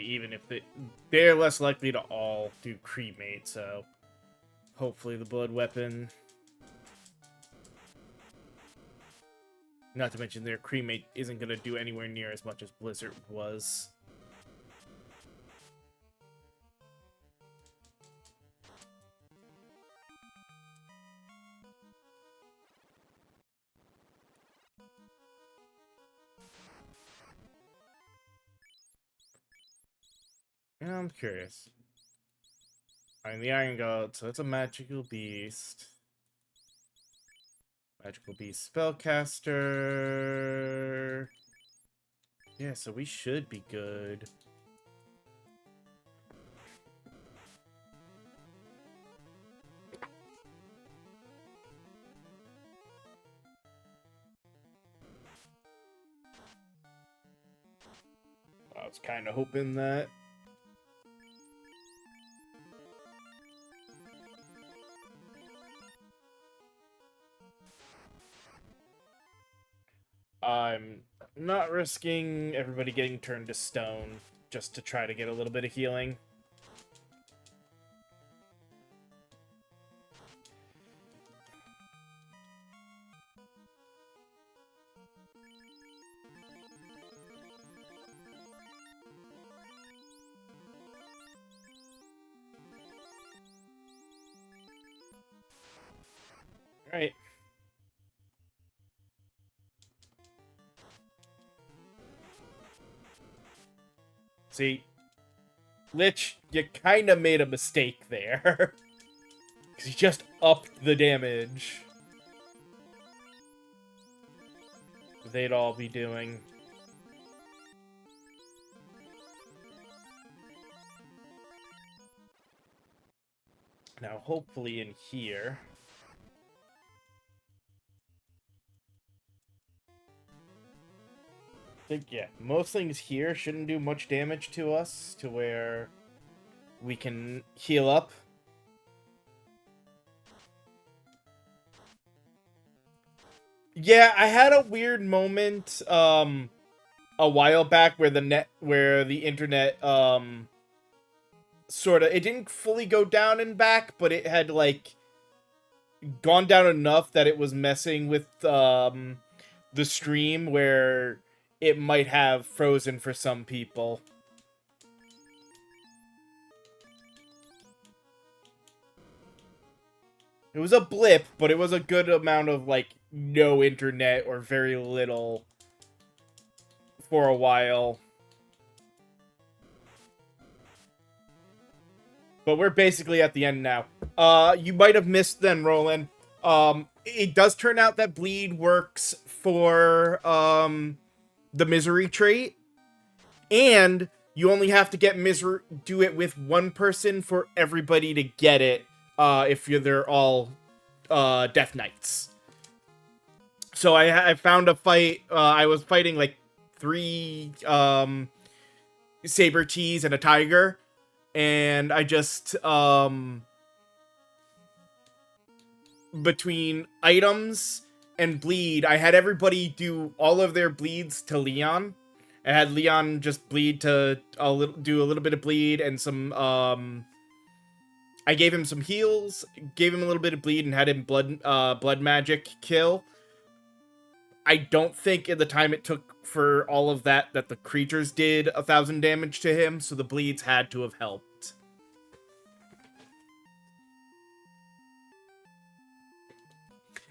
even if they're less likely to all do cremate, so hopefully the blood weapon. Not to mention their cremate isn't going to do anywhere near as much as Blizzard was. Yeah, I'm curious. I mean, the Iron God, so it's a magical beast. Magical beast spellcaster. Yeah, so we should be good. I was kind of hoping that. I'm not risking everybody getting turned to stone just to try to get a little bit of healing. Alright. See, Lich, you kind of made a mistake there. Because you just upped the damage they'd all be doing. Now, hopefully in here... I think, yeah, most things here shouldn't do much damage to us, to where we can heal up. Yeah, I had a weird moment, a while back where the internet, sort of, it didn't fully go down and back, but it had, like, gone down enough that it was messing with, the stream where it might have frozen for some people. It was a blip, but it was a good amount of, like, no internet or very little for a while. But we're basically at the end now. You might have missed then, Roland. It does turn out that bleed works for, the misery trait. And you only have to get do it with one person for everybody to get it, if they're all, Death Knights. So I found a fight, I was fighting, like, 3, saber tees and a tiger. And I just, between items and bleed, I had everybody do all of their bleeds to Leon. I had Leon just bleed to do a little bit of bleed and some, I gave him some heals, gave him a little bit of bleed, and had him blood magic kill. I don't think in the time it took for all of that the creatures did 1,000 damage to him, so the bleeds had to have helped.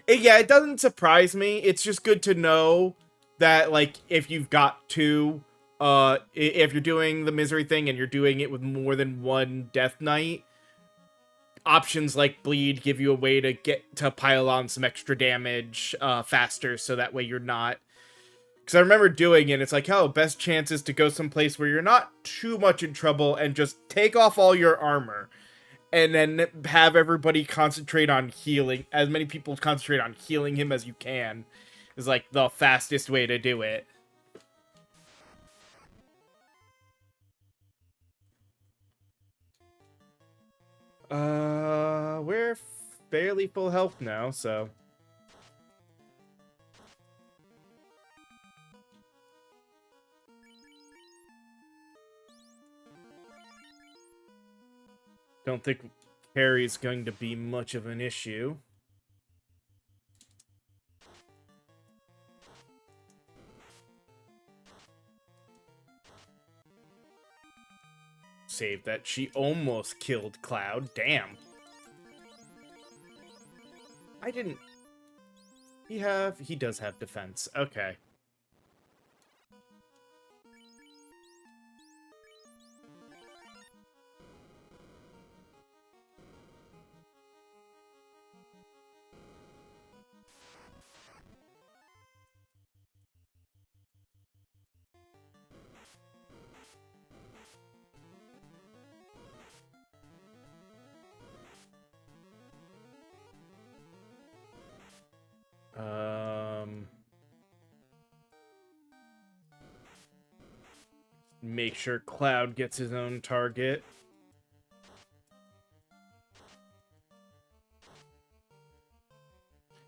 Yeah, it doesn't surprise me. It's just good to know that, like, if you've got two, if you're doing the misery thing and you're doing it with more than one Death Knight, options like bleed give you a way to get to pile on some extra damage faster, so that way you're not... Because I remember doing it, it's like, oh, best chance is to go someplace where you're not too much in trouble and just take off all your armor. And then have everybody concentrate on healing. As many people concentrate on healing him as you can. Is like the fastest way to do it. We're fairly full health now, so... Don't think carry's going to be much of an issue. Save that. She almost killed Cloud. Damn. I didn't... He does have defense. Okay. Make sure Cloud gets his own target.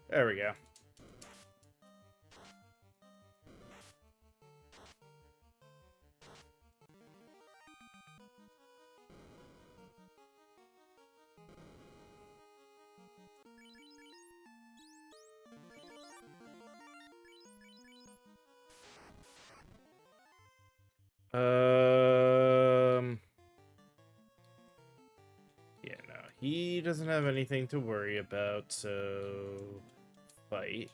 There we go. Yeah, no. He doesn't have anything to worry about, so... Fight.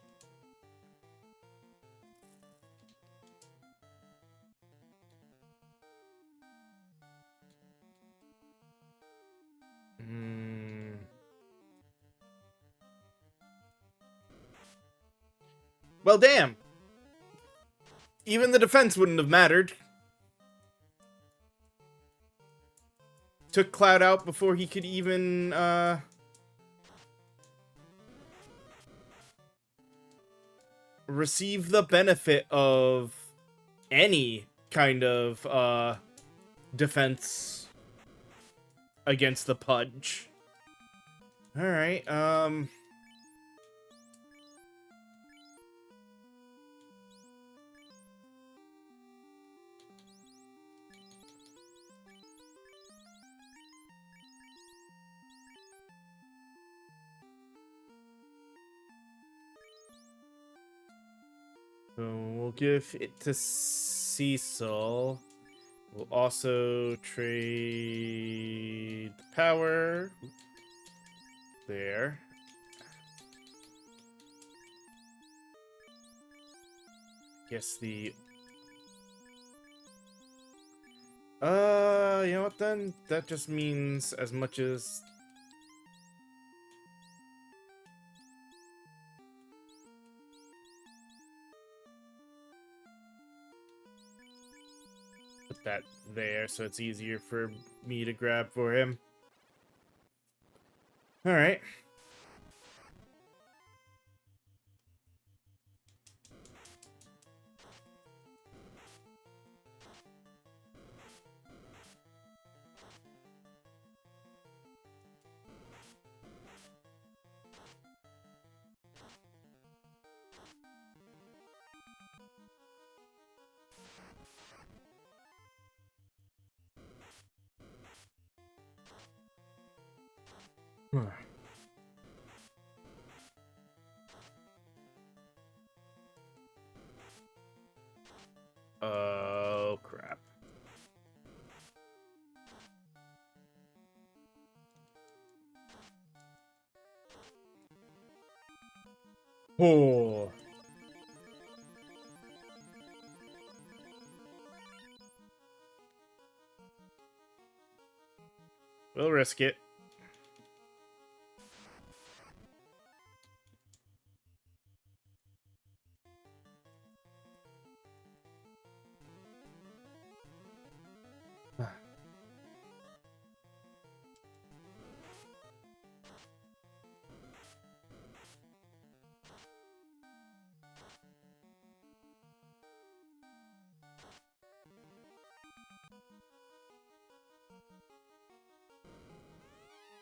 Well, damn! Even the defense wouldn't have mattered. Took Cloud out before he could even, receive the benefit of any kind of, defense against the Pudge. Alright, so we'll give it to Cecil. We'll also trade the power. There. Guess the... you know what then? That just means as much as... Put that there so it's easier for me to grab for him. Alright. Oh, crap. Oh. We'll risk it.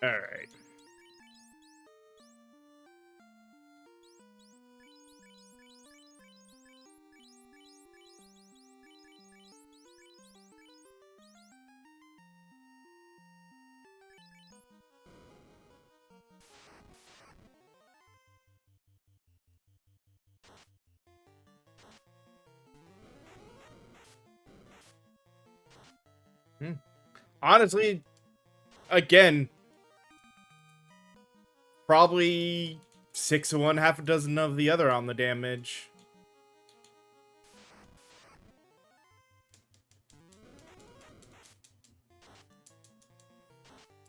Alright. Hmm. Honestly, again, probably 6 of one, half a dozen of the other on the damage.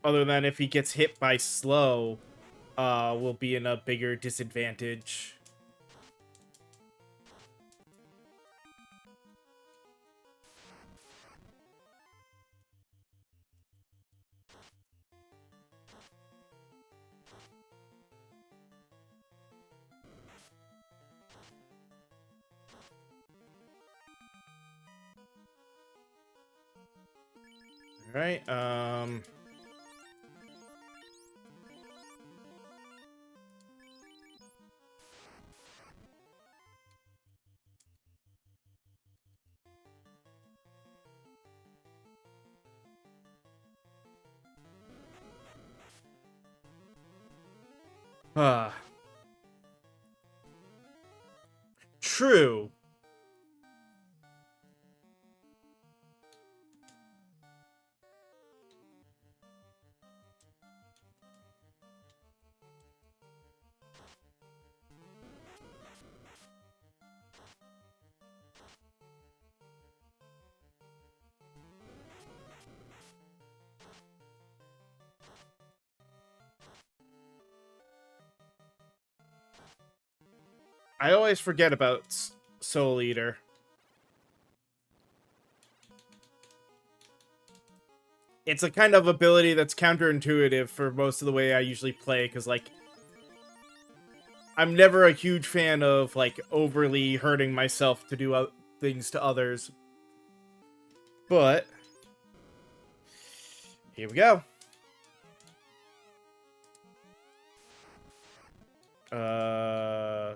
Other than if he gets hit by slow, will be in a bigger disadvantage. Alright, uh, true. I always forget about Soul Eater. It's a kind of ability that's counterintuitive for most of the way I usually play, because, like, I'm never a huge fan of, like, overly hurting myself to do things to others. But, here we go. Uh...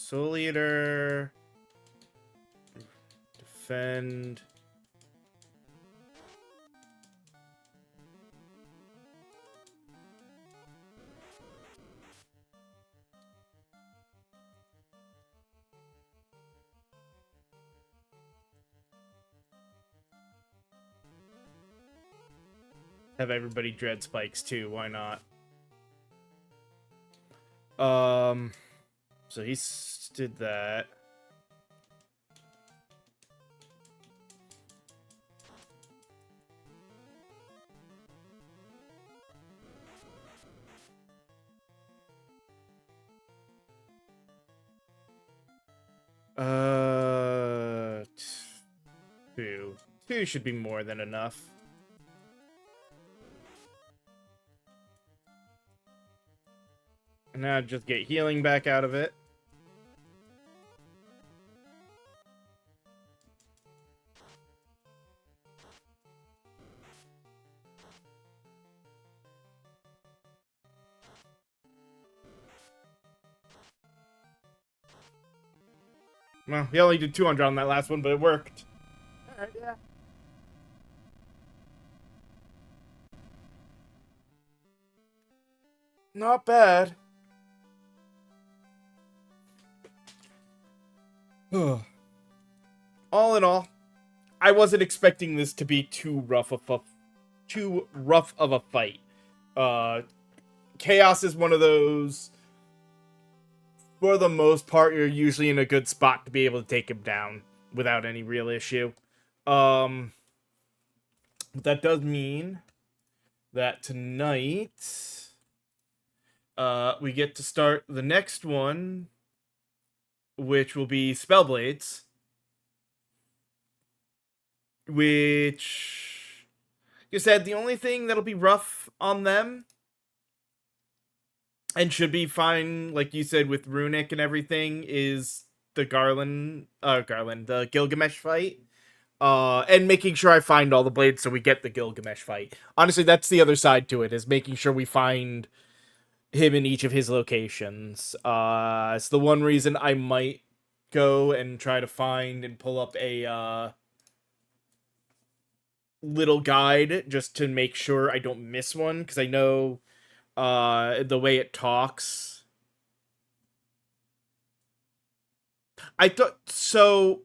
Soul Eater... Defend... Have everybody dread spikes too, why not? So he did that. Two. Two should be more than enough. And now just get healing back out of it. Well, he only did 200 on that last one, but it worked. Alright, yeah. Not bad. All in all, I wasn't expecting this to be too rough of a fight. Chaos is one of those. For the most part, you're usually in a good spot to be able to take him down without any real issue. That does mean that tonight, we get to start the next one, which will be Spellblades. Which, like I said, the only thing that'll be rough on them, and should be fine, like you said, with Runic and everything, is the the Gilgamesh fight. And making sure I find all the blades so we get the Gilgamesh fight. Honestly, that's the other side to it, is making sure we find him in each of his locations. It's the one reason I might go and try to find and pull up a little guide just to make sure I don't miss one, because I know the way it talks I thought so.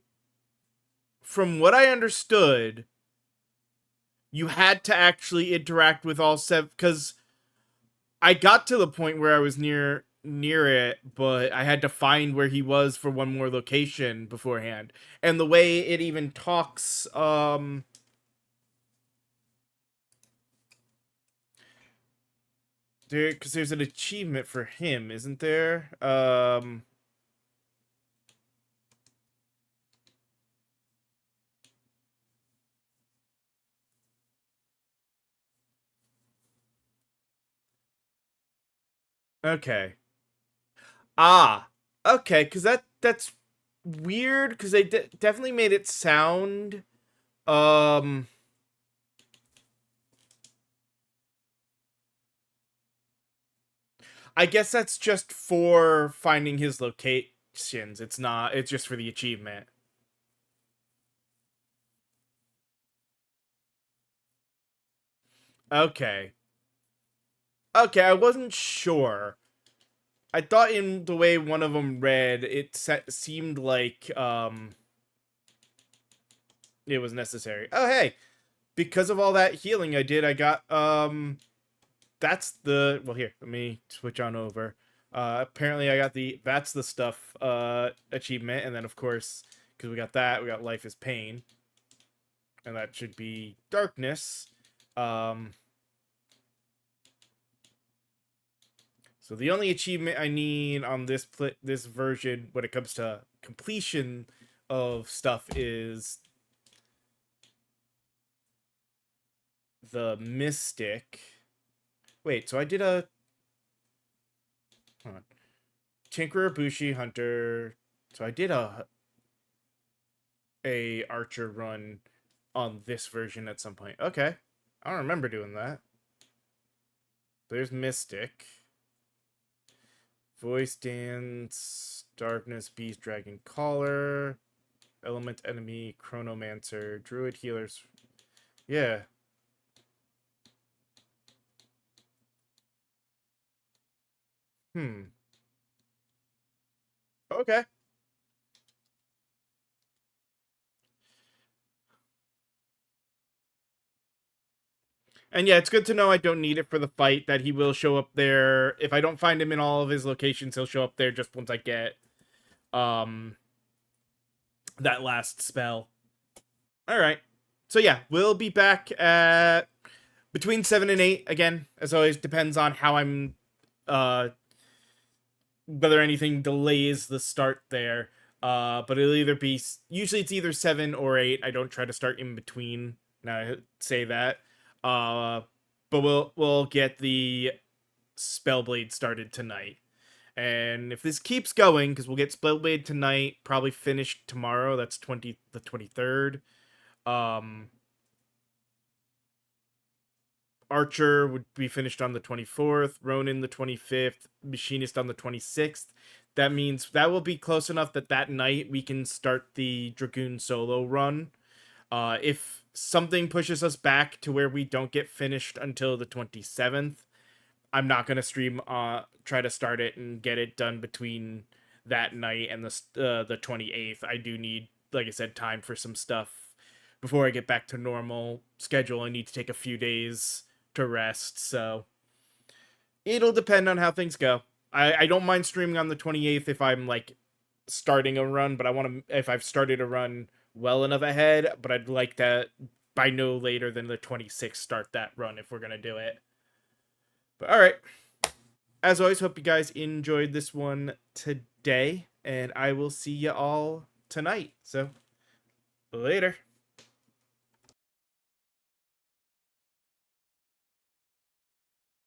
From what I understood, you had to actually interact with all seven because I got to the point where I was near it, but I had to find where he was for one more location beforehand. And the way it even talks, because there's an achievement for him, isn't there? Okay. Ah, okay, because that's weird because they definitely made it sound um I guess that's just for finding his locations. It's not. It's just for the achievement. Okay. Okay, I wasn't sure. I thought in the way one of them read, it seemed like it was necessary. Oh hey, because of all that healing I did, I got that's the well here. Let me switch on over. Apparently I got the that's the stuff achievement, and then of course because we got that, we got life is pain, and that should be darkness. Um, so the only achievement I need on this version when it comes to completion of stuff is the mystic. Wait, so I did a hold on. Tinkerer, Bushi, Hunter. So I did a Archer run on this version at some point. Okay. I don't remember doing that. There's Mystic. Voice Dance, Darkness, Beast, Dragon, Caller, Element Enemy, Chronomancer, Druid Healers. Yeah. Hmm. Okay. And yeah, it's good to know I don't need it for the fight, that he will show up there. If I don't find him in all of his locations, he'll show up there just once I get um that last spell. All right. So yeah, we'll be back at between 7 and 8 again. As always, depends on how I'm uh whether anything delays the start there. But it'll either be usually it's either 7 or 8. I don't try to start in between. Now I say that. Uh but we'll get the Spellblade started tonight. And if this keeps going, because we'll get Spellblade tonight, probably finished tomorrow. That's 23rd. Um, Archer would be finished on the 24th. Ronin the 25th. Machinist on the 26th. That means that will be close enough that that night we can start the Dragoon solo run. If something pushes us back to where we don't get finished until the 27th, I'm not gonna stream. Try to start it and get it done between that night and the 28th. I do need, like I said, time for some stuff before I get back to normal schedule. I need to take a few days to rest, so it'll depend on how things go. I don't mind streaming on the 28th if I'm like starting a run, but I want to if I've started a run well enough ahead. But I'd like to by no later than the 26th start that run if we're gonna do it. But all right. As always, hope you guys enjoyed this one today, and I will see you all tonight. So, later.